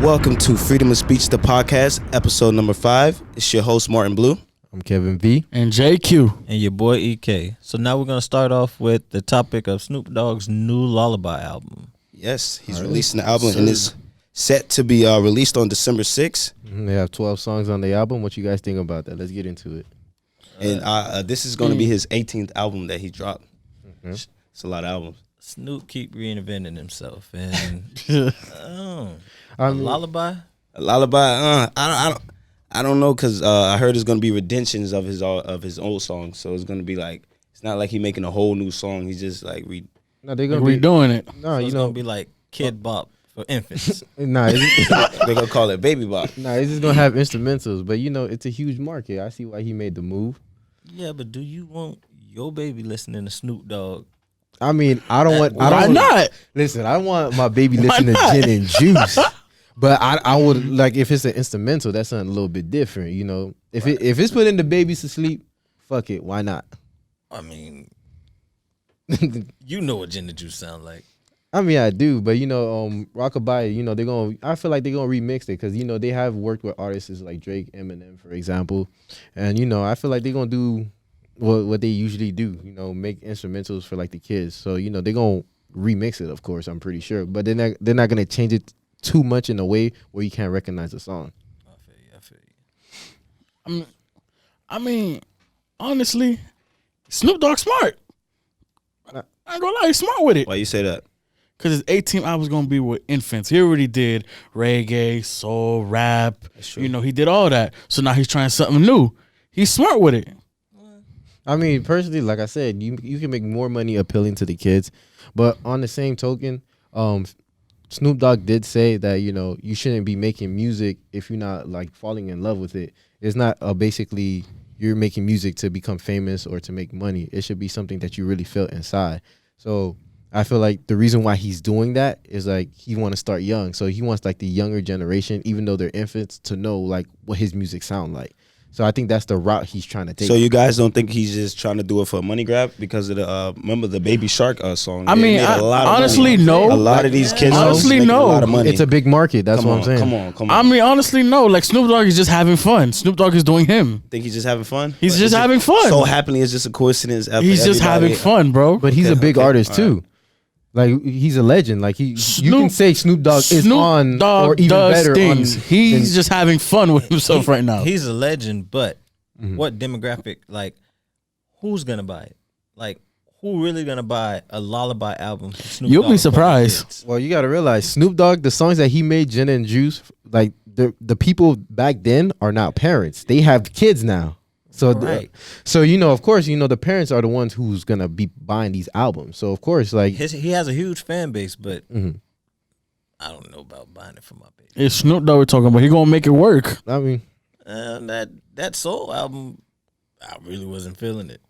Welcome to Freedom of Speech, the podcast, episode number 5. It's your host, Martin Blue. I'm Kevin V. And JQ. And your boy EK. So now we're going to start off with the topic of Snoop Dogg's new Lullaby album. Yes, he's releasing the album and it's set to be released on December 6th. They have 12 songs on the album. What you guys think about that? Let's get into it. And this is going to be his 18th album that he dropped. It's a lot of albums. Snoop keep reinventing himself. And Lullaby? A Lullaby, I don't know, because I heard it's going to be renditions of his old songs. So it's going to be like, it's not like he making a whole new song. He's just like No, they're gonna be redoing it. No, so you it's know, going to be like Kid Bop for infants. nah, they're going to call it Baby Bop. nah, it's just gonna have instrumentals. But you know, it's a huge market. I see why he made the move. Yeah, but do you want your baby listening to Snoop Dogg? I mean, I don't want. Why not? Listen, I want my baby listening to Gin and Juice. But I would like if it's an instrumental, that's something a little bit different. You know, if it's putting the babies to sleep, fuck it, why not? I mean, you know what Gin and Juice sound like. I mean, I do, but you know, Rockabye, you know, I feel like they're gonna remix it because you know they have worked with artists like Drake, Eminem, for example, and you know, I feel like they're gonna do what they usually do, you know, make instrumentals for like the kids. So you know, they're gonna remix it, of course, I'm pretty sure, but they're not gonna change it too much in a way where you can't recognize the song. I feel you. I mean, honestly, Snoop Dogg smart. I ain't gonna lie, he's smart with it. Why you say that? Because his 18th album's gonna be with infants. He already did reggae, soul, rap. You know, he did all that. So now he's trying something new. He's smart with it. I mean, personally, like I said, you can make more money appealing to the kids, but on the same token, Snoop Dogg did say that, you know, you shouldn't be making music if you're not like falling in love with it. It's not basically you're making music to become famous or to make money. It should be something that you really feel inside. So I feel like the reason why he's doing that is like he want to start young. So he wants like the younger generation, even though they're infants, to know like what his music sound like. So I think that's the route he's trying to take. So you guys don't think he's just trying to do it for a money grab because of the remember the Baby Shark song? I mean, honestly, no. A lot of these kids, honestly, making no. a lot of money. It's a big market. That's what I'm saying. Come on. I mean, honestly, no. Like Snoop Dogg is just having fun. Snoop Dogg is doing him. Think he's just having fun? He's just having fun. So happily, it's just a coincidence. He's just having fun, bro. But he's a big artist too. Like he's a legend. Like you can say Snoop Dogg is on or even better things. He's just having fun with himself right now. He's a legend, but what demographic? Like, who's gonna buy it? Like, who really gonna buy a Lullaby album? From Snoop You'll Dogg be surprised. Well, you gotta realize Snoop Dogg, the songs that he made, Gin and Juice, like the people back then are now parents. They have kids now. So, so you know, of course, you know the parents are the ones who's gonna be buying these albums. So of course, like he has a huge fan base, but I don't know about buying it for my baby. It's Snoop Dogg we're talking about. He gonna make it work. I mean, that soul album, I really wasn't feeling it.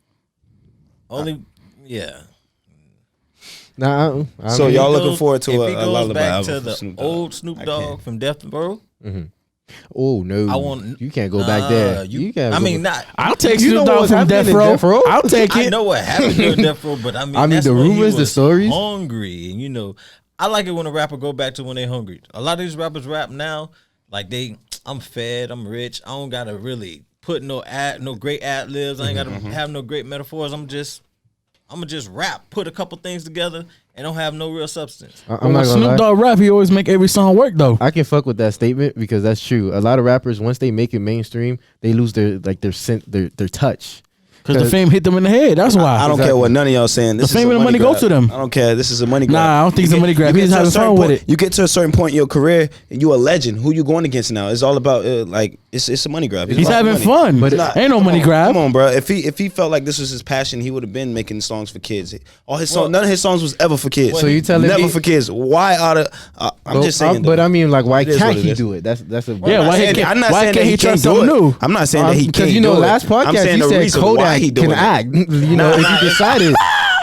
Nah. So y'all looking forward to a Lullaby back album to the Snoop Dogg. old Snoop Dogg from Death Row? Oh no! You can't go back there. You can't. I mean, not. I'll take Snoop Dogg from Death Row. I'll take it. I know what happened during Death Row, but I mean the rumors, the stories. Hungry, and you know, I like it when a rapper go back to when they hungry. A lot of these rappers rap now like I'm fed, I'm rich. I don't gotta really put no great ad libs. I ain't gotta have no great metaphors. I'm gonna just rap, put a couple things together, and don't have no real substance. I'm not gonna Snoop lie. Dogg rap, he always make every song work though. I can fuck with that statement because that's true. A lot of rappers, once they make it mainstream, they lose their touch. Because the fame hit them in the head. That's why. I don't care what none of y'all saying. This the fame is and the money go to them. I don't care. This is a money grab. Nah, I don't think it's a money grab. He's having fun with it. You get to a certain point in your career, and you a legend. Who you going against now? It's all about it's a money grab. He's having fun, but ain't no money grab. Come on, bro. If he felt like this was his passion, he would have been making songs for kids. All his songs, none of his songs was ever for kids. So you telling never me for kids? Why are the? I'm just saying. But I mean, like, why can't he do it? That's a why can't he try something new? I'm not saying that he can't. Because you know, last podcast you said Kodak can act. You know, if you decided.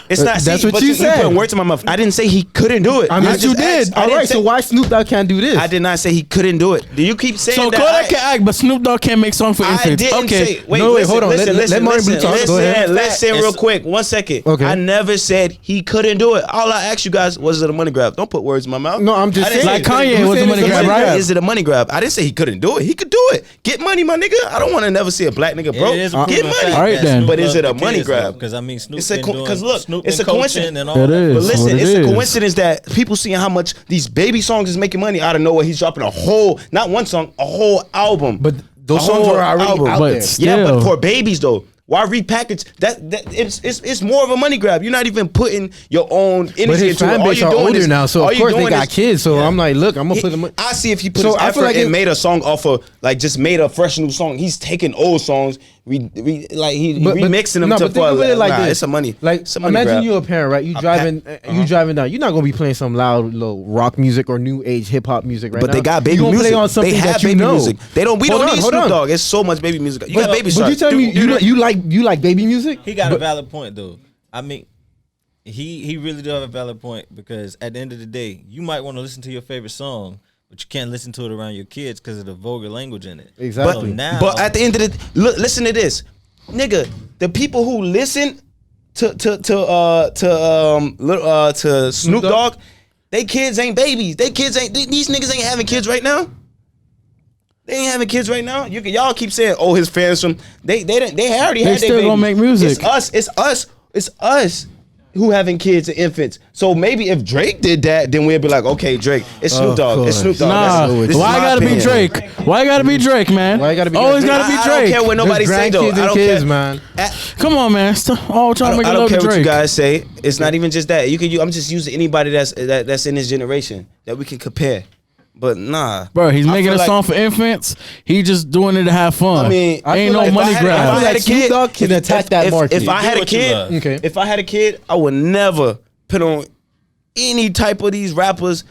It's not. That's see, what but you said. put words in my mouth. I didn't say he couldn't do it. I mean, just you did. asked- I All didn't right. say- So why Snoop Dogg can't do this? I did not say he couldn't do it. Do you keep saying So that? Kodak can act, but Snoop Dogg can't make songs for I infants. didn't Okay. say. Wait, No, wait, listen, hold on. Let Martin Blue talk. Go ahead. Listen, real It's- quick. 1 second. Okay. I never said he couldn't do it. All I asked you guys was it a money grab. Don't put words in my mouth. No, I'm just I didn't saying. say Like he couldn't Kanye do it. was a You money said grab, it's a money right? grab. Is it a money grab? I didn't say he couldn't do it. He could do it. Get money, my nigga. I don't want to never see a black nigga broke. It is a Get proven money. fact All right, that then. Snoop But is loves it a the money kids, grab? Because I mean, Snoop It's a been doing, because look, Snoop it's been a coincidence. coaching and all It that. is. But listen, what it it's a is. coincidence that people seeing how much these baby songs is making money out of nowhere. He's dropping a whole, not one song, a whole album. But those A songs whole were already album. out But there. still. Yeah, but for babies though. Why repackage that? It's more of a money grab. You're not even putting your own energy But his into it. fan All base you're are doing older is- now, so all of you're course they doing got is- kids. So I'm like, look, I'm gonna put them. I see if he put So his I feel effort like and it- made a song off of like just made a fresh new song. He's taking old songs, he remixing them no, to but think of it like this. It's a money. Like it's a money imagine grab. you a parent, right? You driving, you driving down. You're not gonna be playing some loud little rock music or new age hip hop music right But now. they got baby you gonna music. play on something They have that you baby know. music. They don't. We Hold don't on, need hold Snoop on. Dogg. It's so much baby music. You got baby But you shark. tell me you like baby music? He got a valid point though. I mean, he really do have a valid point because at the end of the day, you might want to listen to your favorite song, but you can't listen to it around your kids because of the vulgar language in it. Exactly. So now, But at the end of the look, listen to this, nigga. The people who listen to Snoop Dogg, they kids ain't babies. They kids ain't. These niggas ain't having kids right now. They ain't having kids right now. Y'all keep saying, "Oh, his fans from they already had their still babies. gonna make music. It's us who having kids and infants. So maybe if Drake did that, then we'd be like, okay, Drake, it's Snoop Dogg. It's Snoop Dogg. Nah, This is why my gotta be opinion. Drake? Why gotta be Drake, man? Why it gotta be Always Drake? gotta be I Drake. don't care what nobody There's say though. grandkids and I don't kids, care, man. Come on, man. All trying to make I a don't love care to what you Drake. guys say. It's not even just that. I'm just using anybody that's in this generation that we can compare. But nah, Bro, he's I making feel a like- song for infants. He just doing it to have fun. I mean, I ain't feel no like if money I had- grab. if I had a Snoop kid, Dogg can attack that market. If I Do had a what you kid, love. Okay. if I had a kid, I would never put on any type of these rappers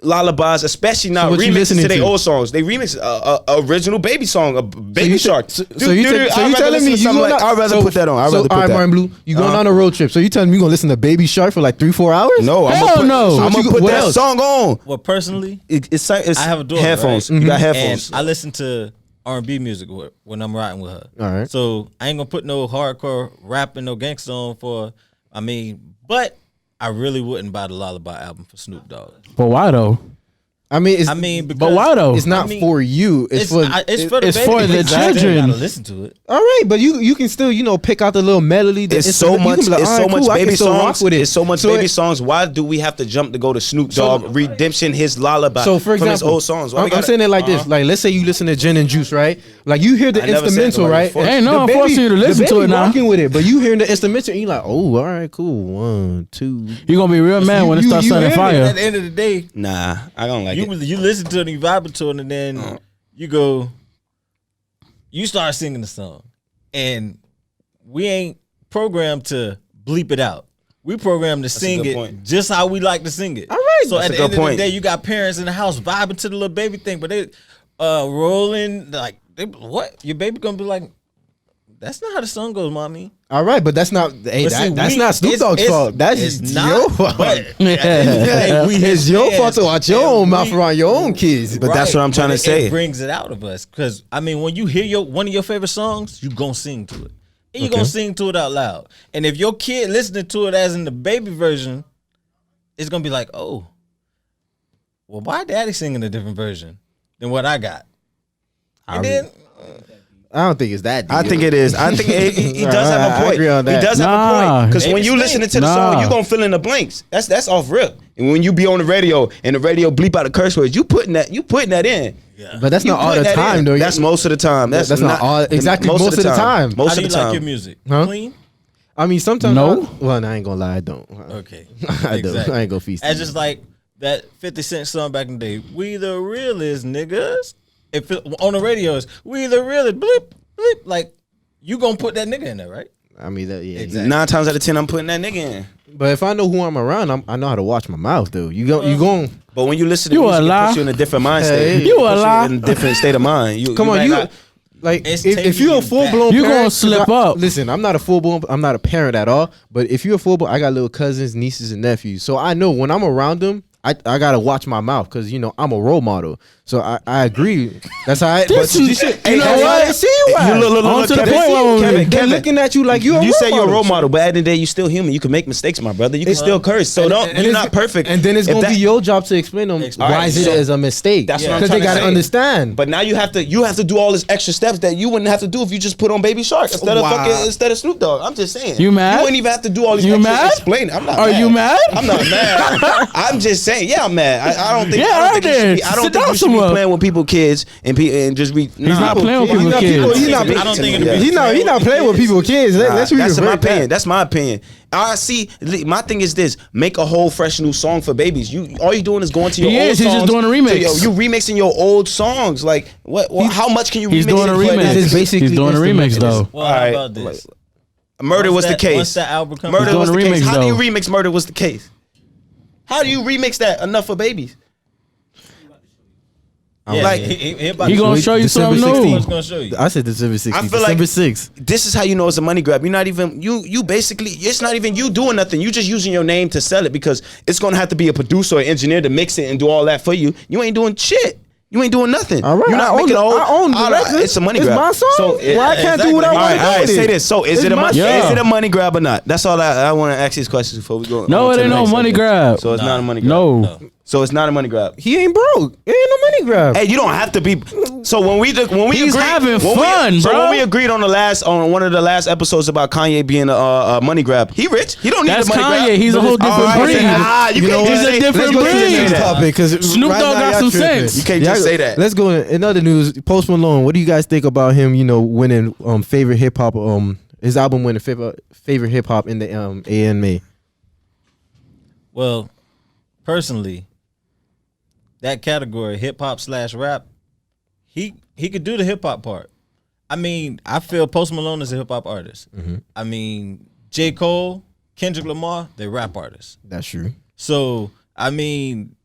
lullabies, especially not what you remixes listening to their to? old songs. They remix a original baby song, a baby you shark. So you telling me you going gonna I'd rather put that on. I'd rather all put right, that. Martin Blue, you going on a road trip? So you telling me you gonna listen to Baby Shark for like 3-4 hours? No, Hell I'm no. gonna put What that else? song on. well, personally, It's I have a daughter, headphones. right? You got headphones. And I listen to R&B music when I'm riding with her. All right. So I ain't gonna put no hardcore rap and no gangsta on for. I mean, but I really wouldn't buy the Lullaby album for Snoop Dogg. But why though? I mean, it's, Because But why though? it's not I mean, for you. It's for for the it's baby. for the Exactly. children. You gotta listen to it. all right, but you can still pick out the little melody. The It's so instrument. You much. can be like, It's all so right, much cool, I can baby still rock songs. with it. It's so much So baby it- songs. Why do we have to jump to go to Snoop So- Dogg Redemption? His lullaby. So for from his example, old songs. Why we I'm gotta- saying it like this. Like let's say you listen to Gin and Juice, right? Like you hear the I never said instrumental, nobody right? forced. Ain't no The one baby- forcing you to the listen to baby it now. rocking with it, but you hearing the instrumental, and you like, oh, all right, cool, 1, 2. You gonna be real mad when it you- starts you starting hear it. fire. At the end of the day, Nah, I don't like you it. you listen to it and you vibe to it, and then you go, you start singing the song, and we ain't programmed to bleep it out. We programmed to sing good it point. just how we like to sing it. All right. So That's at a the end good of point. the day, you got parents in the house vibing to the little baby thing, but they rolling like, what? Your baby gonna be like, that's not how the song goes, mommy. All right, but that's not. Hey, But see, that's we- not Snoop Dogg's fault. That's it's your fault. But at the end of the day, we It's his your fans, fault to watch your and own mouth we- around your own kids. But that's what I'm trying to say. It brings it out of us because I mean, when you hear one of your favorite songs, you gonna sing to it, and you gonna sing to it out loud. And if your kid listening to it as in the baby version, it's gonna be like, oh, well, why daddy singing a different version than what I got? And then I don't think it's that deep. I think it is. I think he does have a I point. agree on that. He does have a Nah. point. Because when Maybe you stink. listening to the Nah. song, you gonna fill in the blanks. That's off rip. And when you be on the radio and the radio bleep out the curse words, you putting that in. But that's You not all putting the that time, in. though. That's most of the time. That's not all- exactly most of the time. Most how of do the you like time. your music? Huh? Clean? I mean, sometimes. No. Well, I ain't gonna lie. I don't. Okay. I don't. Exactly. I ain't gonna feast. That's just like that 50 Cent song back in the day. We the realest niggas. If it, on the radio is we the realest bleep bleep. Like you gonna put that nigga in there, right? I mean, that, yeah. Exactly. 9 times out of 10, I'm putting that nigga in. But if I know who I'm around, I know how to watch my mouth, dude. You going? But when you listen to You music, a it lie. puts you in a different mind Hey. state. You It a puts lie. in a different state of mind. Come on, might you. not- Like It's if you're a taking you full back. blown, You gonna slip up. Listen, I'm not a full blown. I'm not a parent at all. But if you're a full blown, I got little cousins, nieces, and nephews. So I know when I'm around them, I gotta watch my mouth because I'm a role model. So I agree. That's how I. This is- you know that's how what? they see you at. On to the Kevin, point where They're Kevin, looking at you like you're a you role say you're a model. role model, but at the end of the day, you still human. You can make mistakes, my brother. You can still curse. So you're it's- not perfect. And then it's If gonna that- be your job to explain them Explain. why is it So- as a mistake. That's what I'm because trying they to gotta say. understand. But now you have to do all these extra steps that you wouldn't have to do if you just put on Baby Shark instead of Snoop Dogg. I'm just saying. You mad? You wouldn't even have to do all these You extra mad? explain. I'm not. Are mad. you mad? I'm not mad. I'm just saying. Yeah, I'm mad. I don't think. Yeah, I don't think you should alright be, then. I don't Sit think down you should be somewhere. playing with people's kids and just read. He's not playing with people's kids. He's not. I don't think it'd be- He's not playing with people's kids. Let's That's my revert that. opinion. That's my opinion. I see. My thing is this: make a whole fresh new song for babies. All you doing is going to your He old is. He's songs. just doing a remix. You remixing your old songs. Like what? How much can you? He's remix doing it a for remix. That is basically He's doing a remix instrumental. though. Well, All how right. about this? Murder was the Once case. that album comes Murder He's was the doing a case. remix, How do you though. remix Murder was the case? How do you remix that enough for babies? yeah, like- He gonna show you December something 16th. new. What's gonna show you? I said December 16th. I feel like- December 6th. This is how you know it's a money grab. You're not even you basically it's not even you doing nothing. You just using your name to sell it because it's gonna have to be a producer or engineer to mix it and do all that for you. You ain't doing shit. You ain't doing nothing. All right, You're not I own making the- a whole. I own the record. It's a money It's grab. my song. So Why I can't do what I exactly. want to do? all right, with say it? this. So is It's it a my money? song. Yeah. Is it a money grab or not? That's all I want to ask these questions before we go. No, on it to ain't the no next money subject. grab. So it's not a money grab. No. So it's not a money grab. He ain't broke. It ain't no money grab. Hey, you don't have to be. So when we He's agreed, having when fun, so bro. when we agreed on one of the last episodes about Kanye being a money grab, he rich. He don't need That's the money Kanye. grab. He's a whole different All right, breed. you You know can't what? just He's a say- different Let's go to the breed. next topic because Snoop Dogg got some sense. You can't just say that. Let's go in other news. Post Malone. What do you guys think about him? Winning favorite hip hop. His album winning favorite hip hop in the AMA. Well, personally, that category, hip hop / rap, he could do the hip hop part. I mean, I feel Post Malone is a hip hop artist. I mean, J. Cole, Kendrick Lamar, they're rap artists. That's true. So, I mean,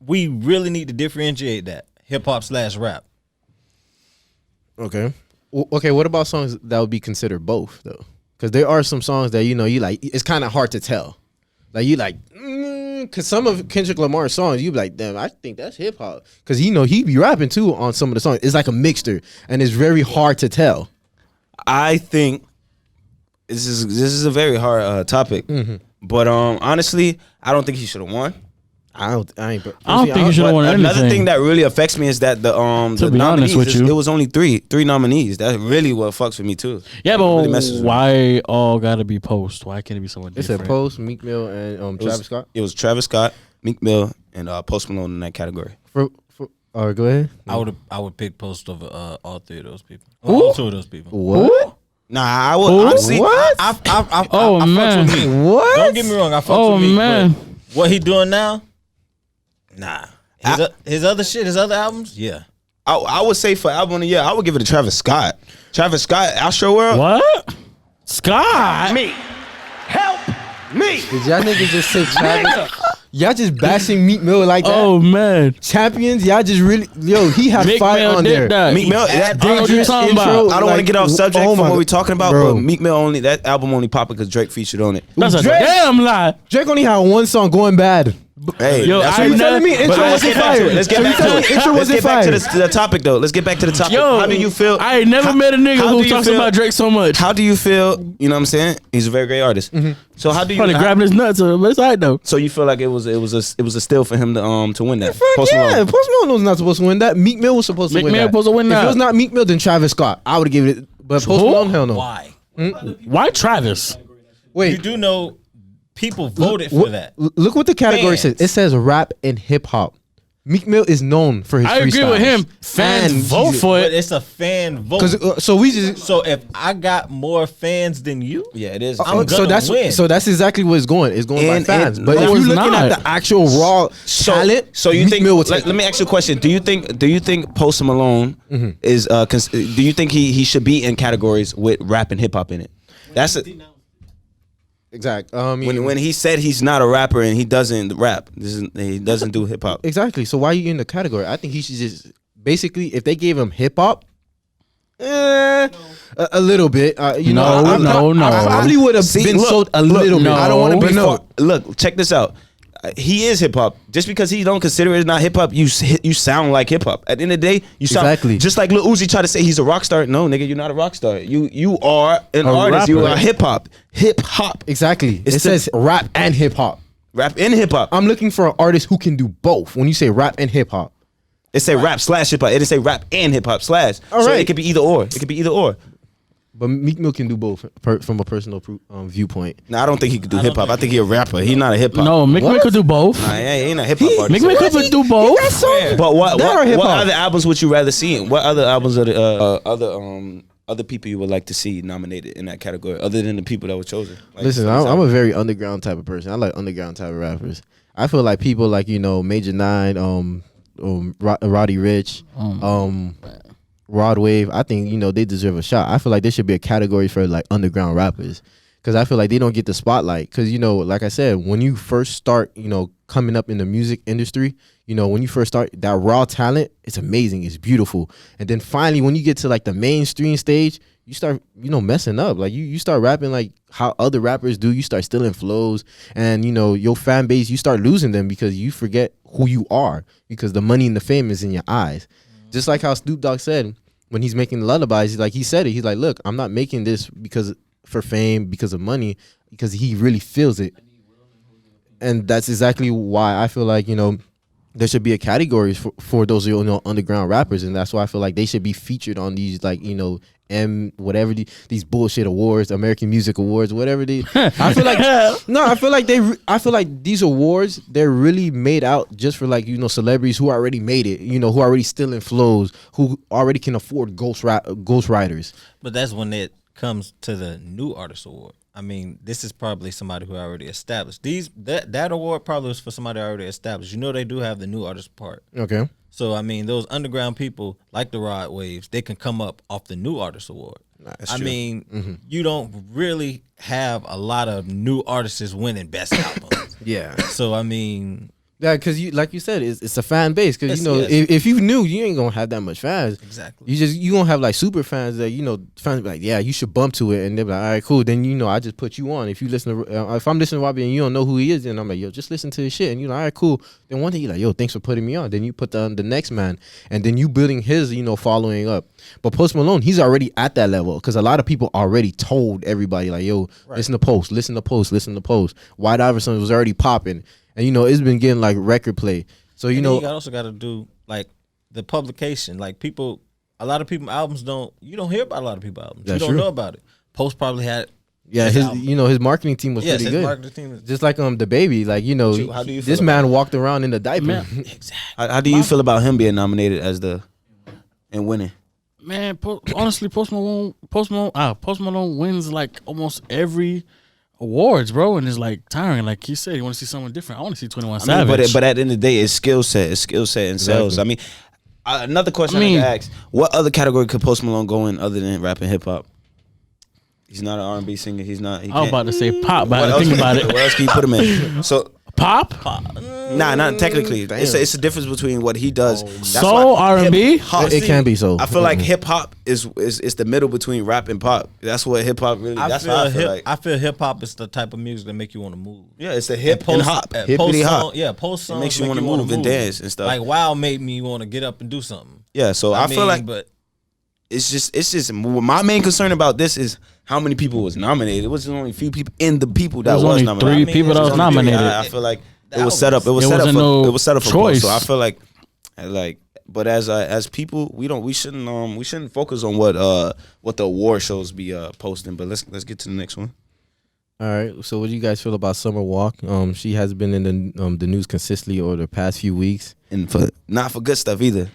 we really need to differentiate that hip hop / rap. Okay. Okay. What about songs that would be considered both though? Because there are some songs that you like. It's kind of hard to tell. Like you like, because some of Kendrick Lamar's songs, you be like, damn, I think that's hip hop. Because he be rapping too on some of the songs. It's like a mixture, and it's very hard to tell. I think this is a very hard topic, but honestly, I don't think he should have won. I don't I don't think you should have won anything. Another thing that really affects me is that the To be honest nominees, with you. it was only three nominees. That's really what fucks with me too. Yeah, but really messes with me. why all gotta be Post? Why can't it be someone It said different? Post, Meek Mill, and It was- Travis Scott. It was Travis Scott, Meek Mill, and Post Malone in that category. All right, go ahead. I would pick Post over all three of those people. Who? All two of those people. What? Nah, I would Who? honestly. What? Oh, I fucks man. with Meek. What? Don't get me wrong, I fucks Oh, with Meek, man. but what he doing now? Nah, His other shit, his other albums, yeah. I would say for album of the year, I would give it to Travis Scott. Travis Scott, Astro World. What? Scott? Me, help me. Did y'all niggas just say Travis? Y'all just bashing Meek Mill like that? Oh man. Champions, y'all just really he had Meek fire Mill on did there. that. Meek Mill, that I don't know what you're talking about. I don't want to get off subject oh from my what we're God. talking about, Bro. but Meek Mill only that album only popped because Drake featured on it. That's a Drake- damn lie. Drake only had one song going bad. Hey, Yo, that's I what You telling me But intro let's wasn't get back to fire? it. Let's get So you back to telling it. me intro Let's wasn't get back fire? to the topic though. Let's get back to the topic. Yo, How do you feel? I ain't never met a nigga how do who you talks feel- about Drake so much. How do you feel? You know what I'm saying? He's a very great artist. So how do you? Probably grabbing his nuts, but it's alright though. So you feel like it was a steal for him to win that? Fuck Post yeah, Malone. Post Malone was not supposed to win that. Meek Mill was supposed to Meek win Mill that. supposed to win If that. it was not Meek Mill, then Travis Scott. I would give it. But Post Who? Malone, hell no. Why? Why Travis? Wait, You do know people voted for that. Look what the category Fans. says. It says rap and hip hop. Meek Mill is known for his I agree with freestyles. him. Fans And vote he's- for But it. it's a fan vote. so we just So if I got more fans than you, Yeah, it is. I'm so gonna that's win. so that's exactly what it's going. It's going And- by fans. and- But no, if you're it's looking not. at the actual raw talent, So you Meek think? Mill will Let take me ask you a question. Do you think Post Malone is? Do you think he should be in categories with rap and hip hop in it? That's a, exact. when he said he's not a rapper and he doesn't rap. He doesn't do hip hop. exactly. So why are you in the category? I think he should just basically, if they gave him hip hop, A little bit. You know, No. I probably would have been sold a little bit. no. I don't want to be. no. Look, check this out. He is hip hop. Just because he don't consider it not hip hop, you sound like hip hop. At the end of the day, you sound Exactly. just like Lil Uzi tried to say he's a rock star. No, nigga, you're not a rock star. You are an artist. rapper. You are hip hop. Hip hop. Exactly. It's It says rap and hip hop. Rap and hip hop. I'm looking for an artist who can do both. When you say rap and hip hop, It say rap slash hip hop. It didn't say rap and hip hop slash. All So right. it could be either or. It could be either or. but Meek Mill can do both from a personal viewpoint. No, I don't think he could do hip hop. I think he a rapper. He's not a hip hop. No, Mick could do both. Nah, he ain't a hip hop artist. Mick could do both. But what That or hip-hop? other albums would you rather see? What other albums are the other people you would like to see nominated in that category, other than the people that were chosen? Like, Listen, I'm a very underground type of person. I like underground type of rappers. I feel like people like Major 9, Roddy Ricch, Rod Wave. I think they deserve a shot. I feel like there should be a category for like underground rappers, because I feel like they don't get the spotlight. Because like I said, when you first start, coming up in the music industry, when you first start, that raw talent, it's amazing, it's beautiful, and then finally when you get to like the mainstream stage, you start messing up. Like you start rapping like how other rappers do. You start stealing flows, and your fan base, you start losing them because you forget who you are, because the money and the fame is in your eyes. Just like how Snoop Dogg said when he's making Lullabies, he said it. He's like, look, I'm not making this for fame, because of money, because he really feels it. And that's exactly why I feel like, there should be a category for those underground rappers, and that's why I feel like they should be featured on these whatever these bullshit awards, American Music Awards, whatever they. I feel like I feel like these awards, they're really made out just for celebrities who already made it, who already stealing flows, who already can afford ghost writers. But that's when it comes to the new artist award. I mean, this is probably somebody who already established. That award probably was for somebody already established. They do have the new artist part. Okay. So I mean, those underground people like the Rod Waves, they can come up off the new artist award. That's I true. mean, you don't really have a lot of new artists winning best albums. Yeah. So I mean, Yeah, because like you said, it's a fan base. Because Yes. if you knew, you ain't gonna have that much fans. Exactly. You gonna have like super fans that fans be like, yeah, you should bump to it, and they're like, all right, cool. Then I just put you on. If you listen to, if I'm listening to Robbie and you don't know who he is, then I'm like, yo, just listen to his shit, and all right, cool. Then one day you're like, yo, thanks for putting me on. Then you put the next man, and then you building his following up. But Post Malone, he's already at that level, because a lot of people already told everybody like, yo, listen to Post, listen to Post, listen to Post. White Iverson was already popping. And it's been getting like record play. So you also got to do like the publication. Like a lot of people albums you don't hear about a lot of people albums. That's you don't true. know about it. Post probably had his album. his marketing team was Yes, pretty his good. marketing team is Just like the baby, like how do you this feel man walked around in the diaper. Man. exactly. How do you feel about him being nominated as and winning? Man, honestly, Post Malone wins like almost every awards, bro, and it's like tiring. Like he said, you want to see someone different. I want to see 21 Savage. But at the end of the day, it's skill set. It's skill set and sales. I mean, another question I need to ask: what other category could Post Malone go in other than rap and hip hop? He's not an R&B singer. He's not. I was about to say pop, but What I else think about What it. else can you put him in? So Pop, nah, not technically. It's a difference between what he does. That's soul, why R&B. hip-hop- It can be so. I feel like hip hop is the middle between rap and pop. That's what hip hop really. That's what I feel like. I feel hip hop is the type of music that make you want to move. Yeah, it's the hip and hop, hippity hop. Yeah, post songs makes you want to move and dance and stuff. Like Wow made me want to get up and do something. Yeah, so I feel like, but it's just my main concern about this is how many people was nominated. It was only a few people in the people that There was was only nominated. three people that was nominated. I feel like it was That set up. It was There set up wasn't for. no It was set up for choice. both. So I feel like, but as people, we shouldn't focus on what the award shows be posting. But let's get to the next one. All right. So what do you guys feel about Summer Walk? She has been in the news consistently over the past few weeks. And not for good stuff either.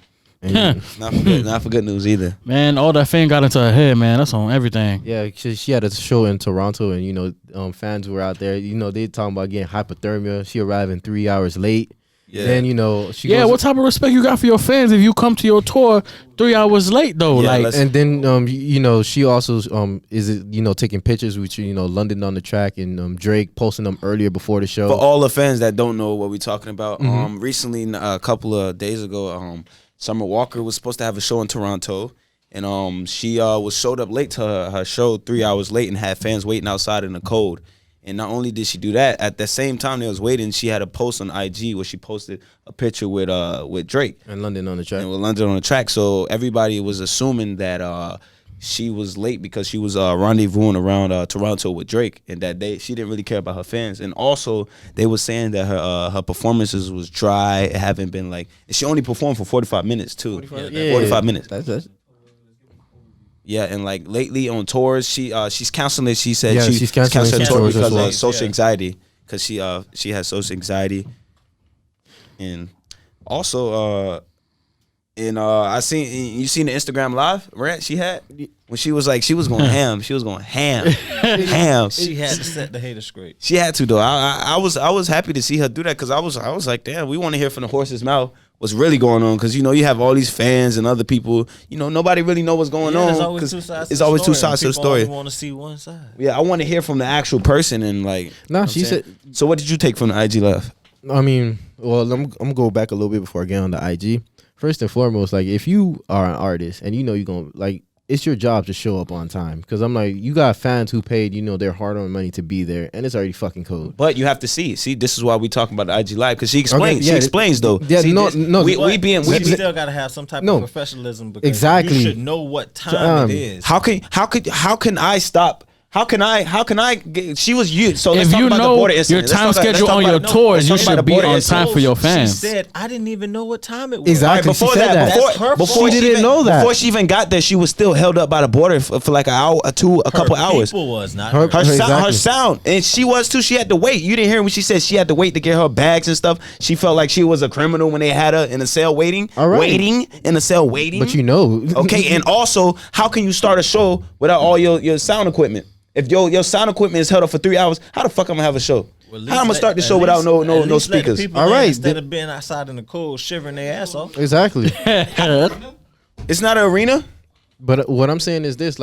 And Not for good news either. Man, all that fame got into her head, man. That's on everything. yeah, she had a show in Toronto, and fans were out there. They talking about getting hypothermia. She arriving 3 hours late. Yeah. Then she Yeah, goes, what type of respect you got for your fans if you come to your tour 3 hours late though? Yeah, like, let's- and then she also is taking pictures with London on the track and Drake posting them earlier before the show. For all the fans that don't know what we're talking about, recently, a couple of days ago, Summer Walker was supposed to have a show in Toronto, and she was showed up late to her show 3 hours late and had fans waiting outside in the cold. And not only did she do that, at the same time they was waiting, she had a post on IG where she posted a picture with Drake and London on the track. And with London on the track, so everybody was assuming that she was late because she was rendezvousing around Toronto with Drake, and that she didn't really care about her fans. And also they were saying that her performances was dry. It haven't been like, she only performed for 45 minutes too. 45 minutes. That's Yeah, and like lately on tours, she's canceling. She said she's canceling her tour because of social anxiety. Because she has social anxiety, and also I seen you seen the Instagram live rant she had when she was going ham. She was going ham. She had to set the hater straight. She had to though. I was happy to see her do that because I was like, damn, we want to hear from the horse's mouth what's really going on, because you have all these fans and other people, nobody really know what's going on. It's always two sides to the story. People want to see one side. Yeah, I want to hear from the actual person and she said. So what did you take from the IG live? I mean, well, I'm gonna go back a little bit before I get on the IG. First and foremost, if you are an artist and you're gonna it's your job to show up on time, because I'm like, you got fans who paid their hard-earned money to be there, and it's already fucking cold. But you have to see this is why we talking about the IG live, because she explains. Okay, she explains though. Yeah, we still gotta have some type of professionalism, because you should know what time it is. How can I stop? How can I get, she was you. So if you know your time schedule on your tours, you should be on time for your fans. She said, I didn't even know what time it was. Exactly. Right, before that, before she didn't know that. Before she even got there, she was still held up by the border for like an hour or two, a couple hours. People was not her sound, and she was too. She had to wait. You didn't hear when she said she had to wait to get her bags and stuff. She felt like she was a criminal when they had her in a cell waiting, waiting in a cell waiting. But okay, and also, how can you start a show without all your sound equipment? If your sound equipment is held up for 3 hours, how the fuck I'm gonna have a show? How I'm gonna start the show without no speakers? All right, instead of being outside in the cold shivering their ass off. Exactly. It's not an arena. But what I'm saying is this: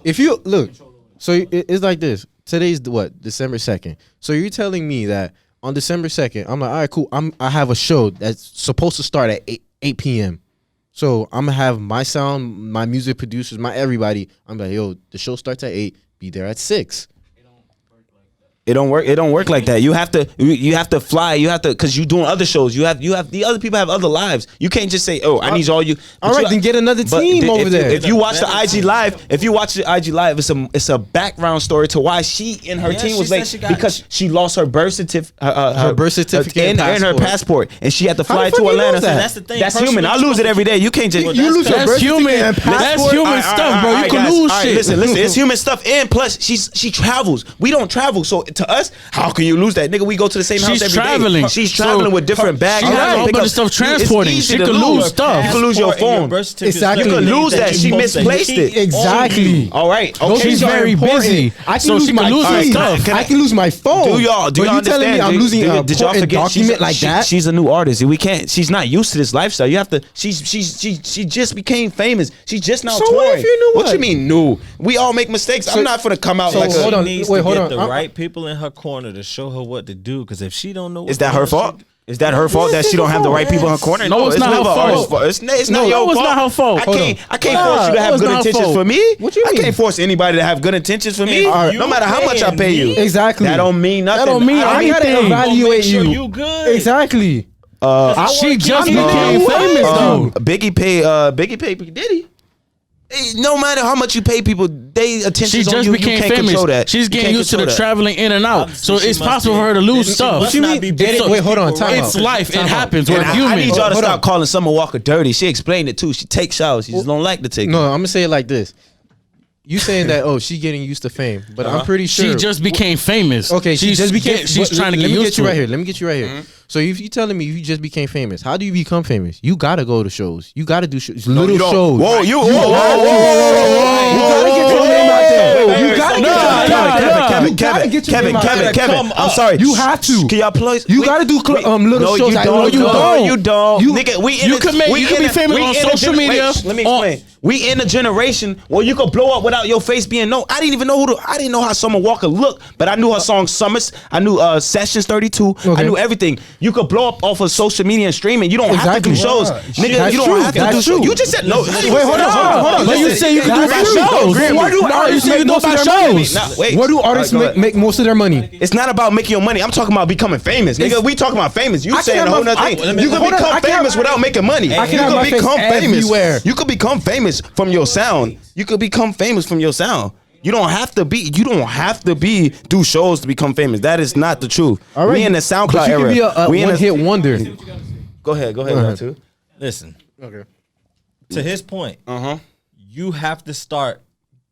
if you look, so it's like this. Today's December 2nd. So you're telling me that on December 2nd, I'm like, all right, cool. I have a show that's supposed to start at 8 p.m. So I'm gonna have my sound, my music producers, my everybody. I'm like, yo, the show starts at 8. Be there at 6. It don't work like that. You have to fly. You have to, because you're doing other shows. You have the other people have other lives. You can't just say, oh, I need all you. All right, then get another team over there. If you watch the IG live, it's a background story to why she and her team was late, because she lost her birth certificate, her birth certificate and her passport, and she had to fly to Atlanta. That's the thing. That's human. I lose it every day. You can't just you lose your birth certificate and passport. That's human stuff, bro. You can lose shit. Listen, it's human stuff, and plus she travels. We don't travel, so to us, how can you lose that, nigga? We go to the same house every day. She's traveling with different bags. She has a whole bunch of stuff transporting. She could lose stuff. You can lose your phone. Exactly. You could lose that. She misplaced it. Exactly. All right. Okay. She's very busy. I can lose my stuff. I can lose my phone. Do y'all you telling me I'm losing a did y'all forget document like that? She's a new artist. We can't. She's not used to this lifestyle. You have to. She just became famous. She's just now touring. What if you knew? What you mean new? We all make mistakes. I'm not gonna come out like hold on. Hold on. The right people in her corner to show her what to do. Because if she don't know, is that her fault? Is that her fault that she don't have the right people in her corner? No, it's not her fault. It's not your fault. It's not her fault. I can't force you to have good intentions for me. What you mean? I can't force anybody to have good intentions for me. No matter how much I pay you. Exactly. That don't mean nothing. That don't mean I gotta evaluate you. You good? Exactly. She just became famous though. Biggie paid Diddy. No matter how much you pay people, they attention on you. You can't control that. She's getting used to the traveling in and out, so it's possible for her to lose stuff. What you mean? Wait, hold on. It's life. It happens. We're human. I need y'all to stop calling Summer Walker dirty. She explained it too. She takes showers. She just don't like to take. No, I'm gonna say it like this. You saying that she's getting used to fame, but I'm pretty sure she just became famous. Okay, she just became. She's trying to get used to it. Let me get you right here. So if you telling me you just became famous, how do you become famous? You gotta go to shows. You gotta do shows. Little shows. Whoa, you gotta get your name out there. You gotta get your name out there. Kevin. I'm sorry. You have to. Can y'all please? You gotta do little shows. No, you don't. You Nigga, you can be famous on social media. Let me explain. We in a generation where you could blow up without your face being known. I didn't even know I didn't know how Summer Walker looked, but I knew her song Summers. I knew Sessions 32. Okay. I knew everything. You could blow up off of social media and streaming. You don't have to do shows. Nigga, you don't have to do shows. You just said no. Wait, hold on. But you say you can do by shows. Why do artists make most of their money? Where do artists make most of their money? It's not about making your money. I'm talking about becoming famous. Nigga, we talking about famous. You saying a whole nother thing. You can become famous without making money. You can become famous. You could become famous from your sound. You could become famous from your sound. You don't have to be do shows to become famous. That is not the truth. All right. We in the SoundCloud era. You can be a one-hit wonder. Go ahead, too. Listen. Okay. To his point, you have to start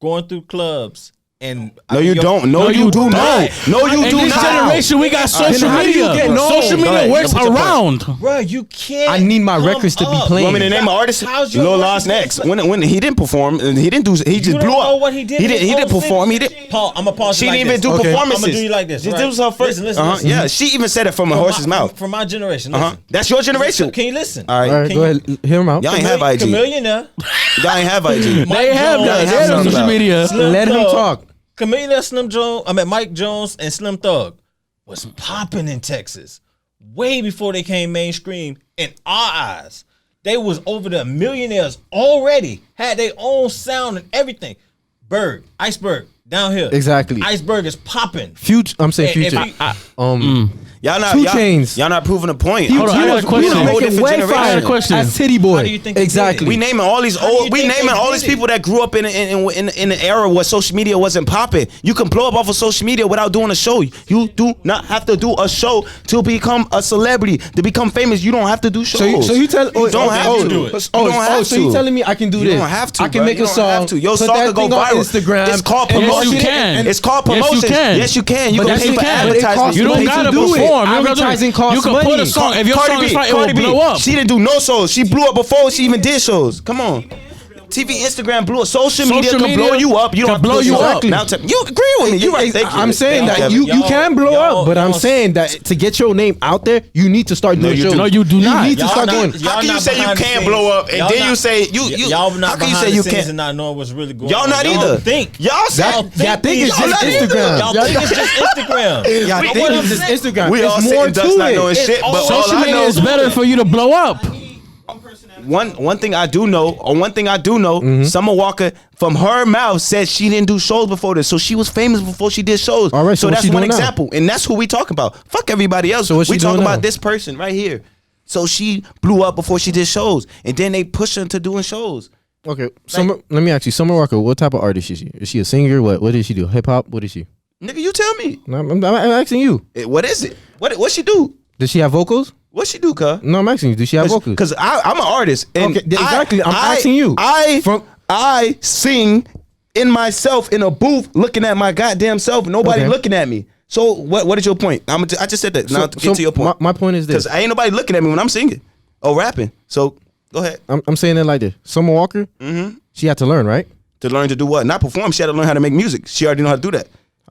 going through clubs. And no, you don't. No, you do not. No, you do not. In this generation, we got social media. Social media works around. Bro, you can't. I need my records to be playing. Want me to name my artist? Lil Nas X. When he didn't perform, he didn't do. He just blew up. What he did? He didn't perform. He did. Paul, I'm gonna pause. She didn't even do performances. I'm gonna do you like this. This was her first. Listen. Yeah, she even said it from a horse's mouth. From my generation. That's your generation. Can you listen? All right, go ahead. Hear him out. Y'all ain't have IG. Chameleon now. Y'all ain't have IG. They have that. They have social media. Let him talk. Chameleon, Mike Jones and Slim Thug was popping in Texas way before they came mainstream in our eyes. They was over the millionaires already, had their own sound and everything. Iceberg, down here. Exactly. Iceberg is popping. Future. I'm saying Future. Y'all not 2 Chainz. Y'all not proving a point. Hold on, I got a question. I question. As Titty Boy. How do you think exactly. We naming all these people that grew up in an era where social media wasn't popping. You can blow up off of social media without doing a show. You do not have to do a show to become a celebrity, to become famous. You don't have to do shows. So you tell you don't have to do it. So you telling me I can do this? You don't have to. I can make a song. Your song can go viral. Instagram. It's called promotion. Yes, you can. It's called promotion. Yes, you can. You can pay for advertising. You don't gotta perform. Advertising costs money. You can put a song. If your song is right, it will blow up. She didn't do no shows. She blew up before she even did shows. Come on. TV, Instagram blew up. Social media can blow you up. You don't blow you up. Now, you agree with me. You're right. I'm saying that you can blow up, but I'm saying that to get your name out there, you need to start doing shows. No, you do not. You need to start going. How can you say you can't blow up and then you say you? Y'all not how can you say you can't and not knowing what's really going on? Y'all not either. Y'all think it's just Instagram. Y'all think it's just Instagram. Y'all think it's just Instagram. We all sitting ducks not knowing shit, but social media is better for you to blow up. One thing I do know, Summer Walker from her mouth said she didn't do shows before this, so she was famous before she did shows. All right, so that's one example, and that's who we talk about. Fuck everybody else. So we talking about this person right here. So she blew up before she did shows, and then they push her into doing shows. Okay, let me ask you, Summer Walker, what type of artist is she? Is she a singer? What did she do? Hip hop? What is she? Nigga, you tell me. I'm asking you. What is it? What she do? Does she have vocals? What she do, cuz? No, I'm asking you. Does she have vocals? Because I'm an artist. And okay, exactly. I'm asking you. I sing in myself in a booth looking at my goddamn self. Nobody looking at me. So what is your point? I just said that. Now to get to your point. My point is this. Because ain't nobody looking at me when I'm singing or rapping. So go ahead. I'm saying it like this. Summer Walker, she had to learn, right? To learn to do what? Not perform. She had to learn how to make music. She already know how to do that.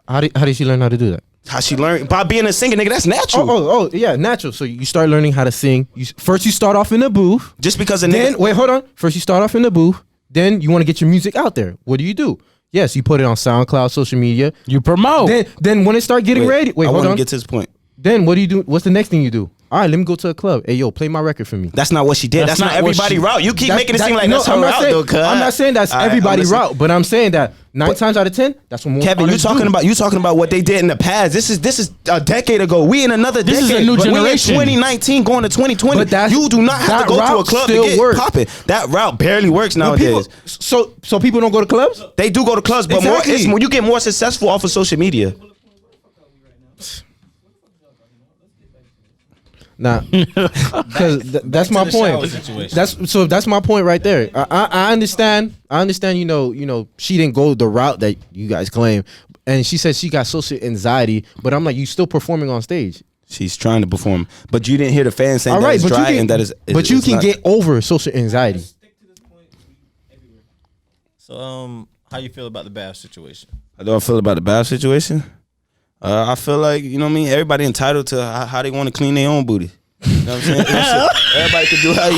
How did she learn how to do that? How she learned? By being a singer, nigga. That's natural. Oh, yeah, natural. So you start learning how to sing. First you start off in the booth. Just because a nigga. Then, wait, hold on. First you start off in the booth. Then you want to get your music out there. What do? Yes, you put it on SoundCloud, social media. You promote. Then when it start getting ready. Wait, hold on. I want to get to this point. Then what do you do? What's the next thing you do? All right, let me go to a club. Hey, yo, play my record for me. That's not what she did. That's not everybody route. You keep making it seem like that's her route, though, cuz. I'm not saying that's everybody route, but I'm saying that 9 times out of 10, that's what more. Kevin, you talking about what they did in the past. This is a decade ago. We in another decade. This is a new generation. We in 2019 going to 2020. But you do not have to go to a club to get popping. That route barely works nowadays. So people don't go to clubs? They do go to clubs, but you get more successful off of social media. Nah, because that's my point. That's my point right there. I understand. You know, she didn't go the route that you guys claim, and she said she got social anxiety. But I'm like, you still performing on stage. She's trying to perform, but you didn't hear the fans saying that it's dry and that is. But you can get over social anxiety. So, how you feel about the Bath situation? How do I feel about the Bath situation? I feel like, you know what I mean? Everybody entitled to how they want to clean their own booty. You know what I'm saying? Everybody can do how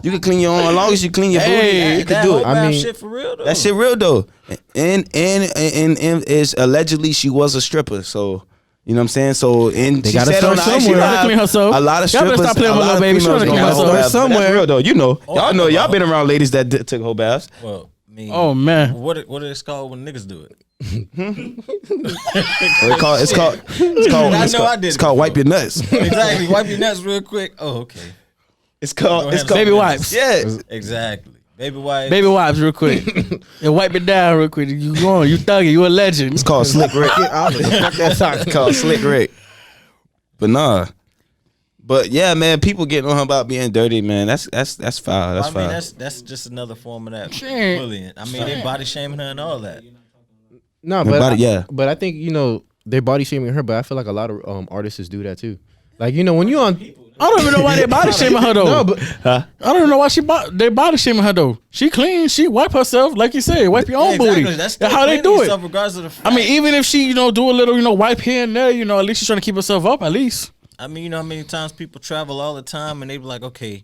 you can clean your own as long as you clean your booty. You can do it. I mean, shit for real though. That shit real though. And is allegedly she was a stripper. So you know what I'm saying? So and they she gotta said on the start IG somewhere. Live, Clean herself. a lot of Y'all better strippers, stop playing a with lot little of baby. She females wanna gonna clean have whole herself. baths. Somewhere. That's real though. You know, y'all know y'all Oh. been around ladies that took whole baths. Well, I mean, Oh man. what is called when niggas do it? It's called wipe your nuts. Exactly. Wipe your nuts real quick. Oh, okay. It's called Baby wipes. Yeah. Exactly. Baby wipes. Baby wipes real quick. And wipe it down real quick. You going, you thugging, you a legend. It's called Slick Rick. It's called Slick Rick. But nah. But yeah, man, people getting on her about being dirty, man. That's foul. That's foul. I mean, that's just another form of that Shit. bullying. I mean, they body shaming her and all that. No, Her but body, but I think they're body shaming her. But I feel like a lot of artists do that too. Like when you on, I don't even know why they body shaming her though. no, but I don't even know why they body shaming her though. She clean, she wipe herself, like you said, wipe your own Exactly. booty. That's how they do it. Regardless of the fact. I mean, even if she, do a little, wipe here and there, at least she's trying to keep herself up, at least. I mean, you know how many times people travel all the time and they be like, okay,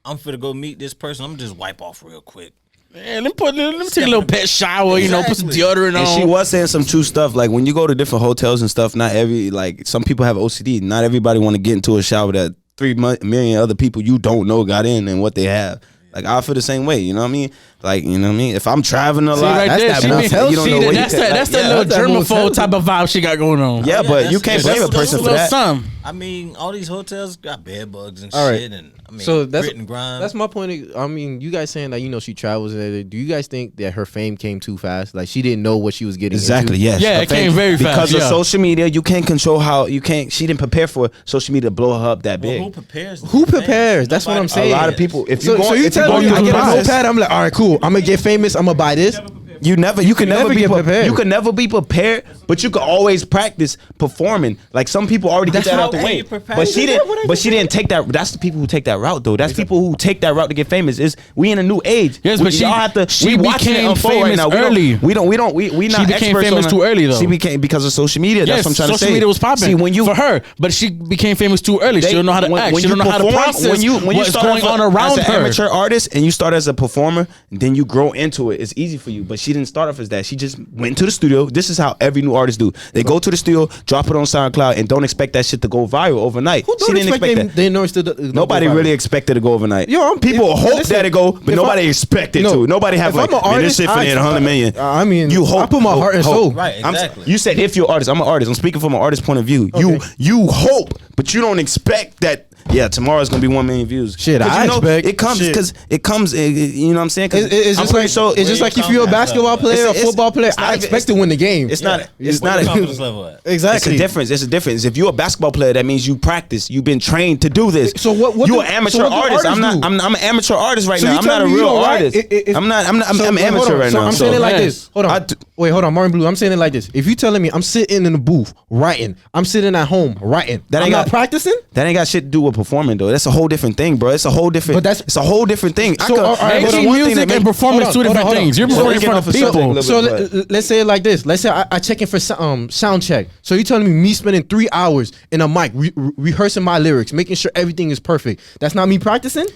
I'm finna go meet this person. I'm gonna just wipe off real quick. Man, let me take a little pet shower, put some Exactly. deodorant on. And she was saying some true stuff. Like when you go to different hotels and stuff, some people have OCD. Not everybody want to get into a shower that 3 million other people you don't know got in and what they have. Like I feel the same way, you know what I mean? Like, you know what I mean? If I'm traveling a lot, right that's there, that she motel. be- You don't see, know what that's that little that's that motel. germaphobe type of vibe she got going on. Yeah, but you can't blame a that's person a for that. Something. I mean, all these hotels got bed bugs and All right. shit, and I mean, so that's grit and grime. that's my point. I mean, you guys saying that she travels and everything. Do you guys think that her fame came too fast? Like she didn't know what she was getting Exactly, into? yes. Yeah, it came very fast, Because of yeah. social media, you can't control she didn't prepare for social media to blow her up that Well, big. who prepares? Who prepares? That's what I'm A saying. lot of people. If So you tell me I get a notepad, I'm like, all right, cool. I'm gonna get famous. I'm gonna buy this. You can never be get prepared. You can never be prepared, but you can always practice performing. Like some people already get that out the way. But she didn't. But she didn't take that. That's the people who take that route, though. That's people who take that route to get famous. We in a new age. Yes, but y'all have to. she we watching it became unfold right famous now. early. We not became experts famous on too early, though. She became because of social media. That's Yes, what I'm trying to say. social media was popping. See, when you for her, but she became famous too early. She don't know how to act. She don't know how to process when you what's start going on around as an her. amateur artist and you start as a performer, then you grow into it. It's easy for you. But she didn't start off as that. She just went to the studio. This is how every new artist do. They go to the studio, drop it on SoundCloud, and don't expect that shit to go viral overnight. Who She don't didn't expect that. they know it's Nobody really expected it to go overnight. Yo, people hope listen, that it go, but if nobody I- expect it No, to. Nobody have if like, I'm an man, this artist, shit finna hit 100 million. I mean, You hope. I put my heart and soul. Right, exactly. You said if you're an artist, I'm an artist. I'm speaking from an artist point of view. Okay. You hope, but you don't expect that. Yeah, tomorrow's gonna be 1 million views. Shit, 'Cause I expect it comes shit. because it comes. You know what I'm saying? 'Cause It's I'm just pretty like sure it's just like if you're a basketball player, a football player. it's not I even- expect to win the game. It's not. It's Where not. your confidence level at? Exactly. It's a difference. It's a difference. If you're a basketball player, that means you practice. You've been trained to do this. So what You do- an amateur so what do artist. I'm artists not. do? I'm an amateur artist right So now. you I'm not a telling me you real don't write? artist. I'm not. I'm So, wait, hold amateur on. right So now. I'm saying it like yes. this. Hold on. Wait, hold on, Martin Blue. I'm saying it like this. If you telling me I'm sitting in the booth writing, I'm sitting at home writing, That I'm ain't not got- practicing. That ain't got shit to do with performing though. That's a whole different thing, bro. It's a whole different. But that's- it's a whole different thing. So, all right, it's hold on. one thing Music that and make- performance, two different hold on. things. You're So performing in let's front of get off the people. subject. So let's say it like this. Let's say I checking for sound check. So you telling me spending 3 hours in a mic rehearsing my lyrics, making sure everything is perfect. That's not me practicing.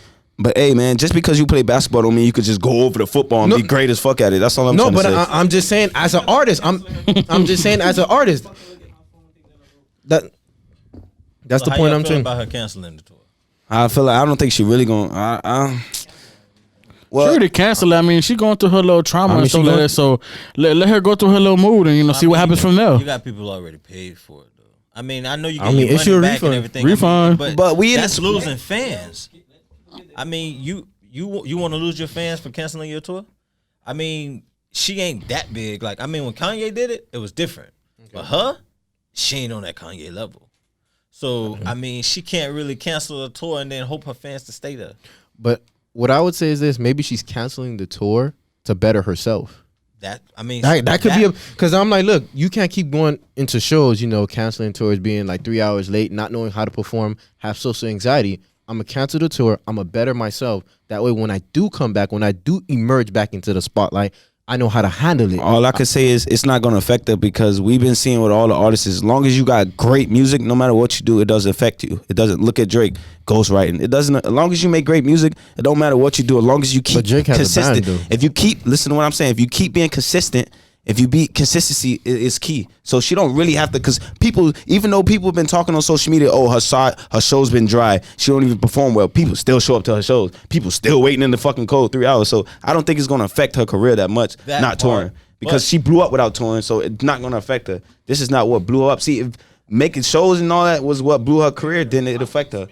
But hey, man, just because you play basketball don't mean you could just go over the football and No. be great as fuck at it. That's all I'm No, trying but to say. I'm just saying as an artist. I'm just saying as an artist. That's So the how point y'all I'm feel saying. about her canceling the tour. I feel like I don't think she really gonna. Well, Sure to cancel it. I mean, she going through her little trauma mean, and stuff she like going- that. So let her go through her little mood and see what happens from there. You got people already paid for it though. I mean, I know you I get mean, your issue money a back refund. and everything. Refund. But we in that's the- losing fans. I mean, you want to lose your fans for canceling your tour? I mean, she ain't that big. Like, I mean, when Kanye did it, it was different. But her, she ain't on that Kanye level. So I mean, she can't really cancel a tour and then hope her fans to stay there. But what I would say is this: maybe she's canceling the tour to better herself. That I mean, That could be because I'm like, look, you can't keep going into shows, canceling tours, being like 3 hours late, not knowing how to perform, have social anxiety. I'm gonna cancel the tour. I'm gonna better myself. That way, when I do come back, when I do emerge back into the spotlight, I know how to handle it. All I can say is it's not gonna affect her because we've been seeing with all the artists. As long as you got great music, no matter what you do, it doesn't affect you. It doesn't. Look at Drake, ghostwriting. It doesn't. As long as you make great music, it don't matter what you do. As long as you keep consistent. If you keep, listen to what I'm saying. If you keep being consistent. If you be consistency is key. So she don't really have to, because people, even though people have been talking on social media, oh, her show's been dry, she don't even perform well, people still show up to her shows. People still waiting in the fucking cold 3 hours. So I don't think it's gonna affect her career that much, not touring. Because she blew up without touring, so it's not gonna affect her. This is not what blew her up. See, if making shows and all that was what blew her career, then it affect her.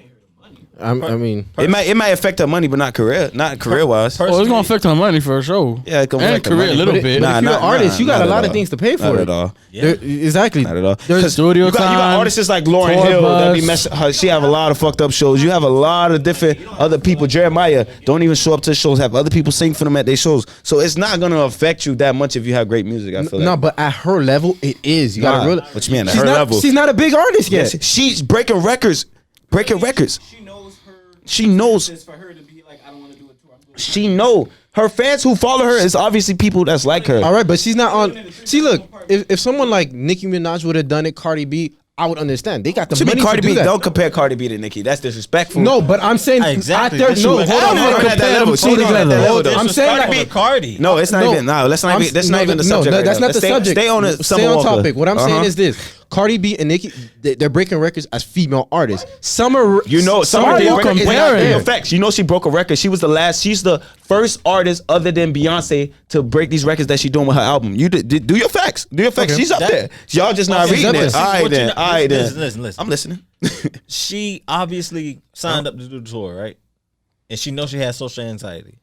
I mean, it might affect her money, but not career wise. Oh, it's gonna affect her money for a show. Yeah, it can affect career a little bit. But if you're an artist, you got a lot of things to pay for. Not at all. Yeah. Exactly. Not at all. There's studio time. You got artists like Lauryn Hill that be messing. She have a lot of fucked up shows. You have a lot of different other people. Jeremiah don't even show up to shows. Have other people sing for them at their shows. So it's not gonna affect you that much if you have great music. I feel no, but at her level, it is. You gotta realize. What you mean? At her level, she's not a big artist yet. Yes, she's breaking records. She knows. For her to be like, I don't want to do a tour. She know her fans who follow her is obviously people that's like her. All right, but she's not on. See, look, if someone like Nicki Minaj would have done it, Cardi B, I would understand. They got the money Cardi to do B. that. Don't compare Cardi B to Nicki. That's disrespectful. No, but I'm saying exactly. hold on. I'm saying like Cardi. No, it's not even. No, let's not even. That's not even the subject. No, that's not the subject. Stay on it. Stay on topic. What I'm saying is this: Cardi B and Nicki, they're breaking records as female artists. Summer comparing facts. You know, she broke a record. She was the last. She's the first artist other than Beyonce to break these records that she's doing with her album. You do your facts. Do your facts. She's up there. Y'all just not reading it. All right then. Listen. I'm listening. She obviously signed up to do the tour, right? And she knows she has social anxiety.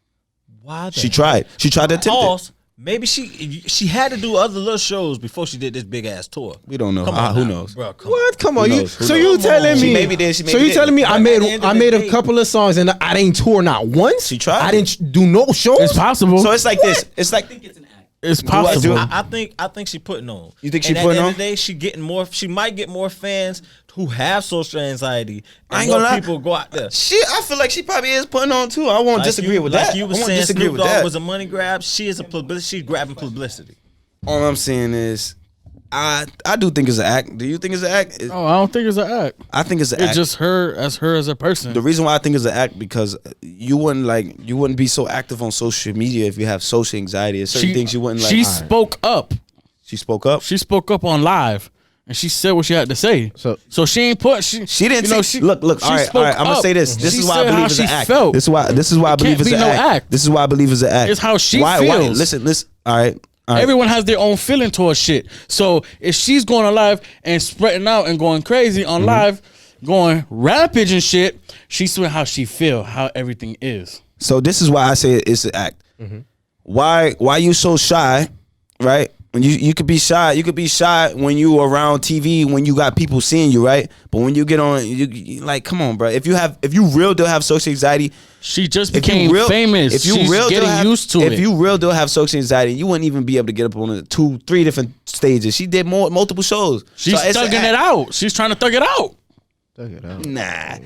Why? She tried to attempt it. Maybe she had to do other little shows before she did this big ass tour. We don't know. Who knows? Bro, what? Come on, you. So you telling me? She maybe did. So you telling me I made a couple of songs and I didn't tour not once? She tried. I didn't do no shows. It's possible. So it's like this. It's like. I think it's an act. It's possible. I think she putting on. You think she putting putting on? on? At the end of the day, she getting more. She might get more fans who have social anxiety. And I ain't gonna lie. people go out there. Shit, I feel like she probably is putting on too. I won't disagree with that. Like you were saying, Snoop Dogg was a money grab. She is a publicity. She's grabbing publicity. All I'm saying is, I do think it's an act. Do you think it's an act? Oh, I don't think it's an act. I think it's an act. It's just her as a person. The reason why I think it's an act because you wouldn't be so active on social media if you have social anxiety. There's certain things you wouldn't like. She spoke up. She spoke up. She spoke up on live. And she said what she had to say. So she ain't put. She didn't. Look. All right. I'm gonna say this. This is why I believe it's an act. This is why I believe it's an act. This is why I believe it's an act. It's how she feels. Why? Listen. All right. Everyone has their own feeling towards shit. So if she's going on live and spreading out and going crazy on live, going rampage and shit, she's doing how she feel, how everything is. So this is why I say it's an act. Why you so shy, right? When you could be shy, when you around TV, when you got people seeing you, right? But when you get on, you like, come on, bro. If you real do have social anxiety, she just became famous. If you she's real getting used to it. If you real do have social anxiety, you wouldn't even be able to get up on 2-3 different stages. She did multiple shows. She's thugging it out. She's trying to thug it out. Nah.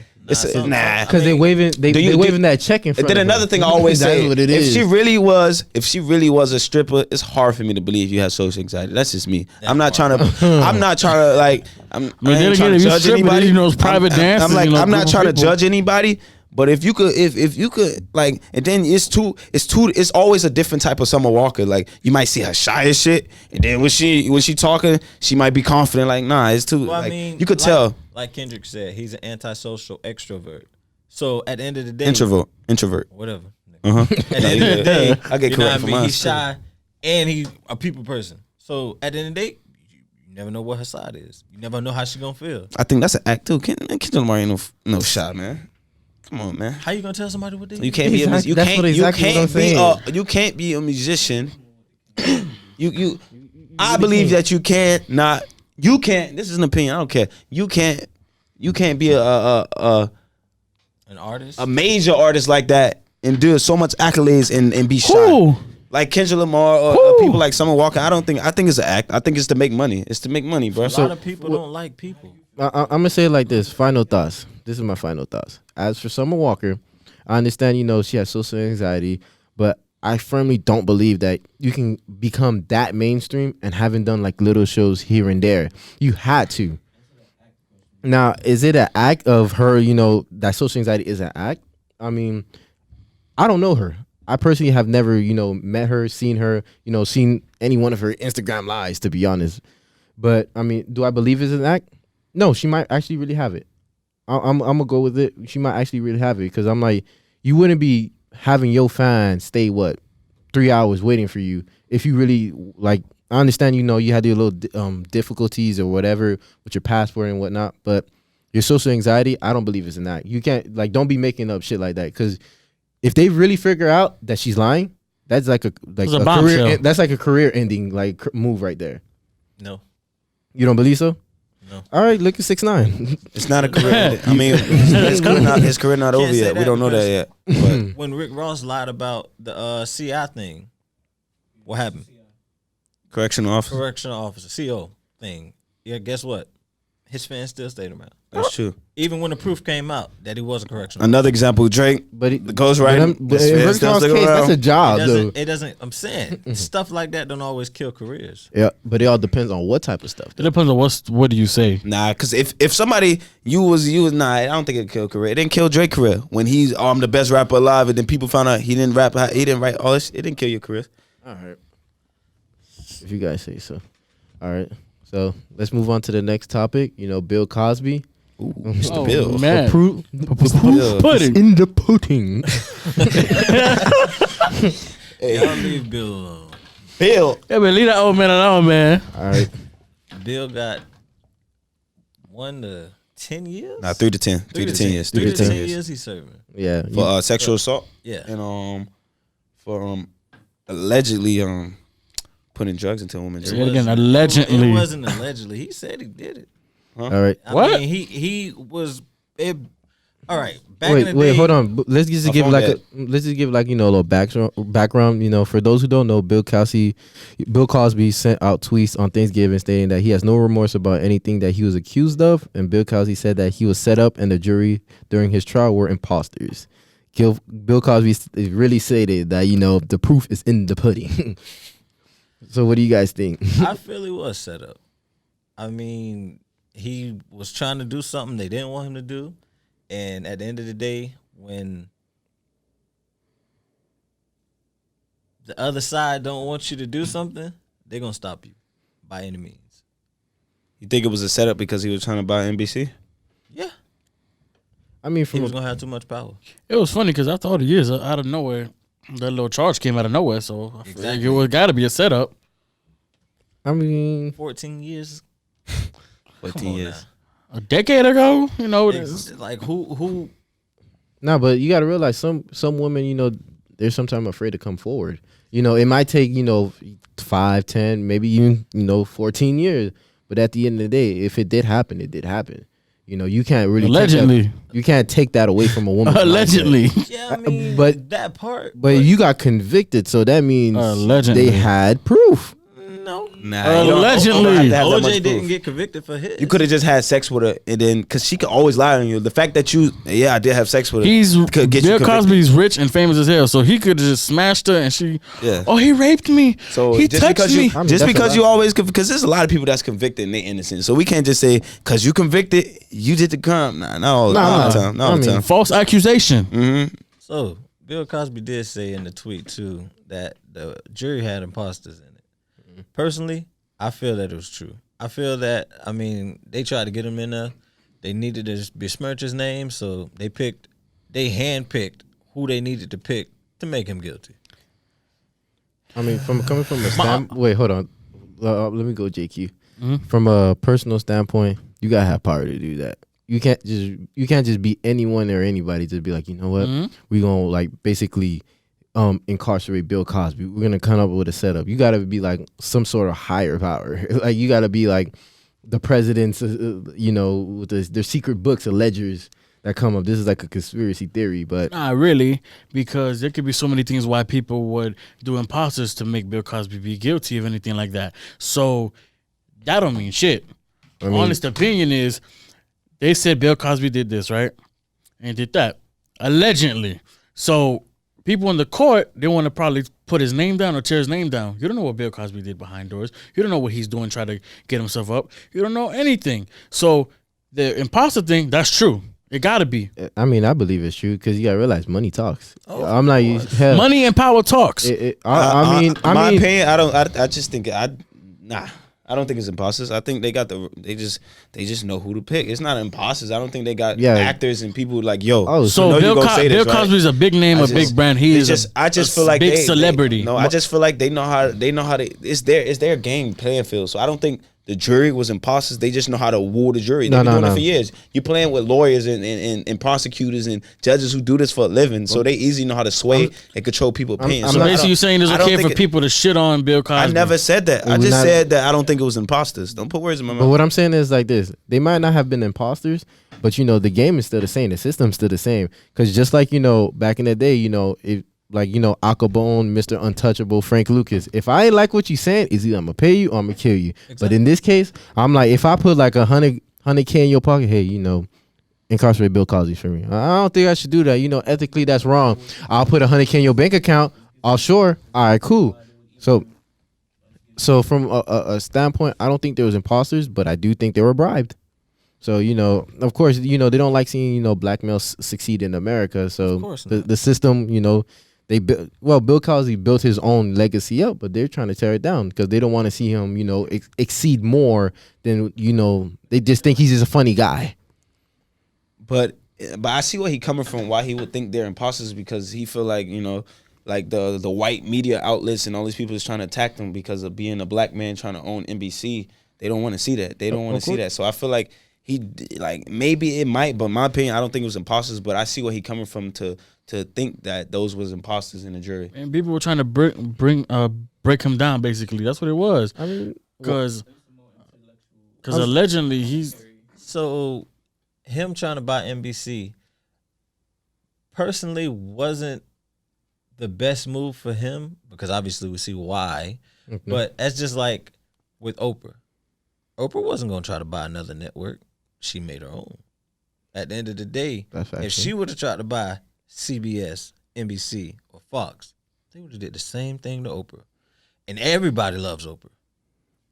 Nah, because they waving that check in front. Then another thing I always say, what it if is. she really was a stripper, it's hard for me to believe you have social anxiety. That's just me. I'm not trying to like. I ain't trying to judge anybody. You know, it's private dances. I'm like, I'm not trying to judge anybody. But if you could like, and then it's always a different type of Summer Walker. Like you might see her shy as shit, and then when she talking, she might be confident. Like nah, it's too. Well, like, I mean, you could tell. Like Kendrick said, he's an antisocial extrovert. So at the end of the day, introvert, whatever. At the end of the day, I get correct for mine. He's shy and he's a people person. So at the end of the day, you never know what her side is. You never know how she gonna feel. I think that's an act too. Kendrick Lamar ain't no shy, man. Come on, man. How you gonna tell somebody what they? You can't be you can't be a musician. I believe that you can't not. You can't. This is an opinion. I don't care. You can't be an artist, a major artist like that, and do so much accolades and be shy. Who? Like Kendrick Lamar or people like Summer Walker. I think it's an act. I think it's to make money. It's to make money, bro. A lot of people don't like people. I'm gonna say it like this. Final thoughts. This is my final thoughts. As for Summer Walker, I understand. She has social anxiety, but I firmly don't believe that you can become that mainstream and haven't done like little shows here and there. You had to. Now, is it an act of her, that social anxiety is an act? I mean, I don't know her. I personally have never, met her, seen her, seen any one of her Instagram lives, to be honest. But, I mean, do I believe it's an act? No, she might actually really have it. I'm going to go with it. She might actually really have it because I'm like, you wouldn't be having your fans stay, 3 hours waiting for you if you really, like, I understand, you had your little difficulties or whatever with your passport and whatnot, but your social anxiety, I don't believe it's an act. You can't, don't be making up shit like that, because if they really figure out that she's lying, that's like a career. That's like a career ending move right there. No, you don't believe so? No. All right, look at 6ix9ine. It's not a career. I mean, his career not over yet. We don't know that yet. But when Rick Ross lied about the CI thing, what happened? Correctional officer, CO thing. Yeah, guess what? His fans still stayed around. That's true. Even when the proof came out that he was a correctional Another example, Drake, but the ghostwriting. But in Rick Ross' case, that's a job, though. It doesn't, I'm saying, stuff like that don't always kill careers. Yeah, but it all depends on what type of stuff. It depends on what do you say. Nah, because if somebody, you was, I don't think it killed career. It didn't kill Drake's career. When he's, I'm the best rapper alive, and then people found out he didn't rap, he didn't write all this, it didn't kill your career. All right. If you guys say so. All right. So let's move on to the next topic. Bill Cosby. Ooh, Mr. Bill. Man. The proof pudding. in the pudding. Y'all leave Bill alone. Bill. Yeah, but leave that old man alone, man. All right. Bill got 1 to 10 years? Nah, 3 to 10. 3 to 10 years. 3 to 10 years he's serving. Yeah. For sexual assault. Yeah. And for allegedly putting drugs into a woman's Say it again, allegedly. It wasn't allegedly. He said he did it. Huh? All right. What? I mean, he was. All right. Back in the Wait, day, hold on. Let's just give a little background. For those who don't know, Bill Cosby sent out tweets on Thanksgiving stating that he has no remorse about anything that he was accused of, and Bill Cosby said that he was set up and the jury during his trial were imposters. Bill Cosby really stated that the proof is in the pudding. So what do you guys think? I feel he was set up. I mean, he was trying to do something they didn't want him to do. And at the end of the day, when the other side don't want you to do something, they're going to stop you by any means. You think it was a setup because he was trying to buy NBC? Yeah. I mean, he was going to have too much power. It was funny because after all the years, out of nowhere, that little charge came out of nowhere. So I feel like it got to be a setup. I mean, 14 years. 14 years. A decade ago, It's like who? No, but you got to realize some women, they're sometimes afraid to come forward. It might take 5, 10, maybe even 14 years. But at the end of the day, if it did happen, it did happen. You can't really allegedly. You can't take that away from a woman. Allegedly. Yeah, I mean, but that part. But you got convicted, so that means allegedly. They had proof. No. Nah. Allegedly. OJ didn't get convicted for his. You could have just had sex with her, and then because she could always lie on you. The fact that I did have sex with her. Bill Cosby's rich and famous as hell, so he could have just smashed her, and she. Yeah. Oh, he raped me. So he touched me. Just because you always, because there's a lot of people that's convicted and they innocent, so we can't just say because you convicted, you did the crime. Not all the time. Not all the time. False accusation. Mm-hmm. So Bill Cosby did say in the tweet too that the jury had imposters in it. Personally, I feel that it was true. I feel that, they tried to get him in there. They needed to besmirch his name, so they handpicked who they needed to pick to make him guilty. Coming from a standpoint. Wait, hold on. Let me go, JQ. Mm-hmm. From a personal standpoint, you gotta have power to do that. You can't just be anyone or anybody to be like, you know what, we gonna basically incarcerate Bill Cosby. We're gonna come up with a setup. You gotta be like some sort of higher power. Like you gotta be like the president's, with their secret books of ledgers that come up. This is like a conspiracy theory, but not really, because there could be so many things why people would do imposters to make Bill Cosby be guilty of anything like that. So that don't mean shit. Honest opinion is they said Bill Cosby did this, right? And did that. Allegedly. So people in the court, they want to probably put his name down or tear his name down. You don't know what Bill Cosby did behind doors. You don't know what he's doing, try to get himself up. You don't know anything. So the imposter thing, that's true. It gotta be. I mean, I believe it's true because you gotta realize money talks. I'm not hell, money and power talks. I mean, my opinion, I just think I don't think it's imposters. I think they just know who to pick. It's not imposters. I don't think they got actors and people like So Bill Cosby's a big name, a big brand. He is I just feel like big celebrity. I just feel like they know how to. It's their game playing field. So I don't think the jury was imposters. They just know how to woo the jury. They've been doing it for years. You playing with lawyers and prosecutors and judges who do this for a living, so they easily know how to sway and control people's opinions. So basically, you're saying it's okay for people to shit on Bill Cosby. I never said that. I just said that I don't think it was imposters. Don't put words in my mouth. But what I'm saying is like this: they might not have been imposters, but the game is still the same. The system's still the same. Because just like back in the day, Acabone, Mr. Untouchable, Frank Lucas. If I ain't like what you saying, is either I'm gonna pay you or I'm gonna kill you. Exactly. But in this case, I'm like, if I put like $100K in your pocket, hey, incarcerate Bill Cosby for me. I don't think I should do that. Ethically that's wrong. I'll put $100K in your bank account. Offshore. All right, cool. So from a standpoint, I don't think there was imposters, but I do think they were bribed. So, of course, they don't like seeing, black males succeed in America. So the system, Bill Cosby built his own legacy up, but they're trying to tear it down because they don't want to see him, exceed more than, they just think he's just a funny guy. But I see where he coming from, why he would think they're imposters, because he feel like, like the white media outlets and all these people is trying to attack them because of being a black man trying to own NBC. They don't want to see that. They don't want to see that. So I feel like maybe it might, but in my opinion, I don't think it was imposters, but I see where he coming from to think that those was imposters in the jury. And people were trying to break him down, basically. That's what it was. I mean, because allegedly he's... So him trying to buy NBC personally wasn't the best move for him, because obviously we see why. Mm-hmm. But that's just like with Oprah. Oprah wasn't going to try to buy another network. She made her own. At the end of the day, if she would have tried to buy CBS, NBC, or Fox, they would have did the same thing to Oprah. And everybody loves Oprah.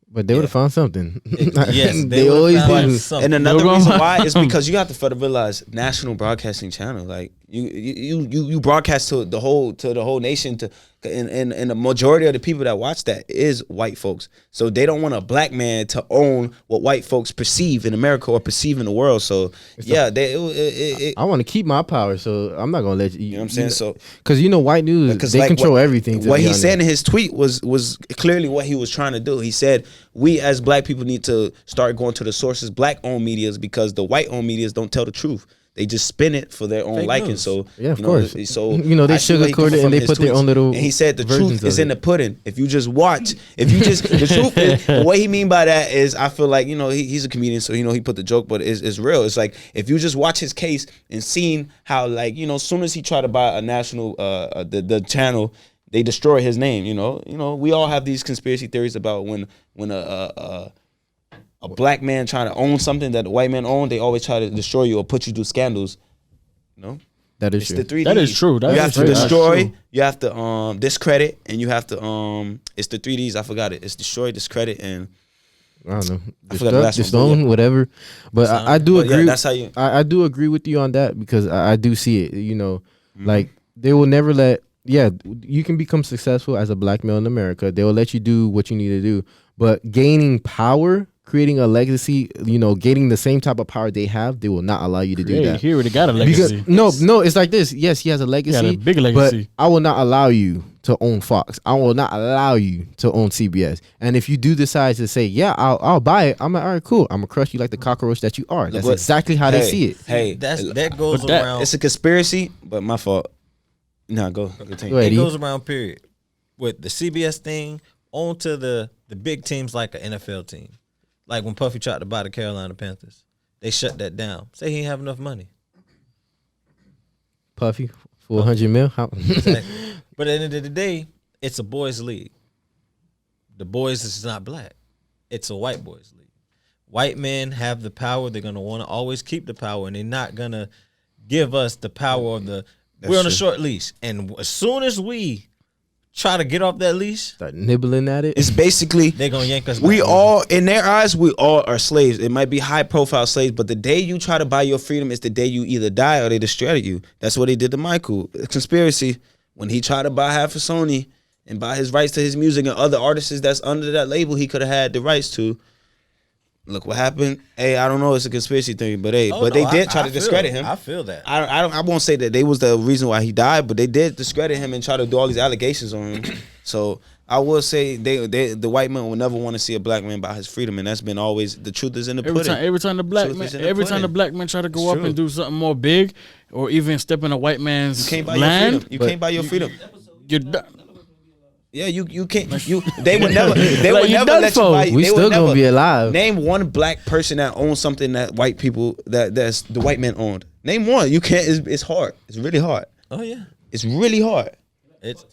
But they would have found something. Yes, they always do. Something. And another reason why is because you have to further realize national broadcasting channel. Like you broadcast to the whole nation, and the majority of the people that watch that is white folks. So they don't want a black man to own what white folks perceive in America or perceive in the world. So I want to keep my power, so I'm not gonna let you. You know what I'm saying? So because white news, they control everything. What he said in his tweet was clearly what he was trying to do. He said we as black people need to start going to the sources, black owned medias, because the white owned medias don't tell the truth. They just spin it for their own fake liking. News. So yeah, of course. So they sugarcoat it and they put their own little. And he said the truth is in the pudding. If you just watch, the truth is, what he mean by that is, I feel like he's a comedian, so he put the joke, but it's real. It's like if you just watch his case and seeing how as soon as he tried to buy a national the channel, they destroy his name. We all have these conspiracy theories about when a black man trying to own something that the white man owned, they always try to destroy you or put you through scandals. That is it's true. The 3D. That is true. You have to destroy, you have to discredit, and you have to it's the 3Ds. I forgot it. It's destroy, discredit, and I don't know. I forgot the last one. Stone, whatever. But I do agree. Yeah, that's how you. I do agree with you on that because I do see it. Like they will never let. Yeah, you can become successful as a black male in America. They will let you do what you need to do, but gaining power, creating a legacy, getting the same type of power they have, they will not allow you to do that. He already got a legacy. Because, no, it's like this. Yes, he has a legacy. He got a big legacy. But I will not allow you to own Fox. I will not allow you to own CBS. And if you do decide to say, yeah, I'll buy it, I'm like, all right, cool. I'm going to crush you like the cockroach that you are. That's exactly how they see it. Hey, that goes around. It's a conspiracy, but my fault. No, go continue. It goes around, period. With the CBS thing, on to the big teams like an NFL team. Like when Puffy tried to buy the Carolina Panthers. They shut that down. Say he didn't have enough money. Puffy, for 100 mil? Exactly. But at the end of the day, it's a boys' league. The boys is not black. It's a white boys' league. White men have the power. They're going to want to always keep the power, and they're not going to give us the power of the We're on a true. short leash, and as soon as we try to get off that leash, Start nibbling at it. It's basically they're gonna yank us. we back. all, in their eyes, we all are slaves. It might be high profile slaves, but the day you try to buy your freedom is the day you either die or they discredit you. That's what they did to Michael. Conspiracy, when he tried to buy half of Sony and buy his rights to his music and other artists that's under that label he could have had the rights to. Look what happened. Hey, I don't know, it's a conspiracy theory, but hey, Oh, they no, did I try to feel discredit it. him. I feel that. I won't say that they was the reason why he died, but they did discredit him and try to do all these allegations on him. So I will say the white man will never want to see a black man buy his freedom, and that's been always the truth is in the pudding. Every time the black Truth man, is in the every time the pudding. black man try to go It's up true. and do something more big, or even step in a white man's You can't buy land, your freedom. You can't buy your freedom. you're done. Yeah, you can't. They would never. They Like, would you never done let you for. buy. We they still would gonna never be alive. Name one black person that owns something that white people that's the white man owned. Name one. You can't. It's hard. It's really hard. Oh yeah, It's really hard. it's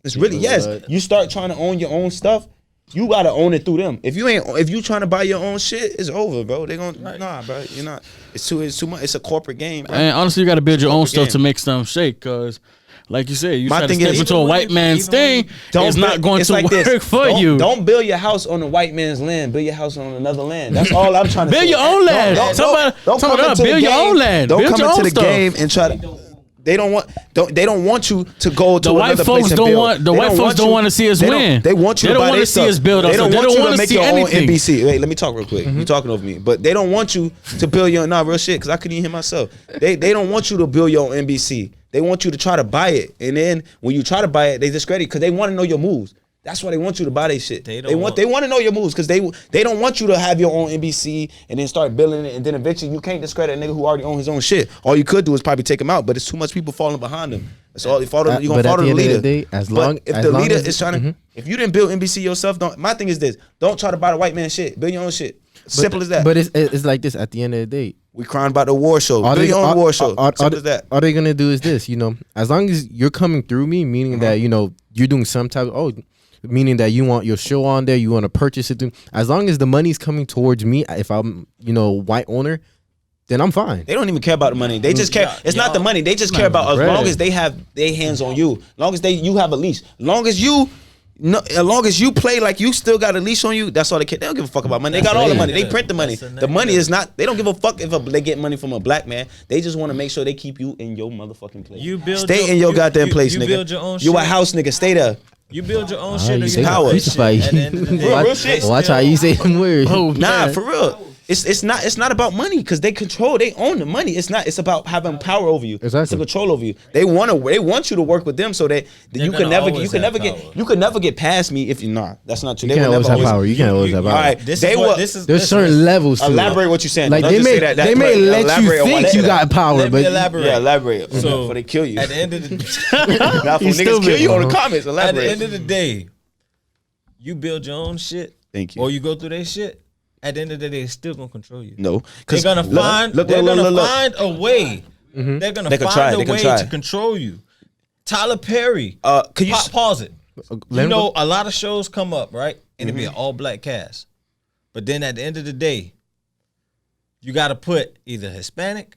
It's really yes. You start trying to own your own stuff. You gotta own it through them. If you trying to buy your own shit, it's over, bro. They gonna nah, bro. You're not. It's too much. It's a corporate game, bro. And honestly, you got to build your own stuff game. to make stuff shake, cause. Like you said, you My try to thing step is- into a Even white when man's you- even thing, it's not going to work for you. Don't build your house on a white man's land. Build your house on another land. That's all I'm trying to Build say. your own land. Somebody- come somebody into the build your game- own land. Don't Build come your into own the stuff. game and try to. They don't want you to go to The white another folks place and don't build. want- the They white folks don't you- want to see us they don't- win. They want you They to don't buy wanna their see stuff. us build They ourselves. don't They want don't you wanna to make see your own anything. NBC. Wait, let me talk real quick. You talking over me, but they don't want you to build your real shit because I couldn't even hear myself. They don't want you to build your own NBC. They want you to try to buy it, and then when you try to buy it, they discredit because they want to know your moves. That's why they want you to buy their shit. They want to know your moves because they don't want you to have your own NBC and then start building it, and then eventually you can't discredit a nigga who already owns his own shit. All you could do is probably take him out, but it's too much people falling behind him. That's all. You're gonna But at follow the the end of leader. the day, as But long if as the long leader as- is trying to, if you didn't build NBC yourself, my thing is this: don't try to buy the white man shit. Build your own shit. Simple as that. But it's like this. At the end of the day, We crying about the war show. All Build they- your own all- war show. all- Simple as that. all they're gonna do is this, as long as you're coming through me, meaning that you're doing some type of meaning that you want your show on there, you want to purchase it. As long as the money's coming towards me, if I'm white owner, then I'm fine. They don't even care about the money. They just care. It's not the money. They just care about as bread. long as they have their hands on you. As long as you have a leash. As long as you play like you still got a leash on you, that's all they care. They don't give a fuck about money. They got all the money. They print the money. The money is not. They don't give a fuck if they get money from a black man. They just want to make sure they keep you in your motherfucking place. Stay in your goddamn place, nigga. build your own You a shit. house nigga. Stay there. You build your own Ah, shit. you or say you power. buy crucify shit. At the end of the day, Real shit. Watch how you say them words. Nah, for real. It's not about money because they own the money. It's about having power over you. Exactly. It's a control over you. They want you to work with them so that you gonna can never always have power. you can never get past me if you that's not true. You They can't will always never have power. You can't always have All power. right, There's There's certain levels to elaborate it. what you're saying. Like Don't they just may say that. they may let you Elaborate on think what you they- got power, Let me but elaborate. Yeah, elaborate. So, before they kill you. At the end of the Now, if He's niggas kill stupid. you on the comments, at elaborate. the end of the day, you build your own shit. Thank you. Or you go through their shit. At the end of the day, they're still gonna control you. No, They're gonna find. They're gonna find a way. They're gonna They can find try, a they can way try. to control you. Tyler Perry. Can you Pause it. let him go. A lot of shows come up, right? And it'd be an all black cast. But then at the end of the day, you got to put either Hispanic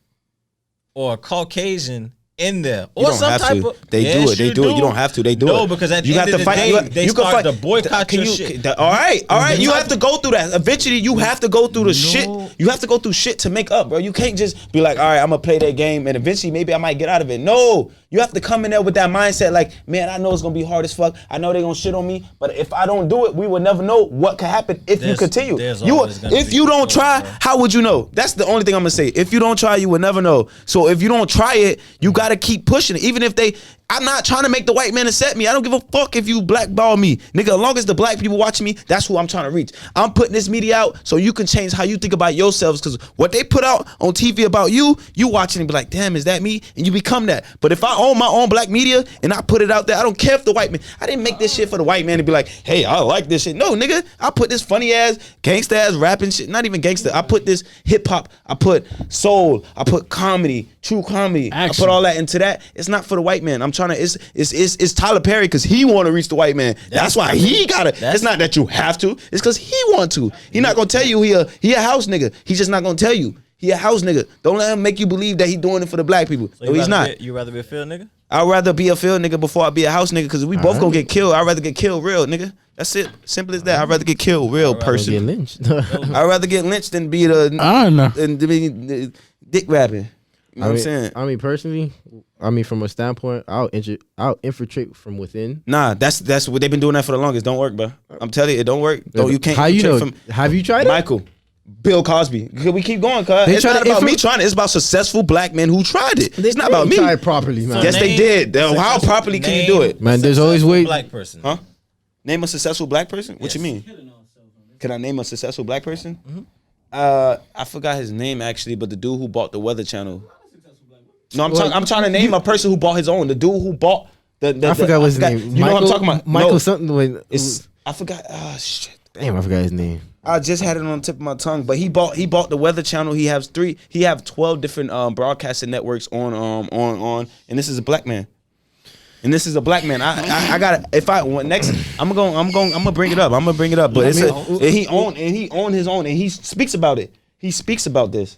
or a Caucasian in there, You or don't some have type to. of. They do it. They do it. You don't have to. They do it. No, because at the you end have of to the fight. day, they you can start fight. to boycott your shit. All right. You you have to go through that. Eventually, you have to go through the shit. You have to go through shit to make up, bro. You can't just be like, all right, I'm gonna play that game, and eventually, maybe I might get out of it. No, you have to come in there with that mindset, like, man, I know it's gonna be hard as fuck. I know they're gonna shit on me, but if I don't do it, we will never know what could happen if you continue. There's always gonna If be you don't trouble, try, bro. how would you know? That's the only thing I'm gonna say. If you don't try, you will never know. So if you don't try it, you gotta keep pushing it. Even if I'm not trying to make the white man accept me. I don't give a fuck if you blackball me. Nigga, as long as the black people watching me, that's who I'm trying to reach. I'm putting this media out so you can change how you think about yourselves, because what they put out on TV about you watching and be like, damn, is that me? And you become that. But if I own my own black media and I put it out there, I don't care if the white man, I didn't make this shit for the white man to be like, hey, I like this shit. No, nigga, I put this funny ass, gangsta ass rapping shit, not even gangsta. I put this hip hop, I put soul, I put comedy, true comedy. Action. I put all that into that. It's not for the white man. I'm trying to, it's Tyler Perry because he want to reach the white man. That's why he got it. It's not that you have to. It's because he want to. He not gonna tell you he a house nigga. He's just not gonna tell you. He a house nigga. Don't let him make you believe that he doing it for the black people. So No, he's not. You rather be a field nigga? I'd rather be a field nigga before I be a house nigga, because we both gonna get killed. I'd rather get killed real, nigga. That's it. Simple as that. I'd rather get killed real Get person. lynched. I'd rather get lynched than be the I don't know. than to be the dick rapping. You know what I'm saying? I mean, personally, from a standpoint, I'll infiltrate from within. Nah, that's what they've been doing that for the longest. Don't work, bro. I'm telling you, it don't work. Don't you can't. How you know? From Have you tried it? Michael, Bill Cosby. We keep going, cuz it's not about me trying it. It's about successful black men who tried it. It's not about me. Try it properly, man. Yes, they did. How properly can you do it? Man, there's always ways. Black person. Huh? Name a successful black person. What you mean? Can I name a successful black person? I forgot his name actually, but the dude who bought the Weather Channel. No, I'm trying to name a person who bought his own. The dude who bought the I forgot what's his name. You know what I'm talking about? Michael No, something. I forgot. Oh shit. Damn, I forgot his name. I just had it on the tip of my tongue, but he bought the Weather Channel. He have 12 different broadcasting networks on, and this is a black man. And this is a black man. I got next. I'm gonna bring it up. But he owned his own, and he speaks about it. He speaks about this.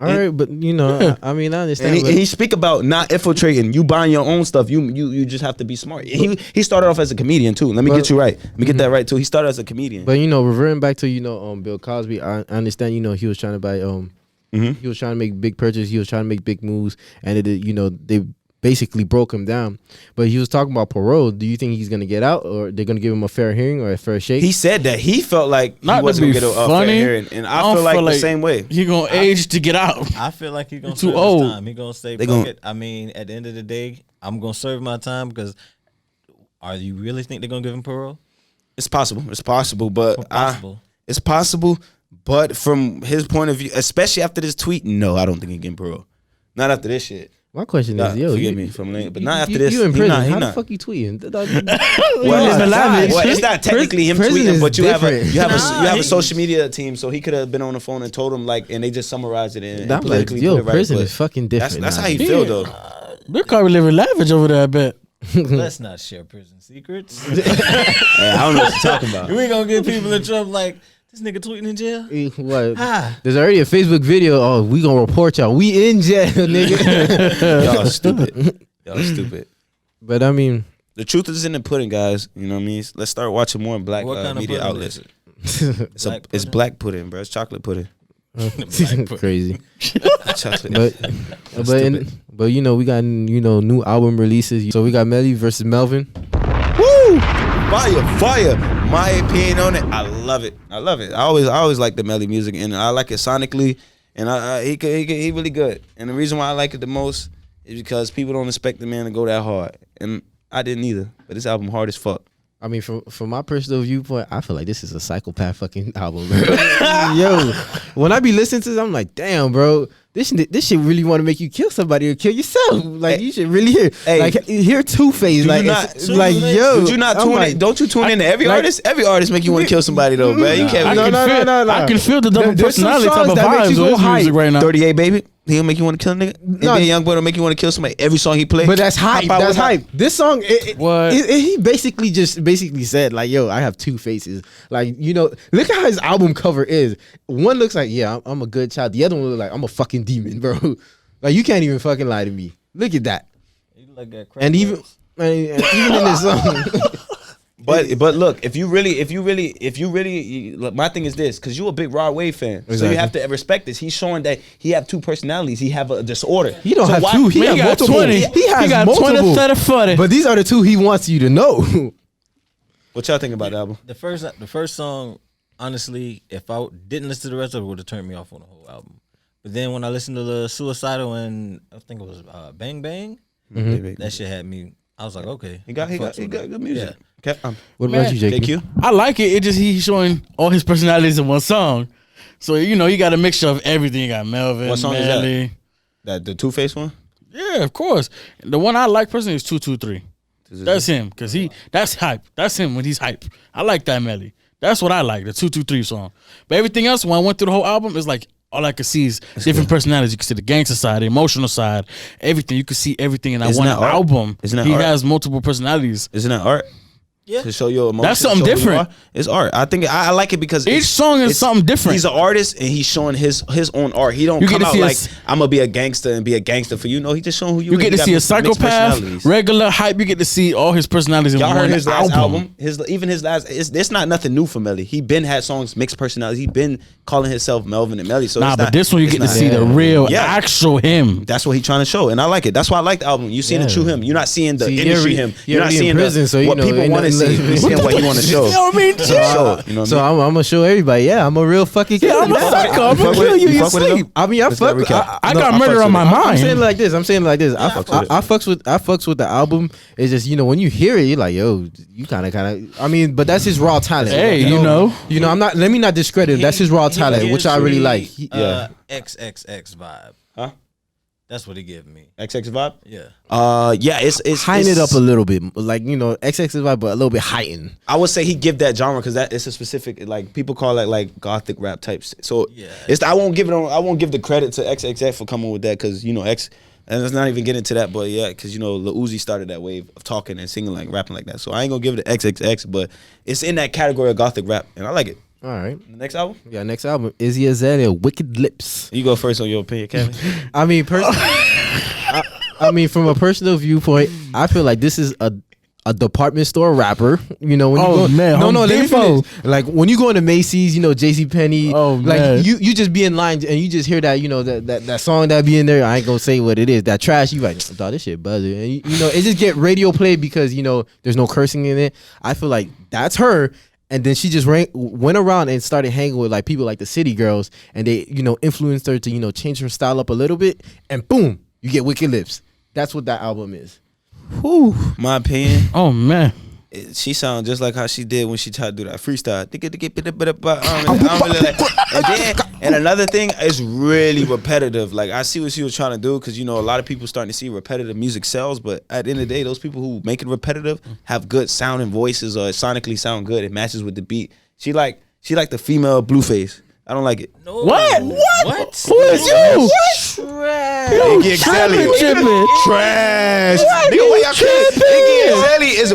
All right, but I mean, I understand. And he speak about not infiltrating. You buying your own stuff. You just have to be smart. He started off as a comedian too. Let me get you right. Let me get that right too. He started as a comedian. But reverting back to Bill Cosby, I understand. He was trying to buy he was trying to make big purchases. He was trying to make big moves, and they basically broke him down. But he was talking about parole. Do you think he's gonna get out, or they're gonna give him a fair hearing or a fair shake? He said that he felt like Not he wasn't to gonna be get a funny, fair hearing, and I feel like the same way. He gonna age to get out. I feel like he's gonna Too serve old. his time. He gonna stay bucket. I mean, at the end of the day, I'm gonna serve my time because. Are you really think they're gonna give him parole? It's possible, but it's possible. But from his point of view, especially after this tweet, no, I don't think he's getting parole. Not after this shit. My question is, forgive me from late, but not after this. You in prison? He How not. the fuck you tweeting? Well, it's not technically him tweeting, but you have a he- social media team, so he could have been on the phone and told him and they just summarized it and I'm like, politically put it right. prison But is fucking different. That's nah, how he dude. feel though. They're probably living lavish over there. I bet. Let's not share prison secrets. Hey, I don't know what you're talking about. We gonna get people in trouble like this nigga tweeting in jail. What? Ah. There's already a Facebook video. Oh, we gonna report y'all. We in jail, nigga. Y'all stupid. But I mean, The truth is in the pudding, guys. You know what I mean? Let's start watching more black What kind of media pudding outlets. is it? It's black pudding, bro. It's chocolate pudding. crazy. Chocolate. But we got new album releases. So we got Melly versus Melvin. Woo! Fire. My opinion on it, I love it. I always like the Melly music, and I like it sonically, and he really good. And the reason why I like it the most is because people don't expect the man to go that hard, and I didn't either. But this album hard as fuck. I mean, from my personal viewpoint, I feel like this is a psychopath fucking album. Yo, when I be listening to this, I'm like, damn, bro, this shit really want to make you kill somebody or kill yourself. Like, you should really hear Two-Face. Like, yo, did you not tune in? Don't you tune in to every artist? Every artist make you want to kill somebody though, bro. You can't. I can feel the double personality type of vibes with his music right now. 38 baby. He'll make you want to kill a nigga. No, NBA Young Boy will make you want to kill somebody. Every song he plays. But that's hype. That's hype. This song, he basically said like, "Yo, I have two faces." Like, look at how his album cover is. One looks like, yeah, I'm a good child. The other one looks like I'm a fucking demon, bro. Like, you can't even fucking lie to me. Look at that. You like that and even in this song. But look, if you really, my thing is this, because you a big Rod Wave fan, so you have to respect this. He's showing that he have two personalities. He have a disorder. He don't have two. He has multiple. 20. He has got multiple. 20, 30, 40. But these are the two he wants you to know. What y'all think about the album? The first song, honestly, if I didn't listen to the rest of it, would have turned me off on the whole album. But then when I listened to the Suicidal and I think it was Bang Bang, that shit had me. I was like, okay. He got good music. Yeah. Okay. What about you, Jake? JQ? I like it. It just he's showing all his personalities in one song. So you got a mixture of everything. You got Melvin. What song Melly. is that? The Two-Face one? Yeah, of course. The one I like personally is 223. That's him, cause that's hype. That's him when he's hype. I like that Melly. That's what I like, the 223 song. But everything else, when I went through the whole album, it's like all I could see is different personalities. You can see the gangster side, the emotional side, everything. You can see everything in that one album. Isn't that he art? has multiple personalities. Isn't that art? to show your emotions. That's something show who you different. are. It's art. I think I like it because Each song is something different. He's an artist and he's showing his own art. He don't You get come to out see like I'm gonna be a gangster and be a gangster for you. No, he just showing who you. You is. get He to got see a mixed psychopath, personalities. regular hype. You get to see all his personalities in Y'all one heard his last album. album? His last. It's not nothing new for Melly. He been had songs mixed personalities. He been calling himself Melvin and Melly. So Nah, it's but not, this one you it's get to not- see the real, Yeah. actual him. That's what he trying to show, and I like it. That's why I like the album. You seeing the true him. You're not seeing the See, industry he him. he You're not already in seeing prison, so you what know, people ain't want to nothing see. left. You're seeing what he want to show. You know what I mean? Show, you know what I So mean? I'm gonna show everybody. Yeah, I'm a real fucking killer. I'm a psycho. I'm fuck gonna with kill it? you. You You fuck with it, sleep. I mean, I Let's fuck. get a recap. I got murder on my I'm mind. saying it like this. I'm saying it like this. I fucks with the album. It's just when you hear it, you're like, yo, you kind of. I mean, but that's his raw talent. Hey, you know. I'm not. Let me not discredit him. That's his raw talent, which I really like. XXX vibe. Huh? That's what he gave me. XX vibe. Yeah. Yeah, it's heighten it up a little bit, like XX vibe, but a little bit heightened. I would say he give that genre because that it's a specific like people call it like gothic rap types. So Yeah. I won't give the credit to XXX for coming with that because X. And let's not even get into that, but yeah, because Lil Uzi started that wave of talking and singing like rapping like that. So I ain't gonna give it to XXX, but it's in that category of gothic rap, and I like it. All right. The next album, Yeah, next album, Izzy Azalea, Wicked Lips. you go first on your opinion, Kevin. I mean, I mean, from a personal viewpoint, I feel like this is a department store rapper. When you go, man, no, Home let me Depot. finish. Like when you go into Macy's, JCPenney, Oh, like man. you just be in line and you just hear that, that song that be in there. I ain't gonna say what it is. That trash. You like, dawg, this shit buzzing. And it just get radio play because there's no cursing in it. I feel like that's her. And then she just went around and started hanging with like people like the City Girls, and they influenced her to change her style up a little bit, and boom, you get Wicked Lips. That's what that album is. Whew, my opinion. Oh man. She sound just like how she did when she tried to do that freestyle. I don't really like. And another thing is really repetitive. Like I see what she was trying to do because a lot of people starting to see repetitive music sells, but at the end of the day, those people who make it repetitive have good sounding voices or sonically sound good. It matches with the beat. She like the female Blueface. I don't like it. No. What? Who is you? Trash. Iggy Azalea. Trash. Nigga, why y'all tripping? Iggy Azalea is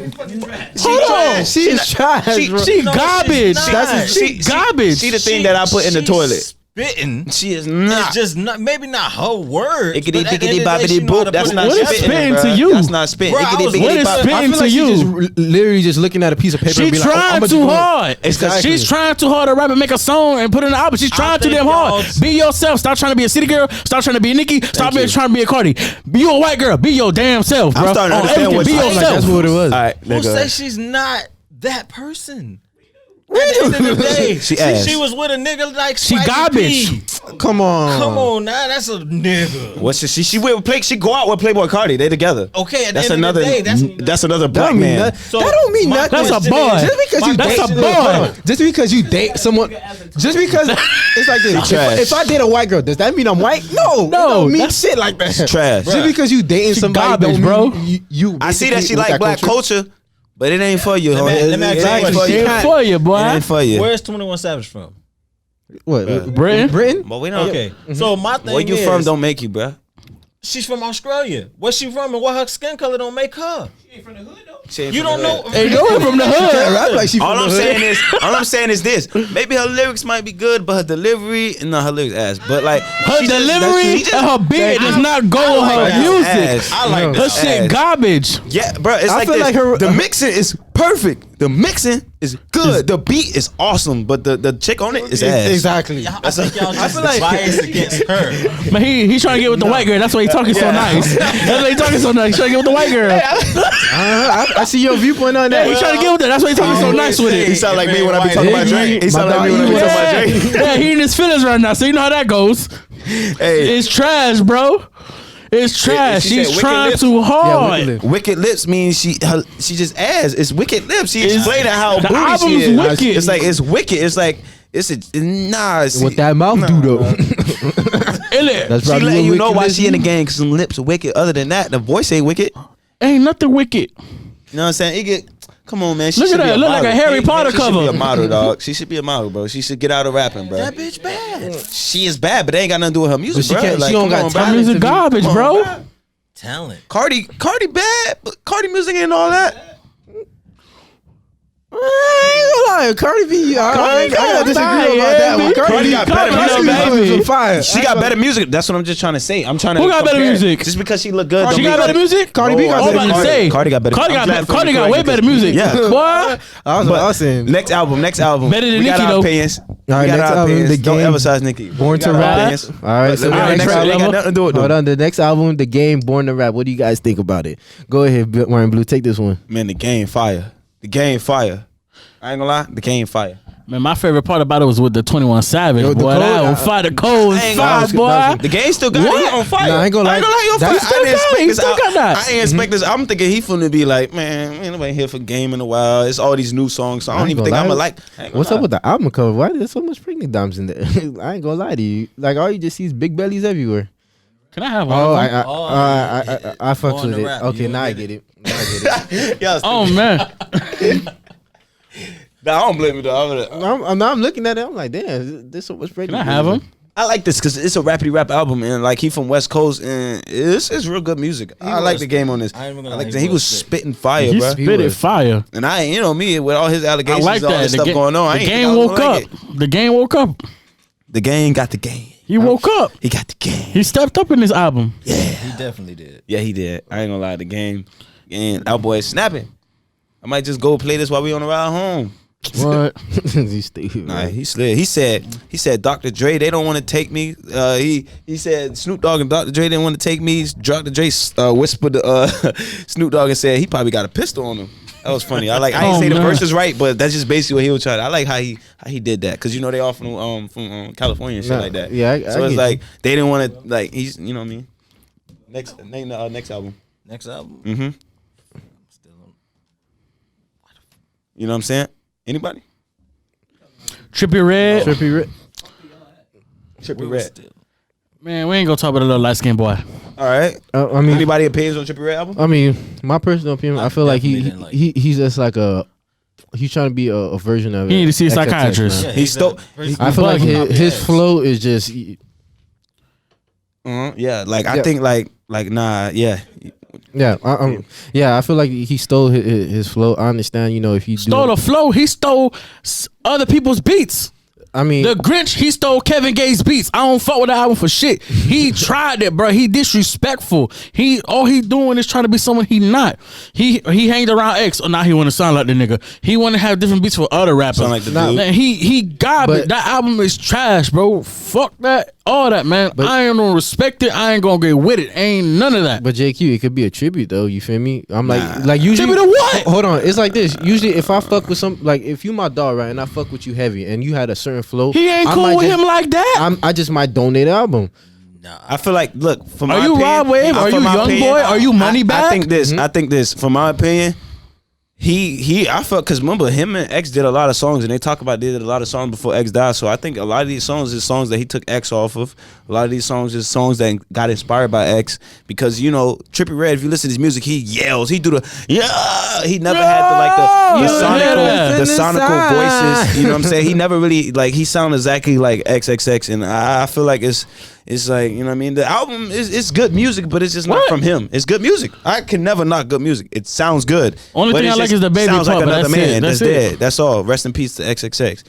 trash. She's trash. bro. She garbage. she's That's not. she garbage. She the thing that I put in the toilet. Spitting. She is not. It's just not, maybe not her words. Iggity but at the diggity end of the day, she bobbity know how boop. to That's put not it What is spitting, spitting bruh. to you? That's not spitting. Bruh, I Iggity was- biggity What is bop. spitting I feel to like you? she just literally just looking at a piece of paper. She and be like, trying I'ma too do it. hard. Exactly. She's trying too hard to rap and make a song and put it in the album. She's trying too think damn hard. y'all- Be yourself. Stop trying to be a city girl. Stop trying to be a Nicki. Stop you. trying to be a Cardi. Be you a white girl. Be your damn self, bro. I'm starting to On understand everything, what be you're Like, yourself. that's what it was. All right, Who nigga. say she's not that person? At the end of the day, She ass. she was with a nigga like She Spicy garbage. P. Come on. Come on now, that's a nigga. What's she with play? She go out with Playboy Cardi. They together. Okay, at That's the end another. of the day, That's another That black don't mean man. that. So That don't mean my nothing. That's a question boy. is- Just because you That's date, a hold boy. on. Just because you date someone, just because it's like this. trash. If I date a white girl, does that mean I'm white? No, it No, don't mean that's- shit like that. trash. Just because you dating She somebody, garbage, don't bro. mean you. I see that she basically like with black culture, but it ain't for you. Let me- homie. let me ask It you a ain't question. for you. Shit for you, It boy. ain't for you. Where's 21 Savage from? What? Britain? Britain? But we don't. Okay, so my thing Where you is, from don't make you, bruh. she's from Australia. Where she from and what her skin color don't make her. She ain't You from don't the know. hood. Hey, going from the hood. Rap like she from All the I'm hood. saying is this. Maybe her lyrics might be good, but her delivery, no, her lyrics ass. But like Her she just- delivery she just- and her beat does not go with her That's music. ass. I like Her that. shit ass. garbage. Yeah, bro. It's I like feel this. like her- the mixing is perfect. The mixing is good. The beat is awesome, but the chick on it is ass. Exactly. I think y'all just feel like- biased against her. But he's trying to get with the white girl. That's why he talking so nice. That's why he talking so nice. He's trying to get with the white girl. I see your viewpoint on Yeah, that. he's trying to get with her. That's why he's talking so nice with He it. sound like me when I be talking about Drake. He sound like me when I be talking about Drake. Yeah, he in his feelings right now, so you know how that goes. Hey, It's trash, bro. It's trash. she said She's wicked trying lips? too Yeah, hard. Wicked Lips. Wicked Lips means she just ass. It's Wicked Lips. She It's- explaining how the booty she album's is. wicked. It's like it's wicked. It's like it's a nah. What that mouth do though? That's She probably letting what you know Wicked why Lips she in the do. game because some lips are wicked. Other than that, the voice ain't wicked. You ain't nothing wicked. know what I'm saying? Iggy, come on, man. She Look should at be that. a Look like model. a Harry Potter She should cover. be a model, dog. She should be a model, bro. She should get out of rapping, bro. That bitch bad. She is bad, but they ain't got nothing to do with her music, But she bro. can't- she Like, don't come got on, bro. Her talent. music garbage, Come on, bro. bro. Talent. Cardi bad, but Cardi music ain't all that. I ain't gonna lie, Cardi B. I gotta disagree about that one. Cardi got better music. music. Fire. She got better music. That's what I'm just trying to say. I'm trying to. Who got better compare. music? Just because she look good. She don't got mean better music? Cardi B got I'm better about to music. say. Cardi got better. Cardi got way better music. Yeah. Boy. I was saying. Next album. Better than we got Nicki, our though. opinions. All right, We got next our album, opinions. The Don't Game, emphasize Nicki. Born We to got our Rap. opinions. All right, so But All right, next next album ain't got level. nothing to do with hold them. on. The next album, The Game, Born to Rap. What do you guys think about it? Go ahead, Warren Blue. Take this one. Man, the game fire. The game fire. I ain't gonna lie. The game fire. Man, my favorite part about it was with the 21 Savage. Yo, the Boy, code, that was fire. The code was ain't fire, gonna- boy. The game still got it. He on fire. Nah, I ain't gonna lie. He on fire. That's still got it. He still got that. I ain't expect this. I'm thinking he finna be like, man, nobody here for game in a while. It's all these new songs. So I don't I ain't even think gonna I'm lie. gonna like. I ain't gonna What's lie. up with the album cover? Why there's so much pregnant dimes in there? I ain't gonna lie to you. Like all you just see is big bellies everywhere. Can I have one? Oh, of them? I fucked Born with to it. Rap. Okay, You now I don't get it. Now I get it. Yeah, Oh, man. nah, I don't blame you though. I'm looking at it. I'm like, damn, there's so much Can pregnant. I have them? I like this because it's a rappity rap album and like he from West Coast and it's real good music. I like the game on this. I ain't even I gonna like lie, that he he was was sick. spitting fire, He bro. spit it fire. And I, you know me with all his I allegations, like all that. this stuff going on. I The ain't think game I was woke gonna up. like it. The game woke up. The game got the game. He woke up. He got the game. He stepped up in this album. Yeah, He definitely did. yeah, he did. I ain't gonna lie, the game. And our boy is snapping. I might just go play this while we on the ride home. What? He's stupid. Nah, man. he slid. He said Dr. Dre, they don't want to take me. He said Snoop Dogg and Dr. Dre didn't want to take me. Dr. Dre whispered to Snoop Dogg and said he probably got a pistol on him. That was funny. I ain't Oh, say the man. verse is right, but that's just basically what he was trying. I like how he did that because you know they all from California and shit Nah, like that. yeah, I so get it's you. like they didn't want to like he's you know what I mean. Next album. Next album. Mm-hmm. Still on. You know what I'm saying? Anybody? Trippie Red. Trippie Red. Trippie Red. Still. Man, we ain't gonna talk about a little light skinned boy. All right. I mean, Anybody opinions on Trippie Red album? I mean, my personal opinion, I feel like definitely didn't like he's just like he's trying to be a version of it. He need to see a XXX, psychiatrist. man. He he's stole- I feel like bugging. his flow is just Yeah. Like I Yeah. think like nah. Yeah. I feel like he stole his flow. I understand, you know, if you Stole the flow. He stole other people's beats. I mean, The Grinch, he stole Kevin Gates' beats. I don't fuck with the album for shit. He tried it, bro. He disrespectful. All he doing is trying to be someone he not. He hanged around X. Oh, now he want to sound like the nigga. He want to have different beats for other rappers. Sound like the Nah, dude. Man, he garbage. But- That album is trash, bro. Fuck that. All that, man. But- I ain't gonna respect it. I ain't gonna get with it. Ain't none of that. but JQ, it could be a tribute though. You feel me? I'm Nah. like usually. Tribute to what? Hold on, it's like this. Usually, if I fuck with like if you my dog, right, and I fuck with you heavy, and you had a certain flow, He ain't I cool might with just- him like that. I just might donate an album. I feel like, look, for my Are you opinion, Rod Wave? Are for you my Young opinion, Boy? Are you Moneybagg? I think this. I think this. For my opinion, I felt because remember him and X did a lot of songs and they talk about they did a lot of songs before X died. So I think a lot of these songs is songs that he took X off of. A lot of these songs is songs that got inspired by X because you know Trippie Red. If you listen to his music, he yells. He do the He never had the Yeah. sonical voices. You know what I'm saying? He never really like he sounded exactly like XXX, and I feel like it's like, you know what I mean? The album is good music, but it's just not What? from him. It's good music. I can never knock good music. It sounds good. Only but thing it I like just is the baby sounds part, like but another that's it. man That's that's it. dead. That's all. Rest in peace to XXX.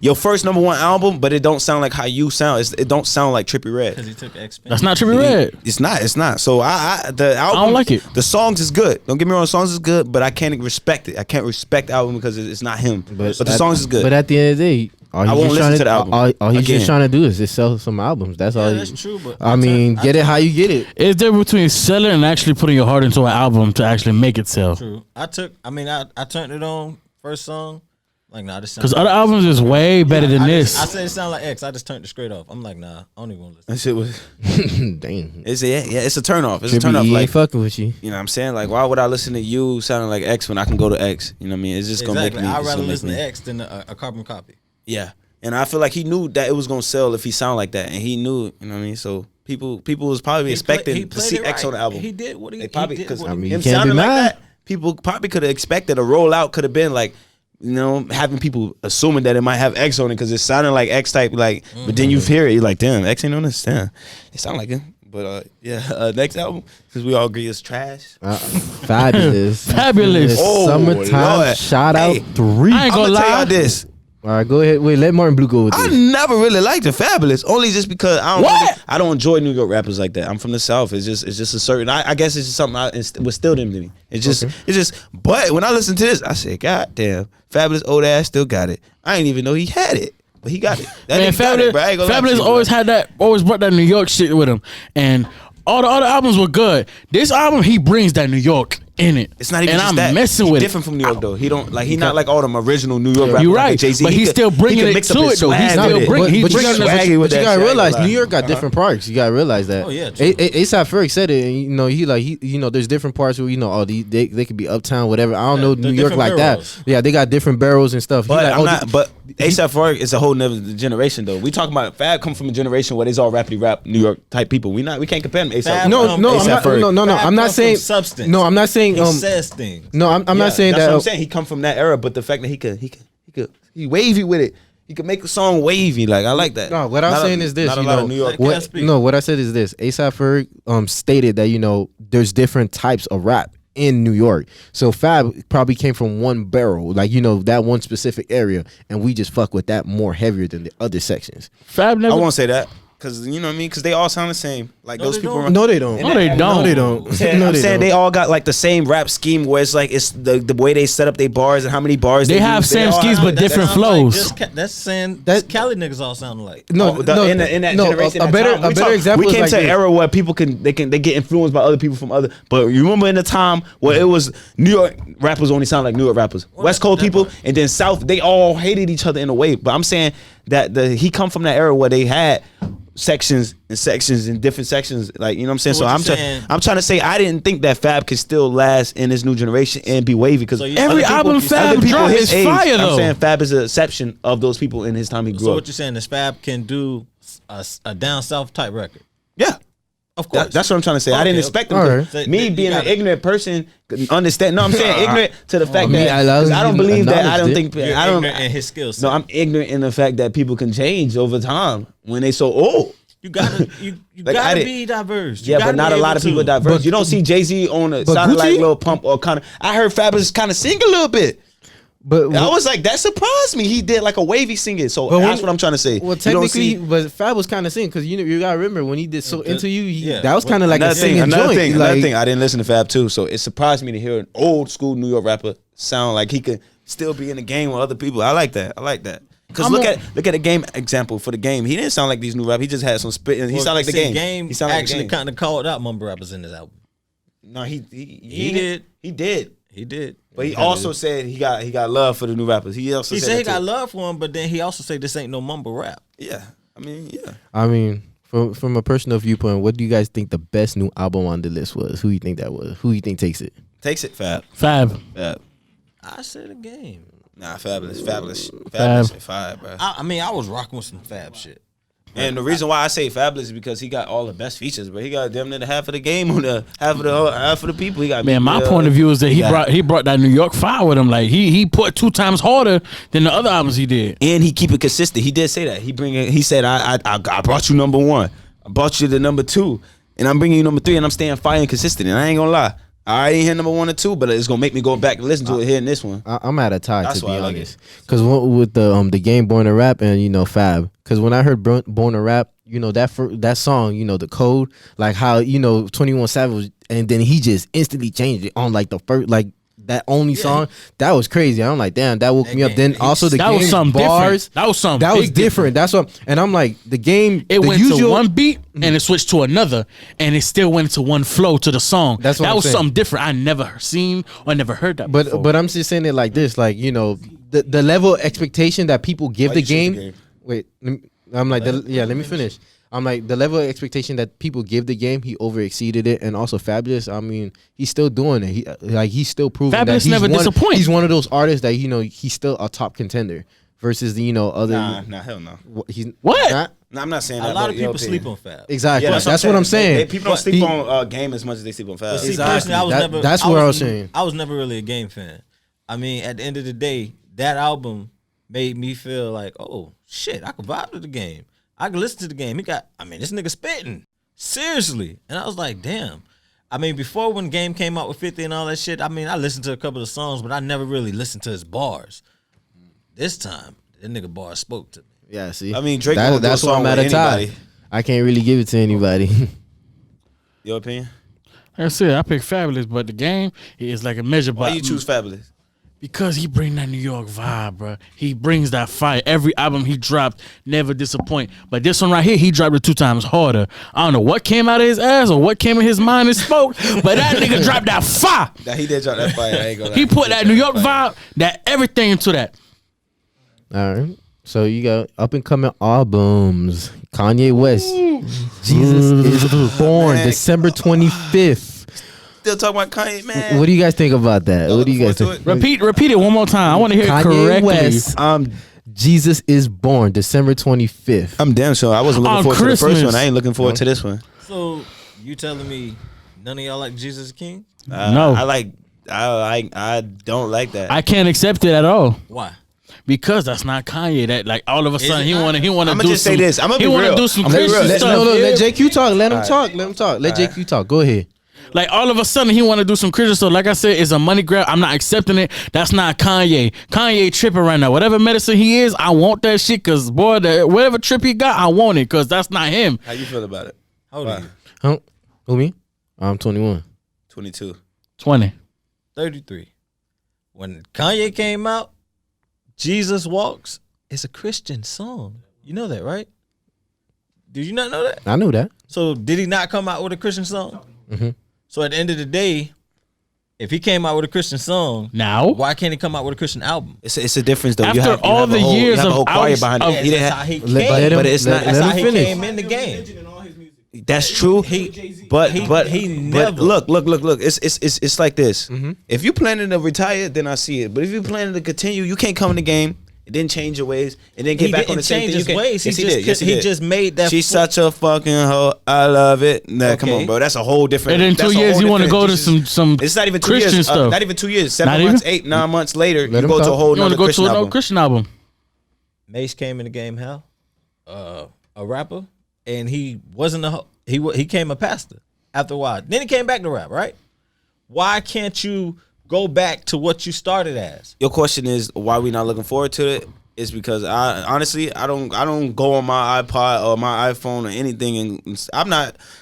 Your first number one album, but it don't sound like how you sound. It don't sound like Trippie Red. Because he took X. That's not Trippie Red. It's not. It's not. So the album. I don't like it. The songs is good. Don't get me wrong. The songs is good, but I can't respect it. I can't respect the album because it's not him. But the songs is good. But at the end of the day, I won't listen to the album. All he's Again. just trying to do is just sell some albums. That's all. Yeah, that's true. But I mean, get it how you get it. It's different between selling and actually putting your heart into an album to actually make it sell. True. I turned it on first song. Like, nah, this sounds. Because other albums is way better than this. I said it sounded like X. I just turned it straight off. I'm like, nah, I don't even want to listen. That shit was. Dang. It's a turn off. It's a Trippie, turn off. he Like, ain't fucking with you. you know what I'm saying? Like, why would I listen to you sounding like X when I can go to X? You know what I mean? It's just gonna Exactly. make me. I'd it's rather gonna make listen me- to X than a carbon copy. Yeah, and I feel like he knew that it was gonna sell if he sound like that, and he knew. You know what I mean? So people was probably expecting to see X on the album. He did what he They probably did. because What I mean, he you him can't be sounding like mad. that, people probably could have expected a rollout. Could have been like, you know, having people assuming that it might have X on it because it sounded like X type. Like, but then you hear it, you're like, damn, X ain't on this. Damn, it sound like him. But next album, since we all agree it's trash. Fabulous. Fabulous. Oh, Summertime Lord. shout out Hey, 3. I ain't I'm gonna gonna tell lie. y'all this. All right, go ahead. Wait, let Martin Blue go with I this. never really liked the Fabulous, only just because I don't enjoy New York rappers like that. I'm from the South. It's just a certain. I guess it's just something was still them to me. It's just. But when I listen to this, I say, God damn, Fabulous old ass still got it. I didn't even know he had it, but he got it. That Man, nigga got it, bro. I ain't gonna lie to Fabulous you, bro. always brought that New York shit with him, and all the other albums were good. This album, he brings that New York in it. It's not even and just I'm that. messing He with different it. from New York though. He don't like. He not like all them original New York rappers. You're like right, Jay-Z. but he's still bringing it mix up to his it though. He's swag still with it. bringing. He's But you bringing gotta, it. swaggy with but you that gotta shit, realize like, New York got different parts. You gotta realize that. Oh, yeah, true. ASAP Ferg said it. And, you know, he there's different parts where they could be uptown, whatever. I don't know they're New York different like barrels. that. Yeah, they got different barrels and stuff. He But like, I'm oh, not. But ASAP Ferg is a whole nother generation though. We talking about Fab come from a generation where they's all rappity rap New York type people. We can't compare them to ASAP. Fab no, come- no, I'm A$AP not, Ferg. no. Fab I'm not come saying from substance. No, I'm not saying. He says things. No, I'm not saying That's that. what I'm saying. He come from that era, but the fact that he wavy with it. He could make a song wavy. Like I like that. No, what I'm Not saying is this. Not a You lot know, of New York. Can't what, speak. no, what I said is this. ASAP Ferg stated that there's different types of rap in New York. So Fab probably came from one barrel, like that one specific area, and we just fuck with that more heavier than the other sections. Fab I never. won't say that because you know what I mean. Because they all sound the same. Like No, those they people. don't. No, they don't. No, they don't. No, they don't. I'm saying, No, I'm they saying don't. they all got like the same rap scheme where it's like it's the way they set up their bars and how many bars They have use. same all schemes, have- but That different sound like flows. just that's saying That- Cali niggas all sound alike. No, in that no, generation, a that better time, we example. We is came like to an this. era where people they get influenced by other people from other. But you remember in the time where it was New York rappers only sound like New York rappers, West Coast that people, part. and then South they all hated each other in a way. But I'm saying that he come from that era where they had sections and different sections, like you know what I'm saying. So So what I'm you saying- I'm trying to say I didn't think that Fab could still last in this new generation and be wavy because So you- Every album Fab drop is fire I'm though. saying Fab is an exception of those people in his time he grew So up. what you're saying is Fab can do a down south type record? Yeah. Of course. That's what I'm trying to say. I Okay, didn't okay. expect him. All 'Cause right. So me you being an gotta- ignorant person, could understand. No, I'm saying ignorant to the fact me, that I love 'cause I don't you believe that. I don't acknowledged think You're I don't. ignorant in his skill set. No, I'm ignorant in the fact that people can change over time when they so old. You gotta you Like, I gotta didn't- be diverse. You Yeah, gotta but not be a lot able of people are to. diverse. But- You don't see Jay-Z on a but sounding like Gucci? Lil Pump or kind of. I heard Fabulous kind of sing a little bit. But I was like, that surprised me. He did like a wavy singing. So But when- that's what I'm trying to say. well, You don't technically, see- but Fab was kind of singing because you gotta remember when he did "So Into You," yeah. that was kind of like a singing another joint. thing, like, another thing. I didn't listen to Fab too, so it surprised me to hear an old school New York rapper sound like he could still be in the game with other people. I like that. Because look at the game example for the game. He didn't sound like these new rappers. He just had some spit. And he sounded like the See, game. He sounded like the actually game. kind of called out mumble rappers in this album. No, he did. He did. He did. But he also said he got love for the new rappers. He also He said said he that got too. love for him, but then he also said this ain't no mumble rap. Yeah. I mean, yeah. I mean, from a personal viewpoint, what do you guys think the best new album on the list was? Who you think that was? Who you think takes it? Takes it, Fab. Fab. I said a game. Nah, Fabulous, Fab. and Fab, bro. I mean, I was rocking with some Fab shit. And the reason why I say Fabulous is because he got all the best features, bro. He got damn near the half of the game on the half of the people. He got Man, my point of view is that he brought that New York fire with him. Like he put 2 times harder than the other albums he did. and he keep it consistent. He did say that. He said I brought you number 1. I brought you the number 2, and I'm bringing you number 3, and I'm staying fire and consistent. And I ain't gonna lie, I ain't hear number 1 or 2, but it's gonna make me go back and listen to it here in this one. I'm at a tie That's to why be I like honest, because with the game Born to Rap and Fab, because when I heard Born to Rap, that song, the code, like how 21 Savage, and then he just instantly changed it on like the first that only song. That was crazy. I'm like, damn, that woke me up. Then also the That was game something bars, different. That was something that was big different. That's what, and I'm like, the game, It the went usual, to one beat and it switched to another, and it still went to one flow to the song. That's what that I'm was saying. something different. I never seen or never heard that. before. But I'm just saying it like this, like the level of expectation that people give Why the you choose the game. game? Wait, I'm like, let me finish. I'm like, the level of expectation that people give the game, he over exceeded it, and also Fabulous. I mean, he's still doing it. He's still proving Fabulous that never disappoint. He's one of those artists that he's still a top contender versus the other. Nah, hell no. He's What? not- Nah, I'm not saying A that. lot but of your people opinion. sleep on Fab. exactly. Yeah, that's what I'm saying. People don't But sleep he- on game as much as they sleep on Fab. See, Exactly. personally, I was That- never. that's what I was saying. I was never really a game fan. I mean, at the end of the day, that album made me feel like, oh shit, I could vibe to the game. I could listen to the game. This nigga spitting. Seriously. And I was like, damn. I mean, before when Game came out with 50 and all that shit, I mean, I listened to a couple of songs, but I never really listened to his bars. This time, that nigga bars spoke to me. Yeah, see. I mean, Drake. That's why I'm at a tie. I can't really give it to anybody. Your opinion? Like I said, I pick Fabulous, but the Game is like a measure. Why you choose Fabulous? Because he bring that New York vibe, bro. He brings that fire. Every album he dropped never disappoint. But this one right here, he dropped it 2 times harder. I don't know what came out of his ass or what came in his mind and spoke, but that nigga dropped that fire. That he did drop that fire. I ain't gonna lie. He put that New York vibe, that everything into that. All right. So you got up and coming albums. Kanye West. Jesus is Born, December 25th. Still talking about Kanye, man. What do you guys think about that? What do you guys think? Repeat it one more time. I want to hear it Kanye correctly. West. Jesus is Born, December 25th. I'm damn sure. I wasn't looking On forward to the first Christmas. one. I ain't looking forward to this one. So, you telling me none of y'all like Jesus is King? No. I don't like that. I can't accept it at all. Why? Because that's not Kanye. That like all of a sudden it he not? want to do I'ma just say some- this. I'ma he be wanna real. do some I'ma be real. Christian Let- stuff. Let JQ talk. Let him talk. Let him talk. Let JQ talk. Go ahead. Like all of a sudden he want to do some Christian stuff. Like I said, it's a money grab. I'm not accepting it. That's not Kanye. Kanye tripping right now. Whatever medicine he is, I want that shit. Cause boy, whatever trip he got, I want it. Cause that's not him. How you feel about it? How old are you? Huh? Who, me? I'm 21. 22. 20. 33. When Kanye came out, Jesus Walks is a Christian song. You know that, right? Did you not know that? I knew that. So did he not come out with a Christian song? Mm-hmm. So at the end of the day, if he came out with a Christian song, Now, why can't he come out with a Christian album? It's a difference though. After all the years a of whole choir outs- behind of- it. He didn't That's have, how he Let came. him- but it's not. That's let how him he finish. came in the game. That's true. But never. look. It's like this. If you planning to retire, then I see it. But if you planning to continue, you can't come in the game. It didn't change your ways, and then get He back didn't on the same change thing. his You can't- ways. He Yes, just did. Yes, he did. just made that. She's such a fucking hoe. I love it. Nah, come Okay. on, bro. That's a whole different. and in that's 2 a years whole you want to different- go to Jesus- some It's not even 2 Christian years. stuff. Not even 2 years. 7 Not months, even? 8, 9 months later, Let you him go to a talk. whole You want nother to go Christian to another album. Christian album? Mace came in the game, how? A rapper, and he wasn't he came a pastor after a while. Then he came back to rap, right? Why can't you go back to what you started as? Your question is why we not looking forward to it? Is because I honestly I don't go on my iPod or my iPhone or anything, and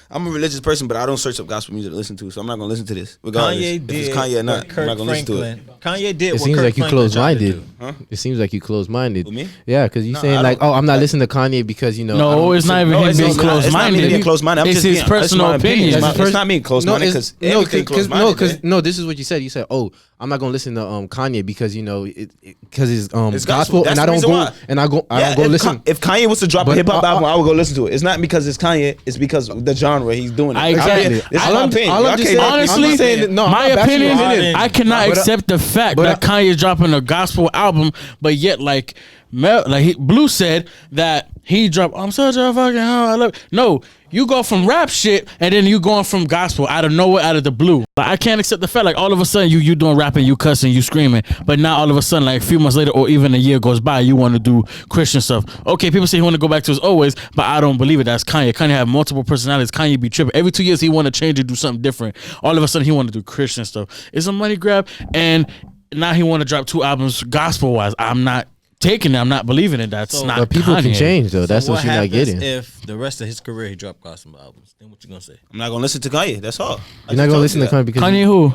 I'm a religious person, but I don't search up gospel music to listen to, so I'm not gonna listen to this regardless. Kanye if did it's Kanye or not, what I'm Kirk not gonna listen to it. Franklin. Kanye did It what seems Kirk like you Franklin tried to closed-minded. do. Huh? It seems like you closed-minded. Who, me? Yeah, because you No, saying I like, don't- oh, I'm not listening to Kanye because, you know. I No, don't- it's not even No, him it's being not- it's not me closed-minded. being closed-minded. I'm It's just his being- personal it's my opinion. It's, That's it's not me closed-minded because everything closed-minded. no, this is what you said. You said, "Oh, I'm not gonna listen to Kanye because, you know, because it's gospel, That's and I the don't reason go why. and I don't go if listen." If Kanye was to drop a But hip hop I- album, I would go listen to it. It's not because it's Kanye. It's because of the genre he's doing it. Exactly. This is my opinion. all I'm Y'all just can't- saying- Honestly, I'm saying that- no, I'm my not bashing opinion, your opinion. I cannot But, accept the fact but, that Kanye is dropping a gospel album, but yet like Blue said that he dropped "I'm such a fucking hoe, I love." No, you go from rap shit and then you going from gospel out of nowhere, out of the blue. Like, I can't accept the fact like all of a sudden you doing rapping, you cussing, you screaming, but now all of a sudden like a few months later or even a year goes by, you want to do Christian stuff. Okay, people say he want to go back to his old ways, but I don't believe it. That's Kanye. Kanye have multiple personalities. Kanye be tripping. Every 2 years he want to change and do something different. All of a sudden he want to do Christian stuff. It's a money grab, and now he want to drop 2 albums gospel wise. I'm not taking it. I'm not believing it. That's So- not. But people Kanye. can change though. That's So what you're not happens getting. if the rest of his career he dropped gospel albums? Then what you gonna say? I'm not gonna listen to Kanye. That's all. You're not gonna listen to Kanye because Kanye who?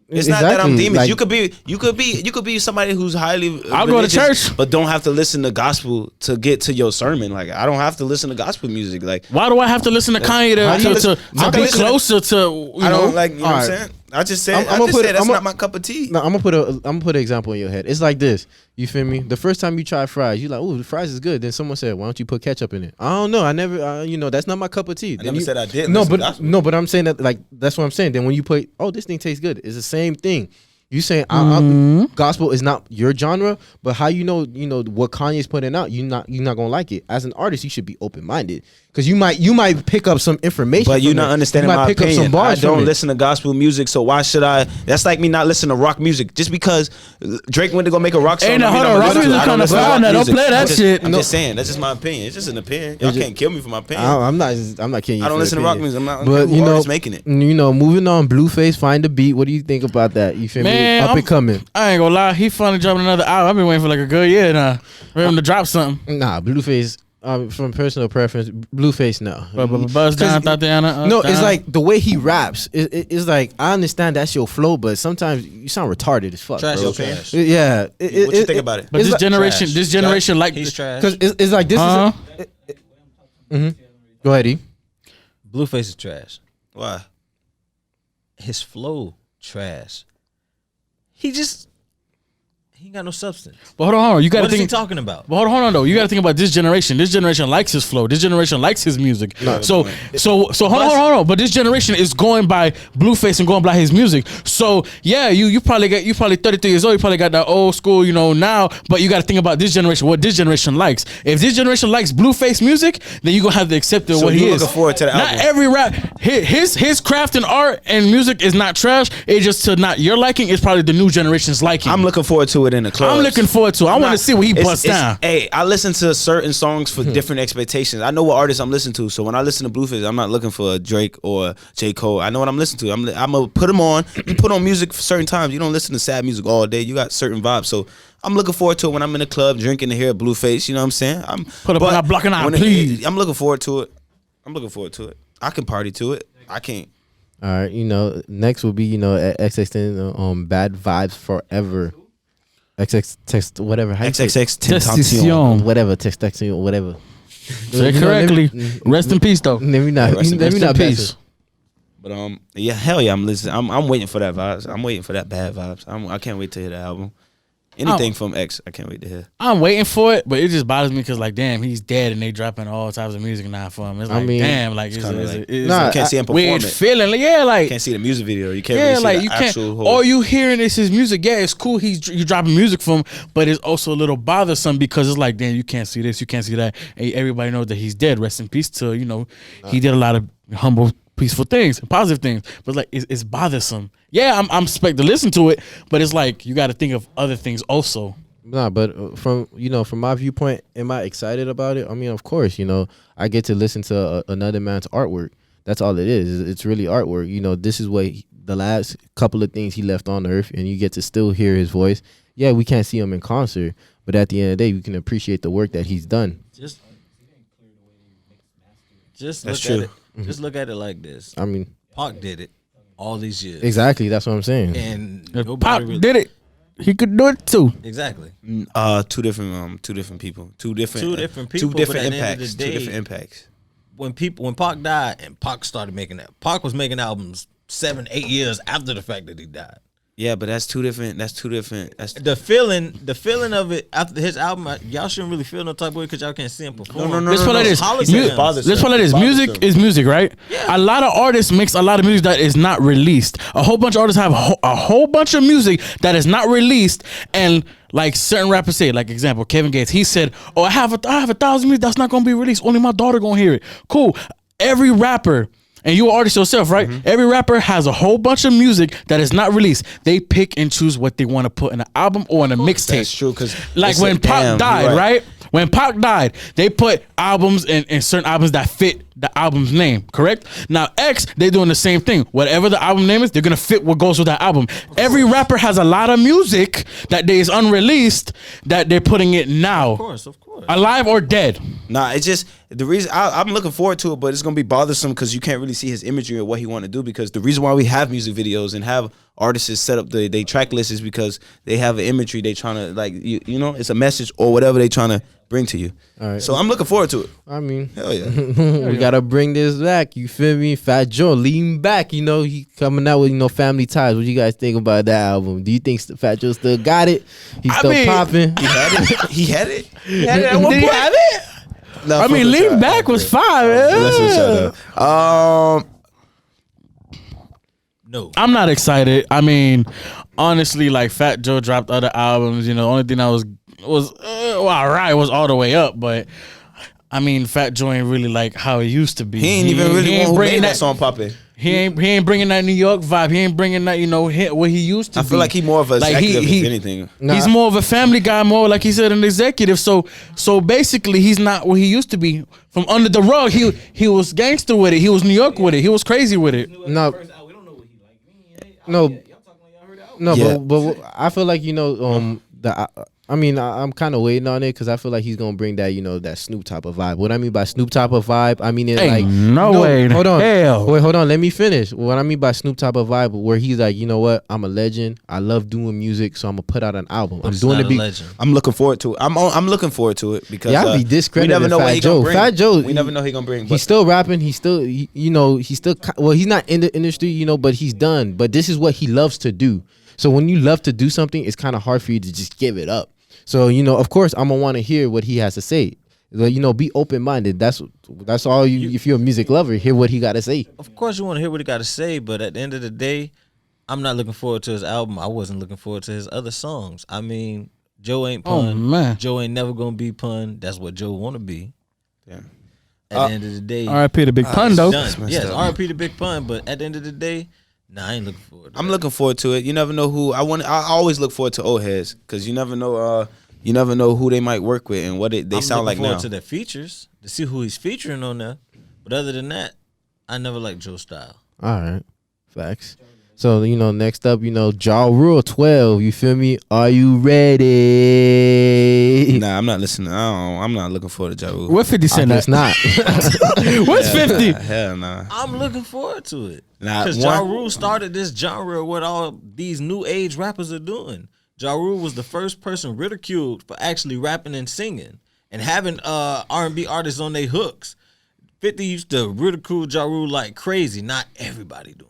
It's not that I'm Exactly, demons. like- You could be somebody who's highly. I'll go to religious, church. but don't have to listen to gospel to get to your sermon. Like I don't have to listen to gospel music. Like Why do I have to listen to Kanye I can to listen- I be can listen- closer to? You I know, don't like. You know what I'm Alright. saying? I just said. I'm I gonna just put said it- that's I'm not my cup of tea. No, I'm gonna put an example in your head. It's like this. You feel me? The first time you try fries, you like, oh, the fries is good. Then someone said, why don't you put ketchup in it? I don't know. I never, you know, that's not my cup of tea. I never said I didn't No, listen to but gospel. no, but I'm saying that like that's what I'm saying. Then when you put, oh, this thing tastes good. It's the same thing. You saying gospel is not your genre, but how you know what Kanye's putting out, you're not gonna like it. As an artist, you should be open minded because you might pick up some information. But you're not understanding my opinion. I don't listen listen to gospel music, so why should I? That's like me not listening to rock music. Just because Drake went to go make a rock song. Hey, now hold on, rock music kind of fine. Don't play that shit. I'm just saying, that's just my opinion. It's just an opinion. Y'all can't kill me for my opinion. I'm not killing you. I don't listen to rock music. I'm not. But you know, making it. Moving on. Blueface, Find the Beat. What do you think about that? You feel me? Up and coming. I ain't gonna lie, he finally dropping another album. I've been waiting for like a good year now for him to drop something. Nah, Blueface. From personal preference, Blueface no. Buzz down, Tatiana. No, it's like the way he raps. It's like I understand that's your flow, but sometimes you sound retarded as fuck. Trash bro. trash. Yeah. What you think about it? But this like generation, like he's trash. Because it's like this is. Go ahead, E. Blueface is trash. Why? His flow trash. He ain't got no substance. But hold on. You got to What is think. he talking about? But hold on though. You got to think about this generation. This generation likes his flow. This generation likes his music. So hold on. But this generation is going by Blueface and going by his music. So yeah, you probably 33 years old. You probably got that old school, now. But you got to think about this generation. What this generation likes. If this generation likes Blueface music, then you gonna have to accept it. So what he is. Looking forward to the album. Not every rap. His craft and art and music is not trash. It's just to not your liking. It's probably the new generation's liking. I'm looking forward to it in the club. I'm looking forward to it. I want to see what he busts down. Hey, I listen to certain songs for different expectations. I know what artists I'm listening to. So when I listen to Blueface, I'm not looking for a Drake or J. Cole. I know what I'm listening to. I'm going to put them on. You put on music for certain times. You don't listen to sad music all day. You got certain vibes. So I'm looking forward to it when I'm in the club drinking to hear Blueface. You know what I'm saying? Put up on that blocking out, please. I'm looking forward to it. I can party to it. I can't. All right, next will be XXX Bad Vibes Forever. XX text whatever. XXX Tentacion. Whatever Tentacion whatever. Say correctly. Rest in peace though. Let me not. Rest in peace. But yeah, hell yeah, I'm listening. I'm waiting for that vibes. I'm waiting for that bad vibes. I can't wait to hear the album. Anything from X, I can't wait to hear. I'm waiting for it, but it just bothers me because, like, damn, he's dead and they dropping all types of music now for him. It's like, damn, like, you can't see him perform weird it. feeling. Like, yeah, like, You can't see the music video. You can't really see the you actual can't. All you hearing is his music. Yeah, it's cool. You dropping music from him, but it's also a little bothersome because it's like, damn, you can't see this, you can't see that. And everybody knows that he's dead. Rest in peace to he did a lot of humble, peaceful things and positive things, but like it's bothersome. Yeah, I'm expected to listen to it, but it's like you got to think of other things also. Nah, but from my viewpoint, am I excited about it? I mean, of course, I get to listen to another man's artwork. That's all it is. It's really artwork. This is what the last couple of things he left on earth, and you get to still hear his voice. Yeah, we can't see him in concert, but at the end of the day, we can appreciate the work that he's done. Just That's look true. at it. Just look at it like this. I mean, Pac did it all these years. exactly. That's what I'm saying. And If nobody Pop really did it, he could do it too. Exactly. Two different people. Two different people, but at the end of impacts. the Two day- different impacts. When Pac died and Pac started making that, Pac was making albums 7-8 years after the fact that he died. Yeah, but that's two different. That's The feeling of it after his album, y'all shouldn't really feel no type of way because y'all can't see him perform. Let's put it like this. Holograms. Let's put it like this. Music is music, right? Yeah. A lot of artists makes a lot of music that is not released. A whole bunch of artists have a whole bunch of music that is not released, and like certain rappers say, like example, Kevin Gates, he said, "Oh, I have 1,000 music that's not gonna be released. Only my daughter gonna hear it." Cool. Every rapper. And you an artist yourself, right? Mm-hmm. Every rapper has a whole bunch of music that is not released. They pick and choose what they want to put in an album or in a mixtape. That's true. Because Like when Pac died, right? When Pac died, they put albums in certain albums that fit the album's name, correct? Now X, they're doing the same thing. Whatever the album name is, they're gonna fit what goes with that album. Every rapper has a lot of music that is unreleased that they're putting it now. Of course. Alive or dead. Nah, it's just the reason I'm looking forward to it, but it's gonna be bothersome because you can't really see his imagery or what he want to do. Because the reason why we have music videos and have artists set up they track lists is because they have an imagery they trying to like it's a message or whatever they trying to bring to you. All right. So I'm looking forward to it. I mean, Hell yeah. we gotta bring this back. You feel me? Fat Joe, lean back. He coming out with Family Ties. What you guys think about that album? Do you think Fat Joe still got it? He's still popping. He had it. He had it. Did he have it? No, I mean, Lean Back was fire. Let's shut up. No. I'm not excited. I mean, honestly, like Fat Joe dropped other albums. You know, the only thing that was well, alright, was All the Way Up, but I mean, Fat Joe ain't really like how it used to be. He ain't even really want who made that song poppin'. He ain't bringing that New York vibe. He ain't bringing that, you know, hit what he used to be. I feel like he more of a executive if anything. He's more of a family guy, more like he said, an executive. So basically, he's not what he used to be. From under the rug, he was gangster with it. He was New York with it. He was crazy with it. No, but I feel like, you know, I'm kind of waiting on it because I feel like he's gonna bring that, you know, that Snoop type of vibe. What I mean by Snoop type of vibe, I mean it's like no way. Hold on, hell. wait, hold on. Let me finish. What I mean by Snoop type of vibe, where he's like, you know what, I'm a legend. I love doing music, so I'm gonna put out an album. I'm doing it. I'm looking forward to it. I'm looking forward to it because y'all be discrediting Fat Joe. Fat Joe, we never know he gonna bring. He's still rapping. He's still, you know, he's not in the industry, you know, but he's done. But this is what he loves to do. So when you love to do something, it's kind of hard for you to just give it up. So, you know, of course, I'm going to want to hear what he has to say. You know, be open-minded. That's all you, if you're a music lover, hear what he got to say. Of course you want to hear what he got to say, but at the end of the day, I'm not looking forward to his album. I wasn't looking forward to his other songs. I mean, Joe ain't pun. Oh, man. Joe ain't never going to be pun. That's what Joe want to be. Yeah. At the end of the day. R.I.P. the Big Pun, though. Yes, R.I.P. the Big Pun, but at the end of the day, I ain't looking forward to I'm looking forward to it. You never know who I always look forward to old heads because you never know who they might work with and what they sound like now. I'm looking forward to their features to see who he's featuring on there. But other than that, I never liked Joe's style. All right, facts. So, you know, next up, you know, Ja Rule 12. You feel me? Are you ready? Nah, I'm not listening. I'm not looking forward to Ja Rule. What 50 Cent? It's not. What's 50? Hell nah. I'm looking forward to it. Nah, because Ja Rule started this genre what all these new age rappers are doing. Ja Rule was the first person ridiculed for actually rapping and singing and having R&B artists on their hooks. 50 used to ridicule Ja Rule like crazy. Not everybody doing it.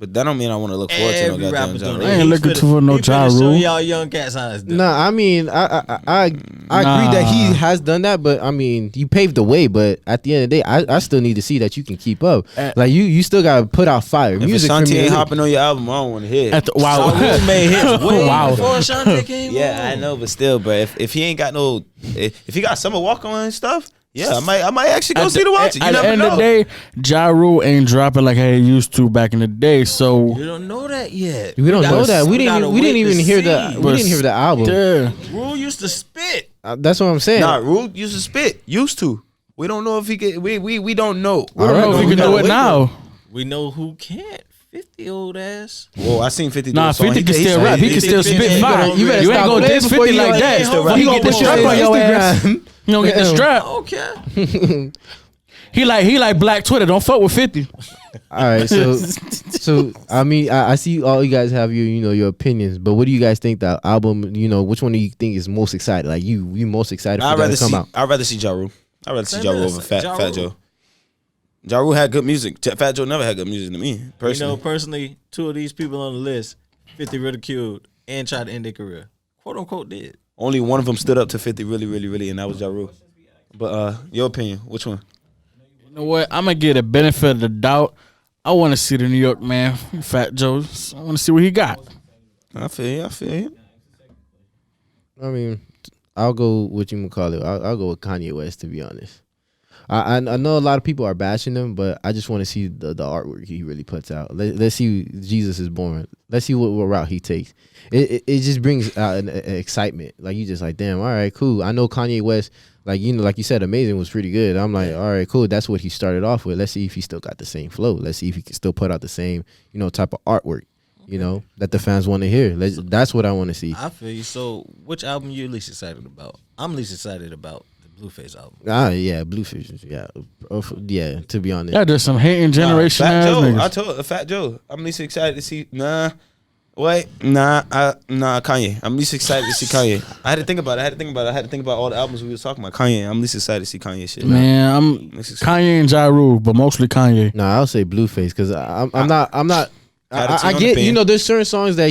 But that don't mean I want to look forward to no goddamn Ja Rule. I ain't looking for no Ja Rule. Show y'all young cats how it's done. No, I mean, I agree that he has done that, but I mean, you paved the way. But at the end of the day, I still need to see that you can keep up. Like you still gotta put out fire if music. Ashanti ain't hopping on your album, I don't want to hear it. Ja Rule made hits way before Ashanti came. Yeah, I know, but still, bro, if he ain't got no, if he got Summer Walker and stuff. Yeah, I might actually go see the watch it. You never know. At the end of the day, Ja Rule ain't dropping like he used to back in the day. So you don't know that yet. We don't know that. We didn't even hear the. We didn't hear the album. Yeah. Rule used to spit. That's what I'm saying. Nah, Rule used to spit. Used to. We don't know if he can. We don't know. We don't know if he can do it now. We know who can't. 50 old ass. Whoa, I seen 50. Nah, 50 can still rap. He can still spit fire. You ain't go diss 50 like that. He get the strap on your ass. You don't get the strap. Okay. He like Black Twitter. Don't fuck with 50. All right, so I mean, I see all you guys have your opinions, but what do you guys think the album? You know, which one do you think is most excited? Like you most excited for that to come out? I'd rather see Ja Rule. I'd rather see Ja Rule over Fat Joe. Ja Rule had good music. Fat Joe never had good music to me, personally. You know, personally, two of these people on the list, 50 ridiculed and tried to end their career. Quote unquote did. Only one of them stood up to 50 really, and that was Ja Rule. But your opinion, which one? You know what? I'm gonna get a benefit of the doubt. I want to see the New York man, Fat Joe. I want to see what he got. I feel you. I mean, I'll go with you, McCauley. I'll go with Kanye West, to be honest. I know a lot of people are bashing him, but I just want to see the artwork he really puts out. Let's see Jesus is Born. Let's see what route he takes. It just brings out an excitement. Like you just like, damn, all right, cool. I know Kanye West, like you said, Amazing was pretty good. I'm like, all right, cool. That's what he started off with. Let's see if he still got the same flow. Let's see if he can still put out the same, type of artwork, that the fans want to hear. That's what I want to see. I feel you. So, which album you least excited about? I'm least excited about Blueface album. Yeah, Blueface. Yeah, to be honest. Yeah, there's some hating generation Fat Joe. niggas. I told Fat Joe. I'm least excited to see. Kanye. I'm least excited to see Kanye. I had to think about it. I had to think about all the albums we was talking about. Kanye. I'm least excited to see Kanye shit. Man, I'm Kanye and Ja Rule, but mostly Kanye. Nah, I'll say Blueface because I'm not. I get there's certain songs that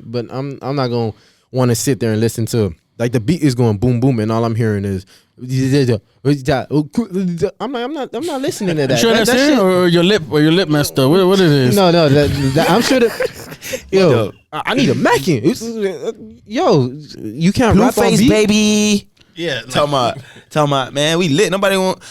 but I'm not gonna want to sit there and listen to. Like the beat is going boom boom and all I'm hearing is I'm not listening to that. You sure that's it or your lip messed up? What it is? No, I'm sure that I need a Mackin. Yo, you can't rap on Blueface, beat? baby. Yeah, Talking about, man, we lit. Nobody want.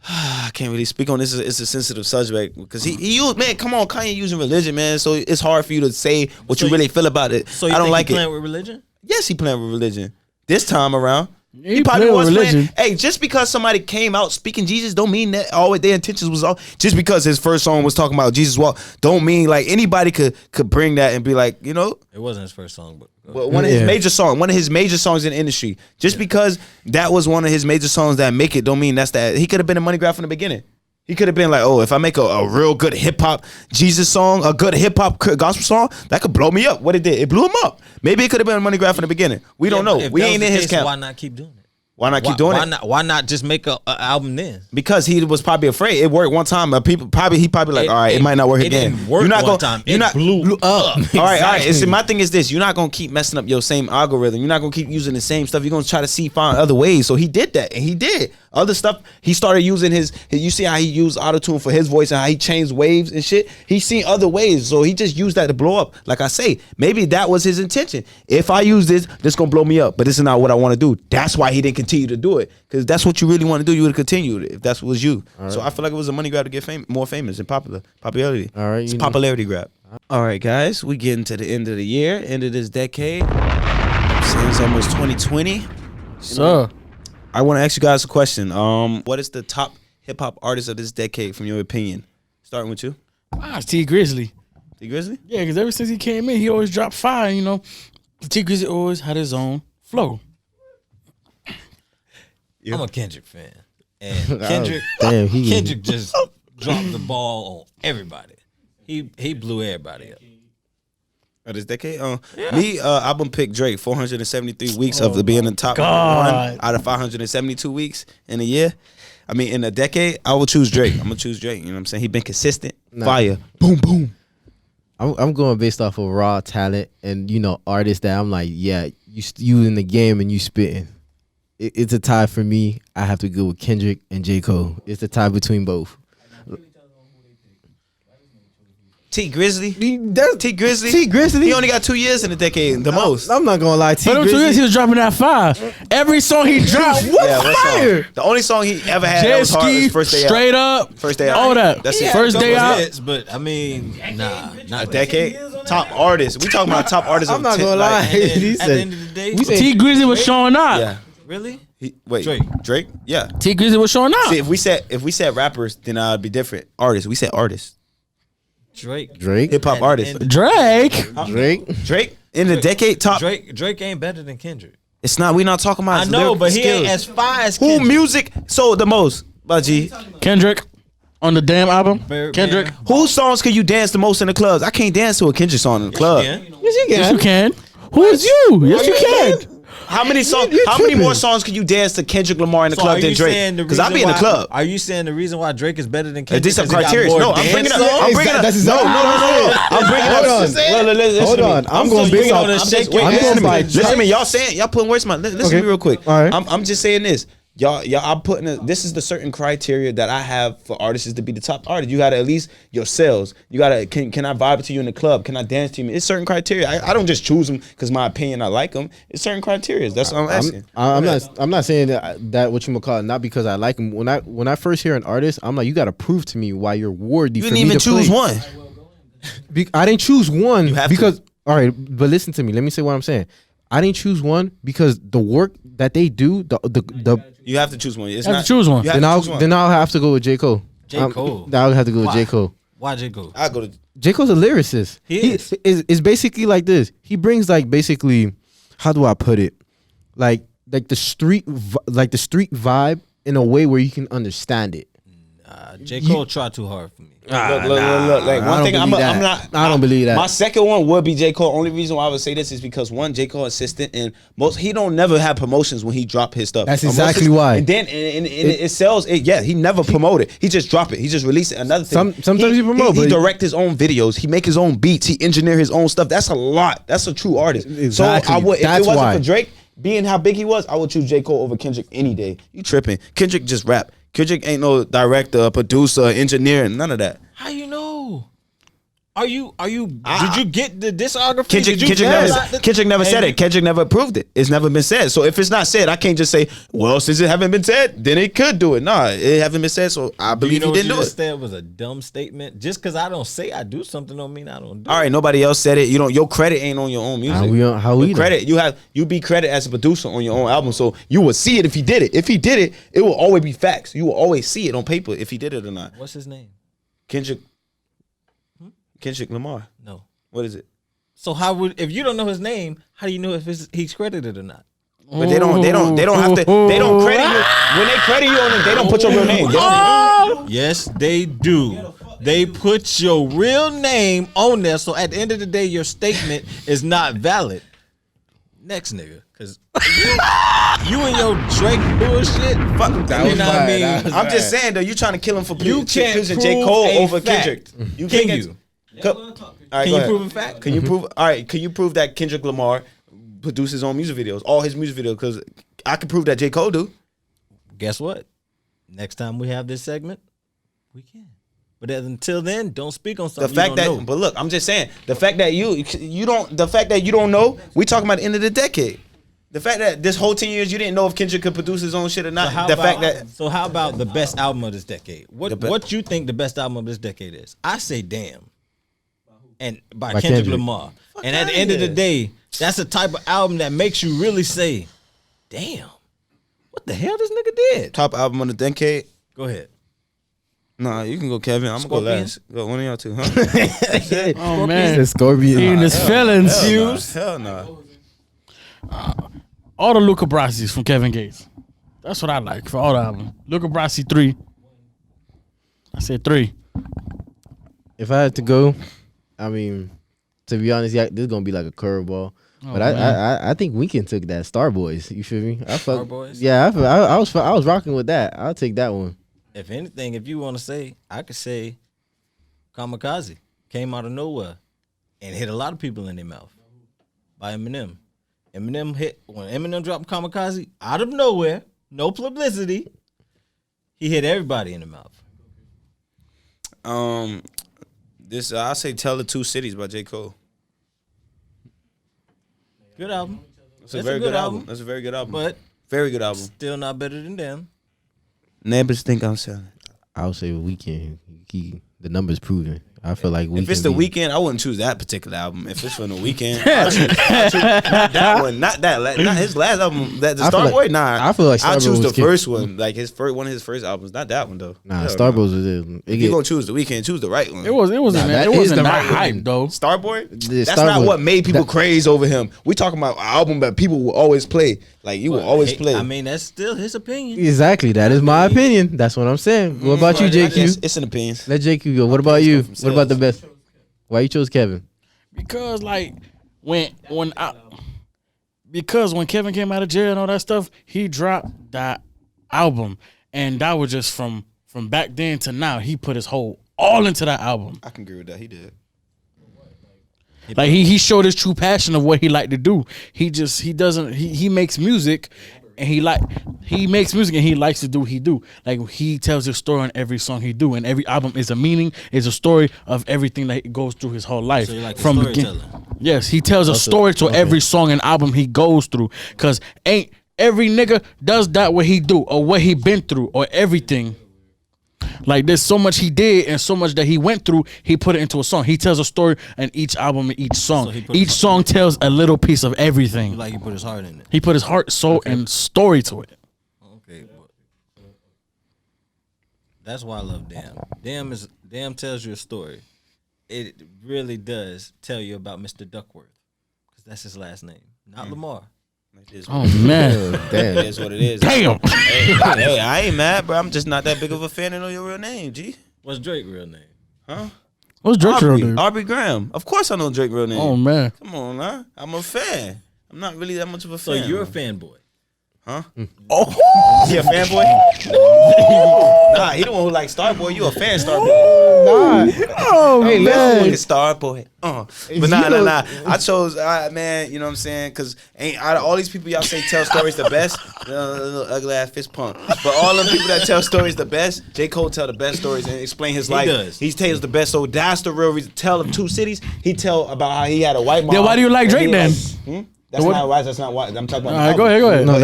I can't really speak on this. It's a sensitive subject because he used, man. Come on, Kanye using religion, man. So it's hard for you to say what you really feel about it. So you I don't think like he it. playing with religion? Yes, he playing with religion. This time around. He probably was religion. Hey, just because somebody came out speaking Jesus don't mean that all their intentions was all. Just because his first song was talking about Jesus walk, don't mean like anybody could bring that and be like, you know. It wasn't his first song, but One of his major songs in the industry. Just because that was one of his major songs that make it, don't mean that's that. He could have been a money grab from the beginning. He could have been like, oh, if I make a real good hip hop Jesus song, a good hip hop gospel song, that could blow me up. What it did, it blew him up. Maybe it could have been a money grab from the beginning. We don't know. We ain't in his camp. Why not keep doing it? Why not keep doing it? Why not just make a album then? Because he was probably afraid. It worked one time. He probably like, all right, it might not work again. It didn't work one time. It blew up. All right. My thing is this: you're not gonna keep messing up your same algorithm. You're not gonna keep using the same stuff. You're gonna try to find other ways. So he did that, and he did other stuff. He started using his. You see how he used autotune for his voice and how he changed waves and shit. He's seen other ways, so he just used that to blow up. Like I say, maybe that was his intention. If I use this gonna blow me up, but this is not what I want to do. That's why he didn't continue to do it. Because that's what you really want to do. You would have continued it if that was you. Right. So I feel like it was a money grab to get more famous and popularity. All right, it's a popularity grab. All right, guys, we getting to the end of the year, end of this decade. I'm saying it's almost 2020. So I want to ask you guys a question. What is the top hip hop artist of this decade, from your opinion? Starting with you. T Grizzly. T Grizzly? Yeah, because ever since he came in, he always dropped fire. You know, T Grizzly always had his own flow. I'm a Kendrick fan, and Kendrick, Kendrick just dropped the ball on everybody. He blew everybody up. Of this decade, me, album pick Drake. 473 weeks of being the top one out of 572 weeks in a year. I mean, in a decade, I will choose Drake. I'm gonna choose Drake. You know what I'm saying? He been consistent, fire, boom, boom. I'm going based off of raw talent and artists that I'm like, yeah, you in the game and you spitting. It's a tie for me. I have to go with Kendrick and J. Cole. It's a tie between both. T Grizzly. T Grizzly. He only got 2 years in the decade, the most. I'm not gonna lie. T Grizzly, he was dropping that fire. Every song he dropped was fire. Song? The only song he ever had that was hard was First Day Out. Straight Up. First Day Out. All that. That's it. First Day Out. Hits, but I mean, not a decade. Top artists. We talking about top artists. I'm not gonna lie. At the end of the day, T Grizzly was showing up. Yeah. Really? Drake? Yeah. T Grizzly was showing up. See, if we said rappers, then it'd be different. Artists. We said artists. Drake. Hip hop artists. Drake In the decade top. Drake ain't better than Kendrick. It's not. We not talking about. I know, but he ain't as far as Kendrick. Who music sold the most? G. Kendrick on the damn album. Kendrick. Whose songs can you dance the most in the clubs? I can't dance to a Kendrick song in the club. Yes, you can. Who is you? Yes, you can. How many songs? How many more songs can you dance to Kendrick Lamar in the club than Drake? Because I be in the club. Are you saying the reason why Drake is better than Kendrick? This some criteria. No, I'm bringing up. That's exactly. No. I'm bringing up. Hold on. I'm going based off. Listen to me. Y'all putting words in my. Listen to me real quick. All right. I'm just saying this. Y'all, I'm putting this is the certain criteria that I have for artists to be the top artist. You gotta at least your sales. You gotta can I vibe to you in the club? Can I dance to you? It's certain criteria. I don't just choose them because my opinion I like them. It's certain criteria. That's what I'm asking. I'm not saying that what you call it. Not because I like them. When I first hear an artist, I'm like, you gotta prove to me why you're worthy. You didn't even choose one. I didn't choose one because all right, but listen to me. Let me say what I'm saying. I didn't choose one because the work that they do, you have to choose one. You have to choose one. Then I'll have to go with J. Cole. I'll have to go with J. Cole. Why J. Cole? I go to J. Cole's a lyricist. He is basically like this. He brings like basically, how do I put it? Like the street vibe in a way where you can understand it. J. Cole tried too hard for me. Look. Like one thing, I'm not. I don't believe that. My second one would be J. Cole. Only reason why I would say this is because one, J. Cole assistant, and he don't never have promotions when he drop his stuff. That's exactly why. And then it sells. He never promote it. He just drop it. He just release it. Another thing. Sometimes he promote. He direct his own videos. He make his own beats. He engineer his own stuff. That's a lot. That's a true artist. Exactly. So I would. If it wasn't for Drake being how big he was, I would choose J. Cole over Kendrick any day. You tripping? Kendrick just rap. Kendrick ain't no director, producer, engineer, none of that. How you know? Are you? Did you get the discography? Kendrick never said it. Kendrick never approved it. It's never been said. So if it's not said, I can't just say, well, since it haven't been said, then it could do it. Nah, it haven't been said, so I believe he didn't do it. Said was a dumb statement. Just because I don't say I do something don't mean I don't do it. All right, nobody else said it. You don't. Your credit ain't on your own music. How we credit? You be credit as a producer on your own album, so you will see it if he did it. If he did it, it will always be facts. You will always see it on paper if he did it or not. What's his name? Kendrick Lamar. No. What is it? So if you don't know his name, how do you know if he's credited or not? But they don't have to. They don't credit you when they credit you on it. They don't put your real name. Yes, they do. They put your real name on there. So at the end of the day, your statement is not valid. Next nigga, because you and your Drake bullshit. Fuck that. You know what I mean? I'm just saying though, you trying to kill him for you can't prove J. Cole over Kendrick. You can you? All right, can you prove a fact? Can you prove? All right, can you prove that Kendrick Lamar produces his own music videos, all his music videos? Because I can prove that J. Cole do. Guess what? Next time we have this segment, we can. But until then, don't speak on something you don't know. But look, I'm just saying the fact that you don't. The fact that you don't know. We talking about the end of the decade. The fact that this whole 10 years you didn't know if Kendrick could produce his own shit or not. So how about the best album of this decade? What you think the best album of this decade is? I say Damn. And by Kendrick Lamar. And at the end of the day, that's the type of album that makes you really say, damn, what the hell this nigga did? Top album of the decade? Go ahead. Nah, you can go, Kevin. I'm going to go last. Go, one of y'all two, huh? Oh, man. The Scorpion. He in his feelings. Hell no. All the Luca Brassi's from Kevin Gates. That's what I like for all the albums. Luca Brasi 3. I said 3. If I had to go, I mean, to be honest, this is gonna be like a curveball. But I think Weeknd took that Starboys. You feel me? Starboys? Yeah, I was rocking with that. I'll take that one. If anything, if you want to say, I could say Kamikaze came out of nowhere and hit a lot of people in their mouth by Eminem. When Eminem dropped Kamikaze out of nowhere, no publicity, he hit everybody in the mouth. I'll say Tell the Two Cities by J. Cole. Good album. That's a very good album. That's a very good album. But very good album. Still not better than them. Neighbors think I'm selling. I would say Weeknd. The numbers proven. I feel like if it's the Weeknd, I wouldn't choose that particular album. If it's from the Weeknd, I'll choose not that one, not his last album. That the Starboy, nah. I feel like I'll choose the first one, like one of his first albums. Not that one though. Nah, Starboy was it. If you gonna choose the Weeknd, choose the right one. It wasn't that hype though. Starboy, that's not what made people craze over him. We talking about an album that people will always play. Like you will always play. I mean, that's still his opinion. Exactly, that is my opinion. That's what I'm saying. What about you, JQ? It's an opinion. Let JQ go. What about you? What about the best? Why you chose Kevin? Because when Kevin came out of jail and all that stuff, he dropped that album, and that was just from back then to now. He put his whole all into that album. I can agree with that. He did. Like he showed his true passion of what he liked to do. He makes music. And he makes music and he likes to do what he do. Like he tells his story on every song he do, and every album is a meaning, is a story of everything that goes through his whole life. So you like from beginning. Yes, he tells a story to every song and album he goes through. Cause ain't every nigga does that what he do or what he been through or everything. Like there's so much he did and so much that he went through, he put it into a song. He tells a story in each album and each song. So each song tells a little piece of everything. Like he put his heart in it. He put his heart, soul, and story to it. Okay, but that's why I love Damn. Damn tells you a story. It really does tell you about Mr. Duckworth, because that's his last name, not Lamar. Oh man, damn, it is what it is. Damn. Hey, I ain't mad, bro. I'm just not that big of a fan of your real name, G. What's Drake's real name? Huh? What's Drake's real name? Aubrey Graham. Of course I know Drake's real name. Oh man, come on, huh? I'm a fan. I'm not really that much of a fan. So you're a fanboy. Huh? Oh, he a fanboy? Nah, he the one who like Starboy. You a fan, Starboy? Oh, hey, man. Starboy. But nah. I chose, man. You know what I'm saying? Because out of all these people y'all say tell stories the best, little ugly ass fist pump. But all them people that tell stories the best, J. Cole tell the best stories and explain his life. He tells the best. So that's the real reason. Tell of Two Cities. He tell about how he had a white mom. Then why do you like Drake then? That's not why. That's not why. I'm talking about. All right, go ahead. No,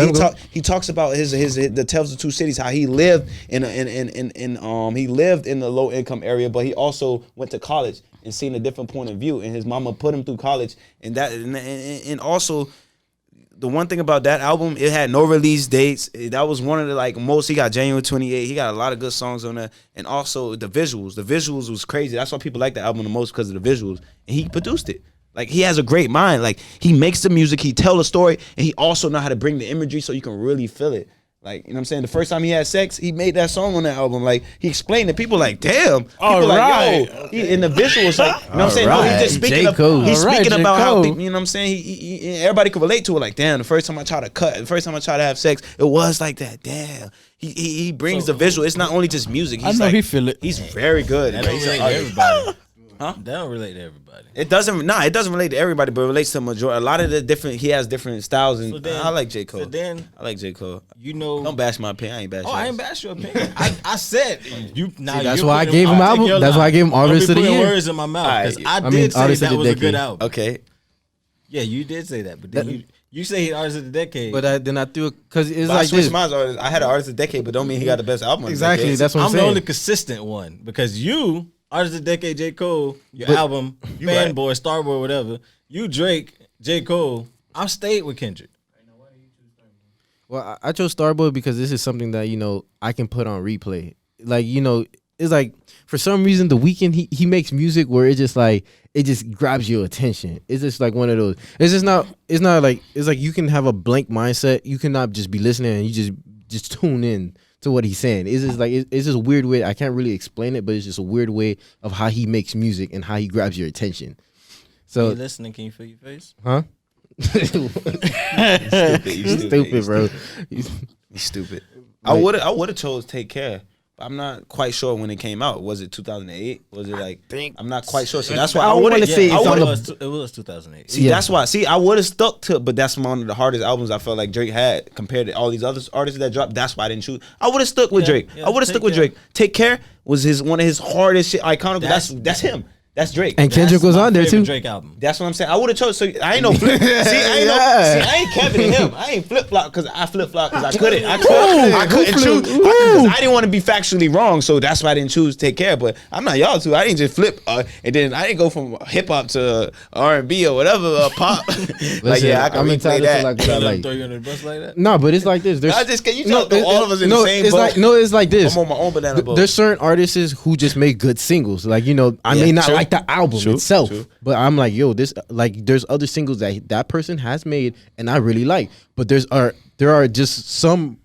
he talks about his the Tales of Two Cities, how he lived he lived in the low income area, but he also went to college and seen a different point of view, and his mama put him through college, and also the one thing about that album, it had no release dates. That was one of the most. He got January 28. He got a lot of good songs on there, and also the visuals. The visuals was crazy. That's why people like the album the most, because of the visuals, and he produced it. He has a great mind. He makes the music, he tell a story, and he also know how to bring the imagery so you can really feel it. You know what I'm saying? The first time he had sex, he made that song on that album. He explained it. People damn. People yo. In the visuals, you know what I'm saying? No, he's just speaking about how people, you know what I'm saying? He everybody could relate to it. Damn, the first time I tried to cut, the first time I tried to have sex, it was like that. Damn. He brings the visual. It's not only just music. I know he feel it. He's very good. That don't relate to everybody. Huh? That don't relate to everybody. It doesn't relate to everybody, but it relates to a majority. A lot of the different, he has different styles, and I like J. Cole. I like J. Cole. Don't bash my opinion. I ain't bash. I ain't bash your opinion. I said you. Now that's why I gave him album. That's why I gave him Artist of the Year. Words in my mouth, because I did say that was a good album. Okay. Yeah, you did say that, but then you say he Artist of the Decade. But then I threw it because it's I switched mine. I had an Artist of the Decade, but don't mean he got the best album. Exactly. That's what I'm saying. I'm the only consistent one, because you. Artist of the Decade, J. Cole, album, Fanboy, right. Starboy, whatever. You, Drake, J. Cole. I stayed with Kendrick. Well, I chose Starboy because this is something that, I can put on replay. It's for some reason, The Weeknd, he makes music where it just grabs your attention. It's just one of those. It's like you can have a blank mindset. You cannot just be listening and you just tune in to what he's saying. It's just a weird way. I can't really explain it, but it's just a weird way of how he makes music and how he grabs your attention. So, you listening? Can you feel your face? Huh? You stupid, bro. You stupid. I would have chose Take Care. I'm not quite sure when it came out. Was it 2008? Was it I'm not quite sure. So that's why I want to say it was 2008. See, that's why. See, I would have stuck to it, but that's one of the hardest albums I felt like Drake had compared to all these other artists that dropped. That's why I didn't choose. I would have stuck with Drake. I would have stuck with Drake. Take Care was one of his hardest shit, iconic. That's him. That's Drake. And Kendrick was on there too. Drake album. That's what I'm saying. I would have chose. So I ain't no flip. I ain't Kevin and him. I ain't flip flop because I flip flop because I couldn't. I couldn't choose. I didn't want to be factually wrong, so that's why I didn't choose Take Care. But I'm not y'all two. I didn't just flip and then I didn't go from hip hop to R&B or whatever pop. Listen, I can replay that. Throw you under the bus like that? No, but it's like this. I just can you tell all of us in the same boat? It's like this. I'm on my own banana boat. There's certain artists who just make good singles. I may not like the album itself, but I'm like, yo, this there's other singles that person has made and I really like. But there are just some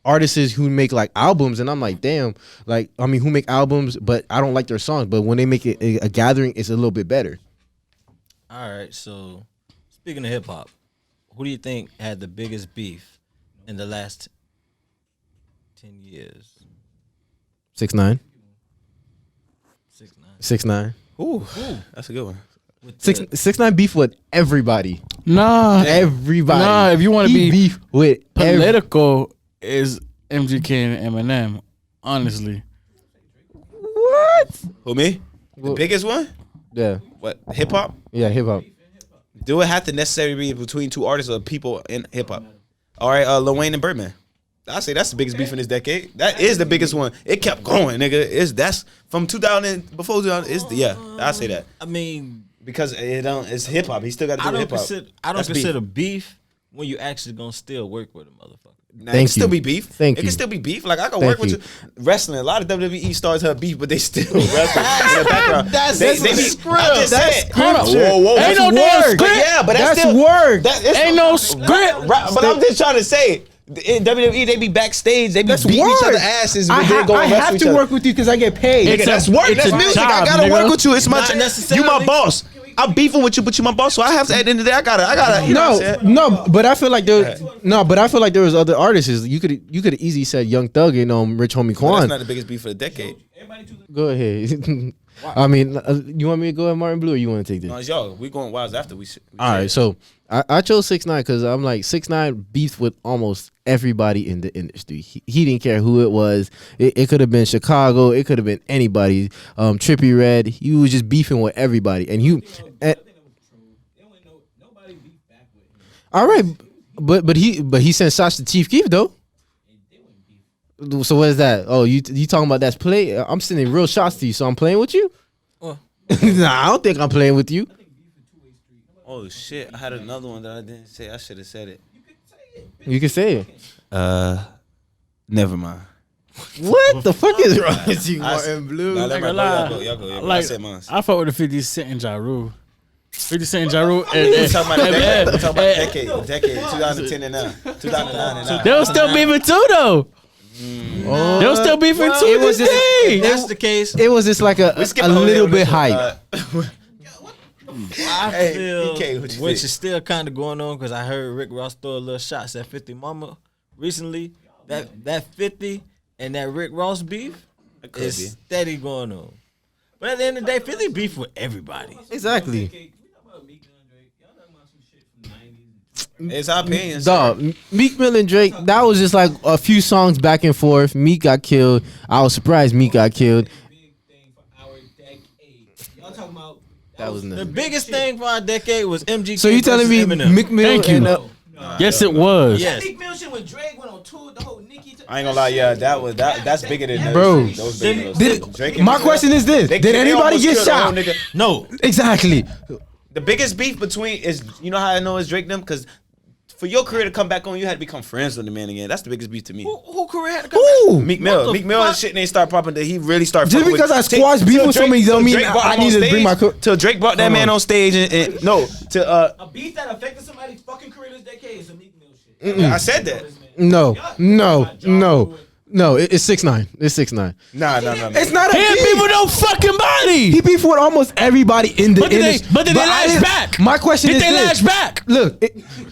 artists who make albums and I'm like, damn, who make albums but I don't like their songs. But when they make it a gathering, it's a little bit better. All right, so speaking of hip hop, who do you think had the biggest beef in the last 10 years? 6ix9ine. 6ix9ine. Ooh, that's a good one. 6ix9ine beef with everybody. Nah, everybody. Nah, if you want to be beef with political, is MGK and Eminem. Honestly, what? Who, me? The biggest one? Yeah. What, hip hop? Yeah, hip hop. Do it have to necessarily be between two artists or people in hip hop? All right, Lil Wayne and Birdman. I say that's the biggest beef in this decade. That is the biggest one. It kept going, nigga. That's from 2000 before 2000. I say that. I mean, because it's hip hop. He still got to do hip hop. I don't consider beef when you actually gonna still work with a motherfucker. Nah, it can still be beef. It can still be beef. I can work with you. Wrestling. A lot of WWE stars have beef, but they still wrestle in the background. That's script. That's scripture. Whoa. Ain't no damn script. But yeah, but that's still work. Ain't no script. But I'm just trying to say. In WWE, they be backstage. They be beating each other asses. I have to work with you because I get paid. Nigga, that's work. That's music. I gotta work with you. It's my. You my boss. I'm beefing with you, but you my boss, so I have to. At the end of the day, I gotta. You know what I'm saying? No, but I feel like there was other artists. You could have easily said Young Thug and Rich Homie Quan. That's not the biggest beef for the decade. Go ahead. I mean, you want me to go at Martin Blue, or you want to take this? No, it's y'all. We going wild after we. All right, so I chose 6ix9ine because I'm like 6ix9ine beefed with almost everybody in the industry. He didn't care who it was. It could have been Chicago. It could have been anybody. Trippie Redd. He was just beefing with everybody, and you. All right, but he sent shots to Chief Keef though. So what is that? Oh, you talking about that's play? I'm sending real shots to you, so I'm playing with you? Nah, I don't think I'm playing with you. Oh shit! I had another one that I didn't say. I should have said it. You can say it. Never mind. What the fuck is wrong with you, Martin Blue? Nah, let Like, y'all go. I like, said mine. I fought with the 50 Cent and Ja Rule. 50 Cent and Ja Rule. We're talking about the decade, 2010 and now, 2009 and now. They was still beefing too, though. They was still beefing too. It was just, If that's the case, it was just like a little bit hype. I feel EK, what you which think? is still kind of going on because I heard Rick Ross throw a little shots at 50 Mama recently. That 50 and that Rick Ross beef is steady going on. But at the end of the day, 50 beef with everybody. Exactly. It's our opinions. Dog, Meek Mill and Drake, that was just like a few songs back and forth. Meek got killed. I was surprised Meek got killed. That was The nothing. biggest thing for our decade was MGK. So you telling me versus Eminem. Meek Mill Thank you. and Yes, it was. Yes. Meek Mill shit when Drake went on tour, the whole Nicki. I ain't gonna lie, yeah, that's bigger than those. Bro, Those bigger than did, those. Drake and my Meek question is this: They- did they anybody almost get killed the whole shot? nigga. No. Exactly. The biggest beef between is, you know how I know it's Drake them? Because for your career to come back on, you had to become friends with the man again. That's the biggest beef to me. Who career had to come Ooh. Meek What Mill. the Meek Mill and fuck? shit, and they start popping that he really started Just fucking because with, I squashed beef till with Drake- somebody don't till mean Drake brought I him need on to bring my stage, till Drake brought that man on stage and no, to A beef that affected somebody's fucking career this decade is a Meek Mill shit. I said that. No. It's 6ix9ine. It's 6ix9ine. Nah. It's not a He had beef. people no fucking body. He beefed with almost everybody in the But did they- industry. but did they I lash didn't- back? My question Did is they this. lash back? Look.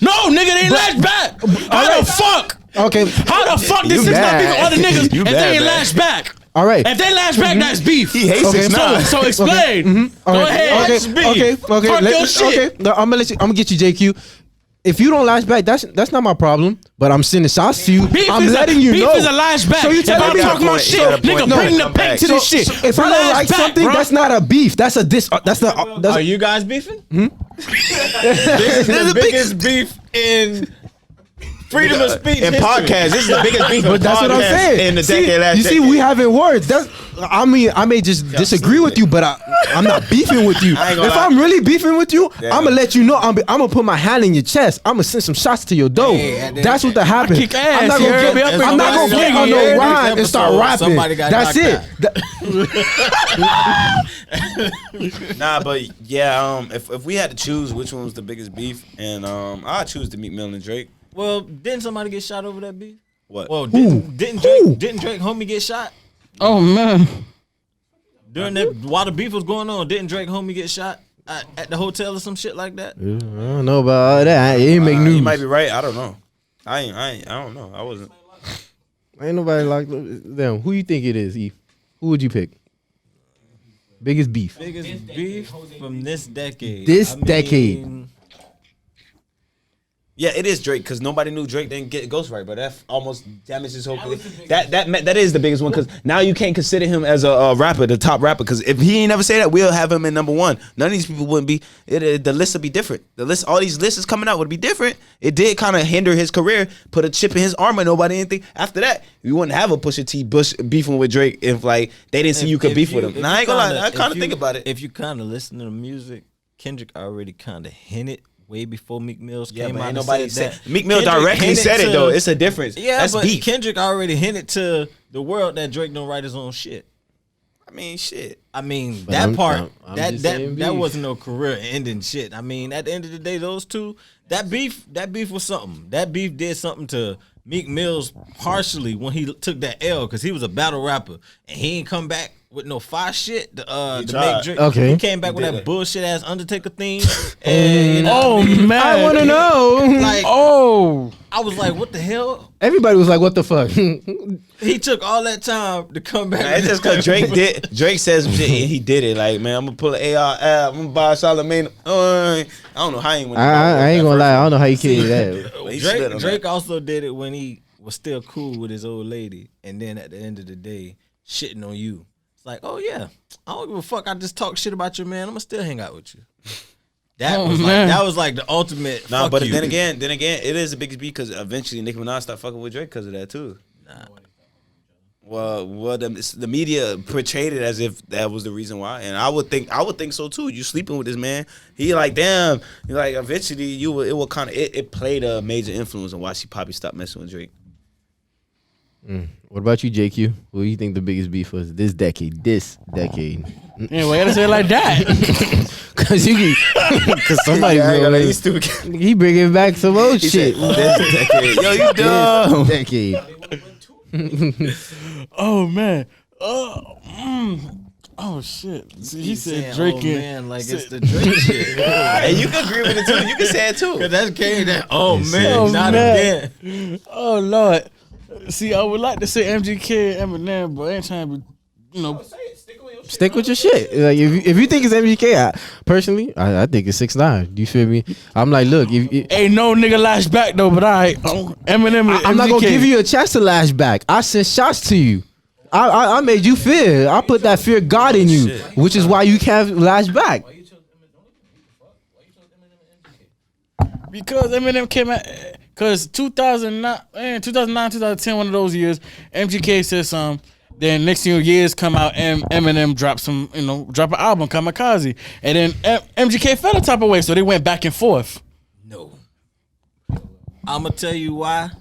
No, nigga, they lash back. How the fuck? Okay. How the fuck this You is not mad. beefing other niggas You if mad, they ain't man. lash back? All right. If they lash back, that's beef. He hates Okay. 6ix9ine. So explain. Go ahead. Okay. Okay. Fuck your shit. Okay. No, I'm gonna get you, JQ. If you don't lash back, that's not my problem. But I'm sending shots to you. Beef I'm is letting you beef know. is a lash back. So you if telling I'm me- talking about He shit, got a point. nigga, No. bring the paint to So- this shit. If I don't Lash like back, something, bro. that's not a beef. That's a dis. That's Are you guys beefing? This is the biggest beef in freedom of speech In history. podcast, this is the biggest beef. But that's what I'm saying. In the decade last you see, decade. we having words. That's. I mean, I may just disagree with you, but I'm not beefing with you. I ain't If gonna lie. I'm really beefing with you, Yeah. I'm gonna let you know. I'm gonna put my hand in your chest. I'm gonna send some shots to your door. Hey, That's what that happens. kick ass, I'm not you gonna heard me? get, I'm I'm not gonna somebody get on got no knocked rhyme out. and start Episode, somebody rapping. got That's knocked it. Nah, but yeah, if we had to choose which one was the biggest beef, and I'd choose to Meek Mill and Drake. Well, didn't somebody get shot over that beef? What? Well, Who? didn't Drake homie get shot Oh man. during that while the beef was going on? Didn't Drake homie get shot at the hotel or some shit like that? I don't know about all that. It ain't make news. You might be right. I don't know. I don't know. I wasn't. Ain't nobody like them. Who you think it is, E? Who would you pick? Biggest beef. Biggest beef from this decade. This decade. Yeah, it is Drake because nobody knew Drake didn't get Ghost right, but that almost damaged his whole career. That is the biggest one because now you can't consider him as a rapper, the top rapper. Because if he ain't never say that, we'll have him in number one. None of these people wouldn't be. The list would be different. The list, all these lists is coming out would be different. It did kind of hinder his career, put a chip in his armor. Nobody anything after that. We wouldn't have a Pusha T Bush beefing with Drake if like they didn't see you could beef with him. Now I ain't gonna lie, I kind of think about it. If you kind of listen to the music, Kendrick already kind of hinted way before Meek Mill's Yeah, came but out. ain't and nobody said said that. Meek Mill Kendrick directly hinted said it to- though. It's a difference. Yeah, That's but beef. Kendrick already hinted to the world that Drake don't write his own shit. I mean, shit. I mean, But that I'm- part, I'm that just saying that beef. wasn't no career ending shit. I mean, at the end of the day, those two, that beef was something. That beef did something to Meek Mill's partially when he took that L because he was a battle rapper and he ain't come back with no fire shit. The tried. make Drake. Okay. He came back with that bullshit ass Undertaker theme. And you know Oh what I mean? man, I want to know. Like, Oh, I was like, what the hell? Everybody was like, "What the fuck?" He took all that time to come back. Nah, it's just because Drake said some shit and he did it. Like, man, I'm gonna pull an AR app. I'm gonna buy Charlamagne. I don't know how he went. I ain't gonna lie. I don't know how you can do that. But he slid on Drake that. also did it when he was still cool with his old lady, and then at the end of the day, shitting on you. It's like, oh yeah, I don't give a fuck. I just talk shit about your man. I'm gonna still hang out with you. That was like the ultimate. Nah, fuck but you. then again, it is a big beat because eventually Nicki Minaj stopped fucking with Drake because of that too. Nah. Well, the media portrayed it as if that was the reason why, and I would think so too. You sleeping with this man, he like damn. Like eventually, it will kind of it played a major influence on why she probably stopped messing with Drake. What about you, JQ? What do you think the biggest beef was this decade? anyway, I gotta say it like that. Because somebody he bringing back some old shit. This decade. Yo, you dumb. This decade. Oh man. Oh shit. See, he said Drake. Oh man, like it's the Drake shit. Hey, you can agree with it too. You can say it too. Cause that's game that. Oh man, Oh, not man. again. Oh lord. See, I would like to say MGK and Eminem, but I ain't trying to be, Stick with your shit. Like if you think it's MGK, personally, I think it's 6ix9ine. Do you feel me? I'm like, look, ain't no nigga lash back though, but Eminem and I'm not gonna MGK. give you a chance to lash back. I sent shots to you. I made you fear. I put that fear of God in you, which is why you can't lash back. Because Eminem came out, because 2009, 2010, one of those years, MGK said something. Then next years come out and Eminem dropped drop an album, Kamikaze. And then MGK felt a type of way, so they went back and forth. No. I'm gonna tell you why.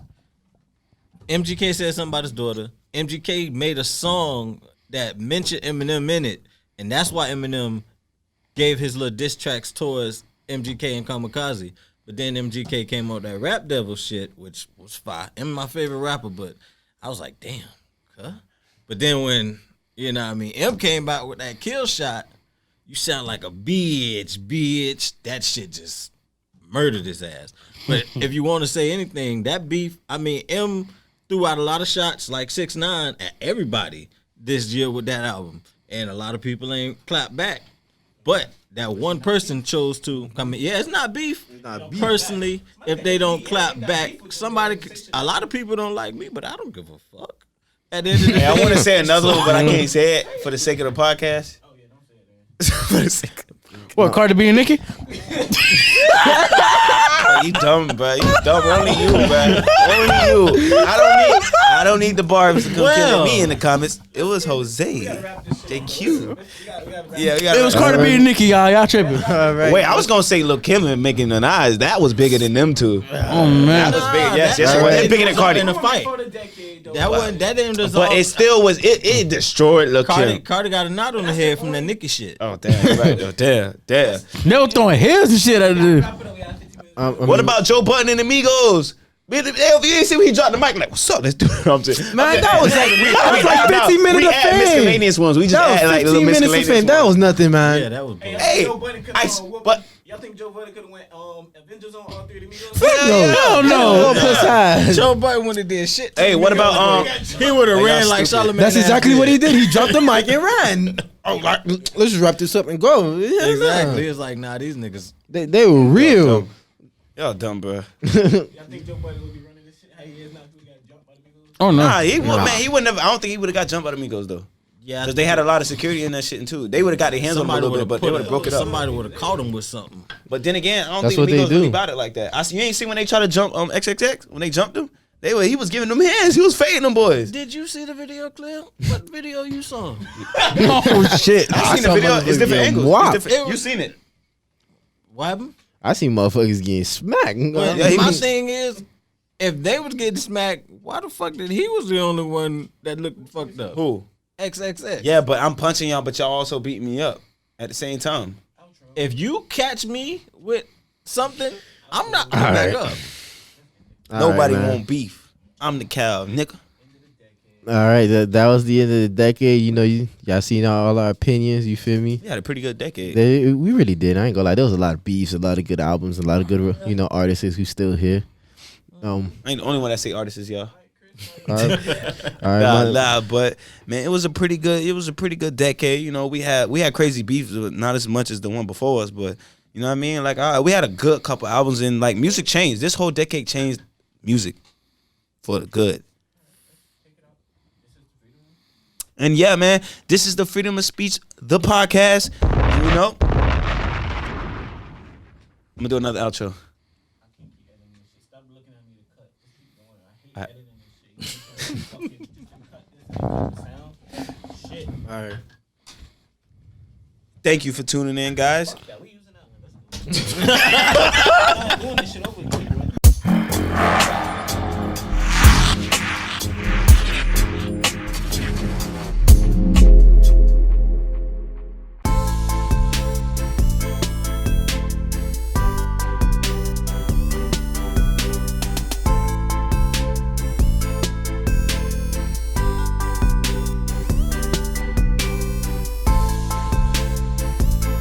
MGK said something about his daughter. MGK made a song that mentioned Eminem in it, and that's why Eminem gave his little diss tracks towards MGK and Kamikaze. But then MGK came out that Rap Devil shit, which was fire. M my favorite rapper, but I was like, damn, huh? But then when, you know what I mean, M came back with that kill shot, you sound like a bitch. That shit just murdered his ass. But if you want to say anything, that beef, I mean, M threw out a lot of shots like 6ix9ine at everybody this year with that album. And a lot of people ain't clapped back. But that one person chose to come in. Yeah, it's not beef. Personally, if they don't clap back, a lot of people don't like me, but I don't give a fuck. At the end of the day, I want to say another one, but I can't say it for the sake of the podcast. Oh yeah, don't say it, man. For the sake of What, Cardi B and Nicki? you dumb, bro. You dumb. Only you, bro. Only you. I don't need the barbs to come kill me in the comments. It was Jose. JQ. Yeah, we got It was Cardi B and Nicki, y'all. Y'all tripping. Wait, I was gonna say Lil Kim and making the eyes. That was bigger than them two. Oh man. That was big. Yes, that- it was. It's bigger than Cardi. in a fight. For the decade, though. That didn't just But it still was. It destroyed Lil Kim. Cardi got a knot on the head from that Nicki shit. Oh damn! Right. Oh, damn. They were throwing heels and shit at the. Wrap it up, we got 15 minutes. What about Joe Budden and the Migos? Man, you ain't see when he dropped the mic like, what's up? Let's do it. I'm saying, Man, that was like 15 minutes we of add fame. miscellaneous ones. We just That was add like 15 little minutes of miscellaneous fame. That ones. was nothing, man. Yeah, that was bull. Hey, Joe Budden could but y'all think Joe Budden could have went Avengers on all three of the Migos? No, no. Joe Budden wouldn't have did shit. hey, what about He would have ran like Charlamagne. That's exactly ass what he did. did. He dropped the mic and ran. Oh, like, let's just wrap this up and go. Yeah, Exactly. nah. It's like, nah, these niggas. They were real. y'all dumb, bro? Y'all think Joe Budden would be running this shit? How he is now? He got jumped by the Migos? Oh no. Nah, he wouldn't have. I don't think he would have got jumped by the Migos though, Yeah, because they had a lot of security in that shit too. They would have got their hands on him a little bit, but they would have broke it up. Somebody would have caught him with something. But then again, I don't That's think what they Migos do. really about it like that. You ain't see when they try to jump XXX when they jumped him. He was giving them hands. He was fading them boys. Did you see the video clip? What video you saw? Oh shit. I seen the video. It's different angles. Wow. It's different. You seen it? What happened? I seen motherfuckers getting smacked. Well, Yeah, he my was- thing is, if they was getting smacked, why the fuck did he was the only one that looked fucked up? Who? XXX. Yeah, but I'm punching y'all, but y'all also beating me up at the same time. If you catch me with something, I'm not coming back up. Nobody man. want beef. I'm the cow, nigga. All right, that was the end of the decade. You know, y'all seen all our opinions. You feel me? We had a pretty good decade. We really did. I ain't gonna lie. There was a lot of beefs, a lot of good albums, a lot of good, artists who still here. I ain't the only one that say artists, y'all. All right, nah, but man, it was a pretty good decade. You know, we had crazy beefs, not as much as the one before us, but you know what I mean. Like, we had a good couple albums, and like music changed. This whole decade changed music for the good. And yeah, man, this is the Freedom of Speech, the podcast. You know, I'm gonna do another outro. all right. Thank you for tuning in, guys. Yeah, we using that one. Let's go. Doing this shit over.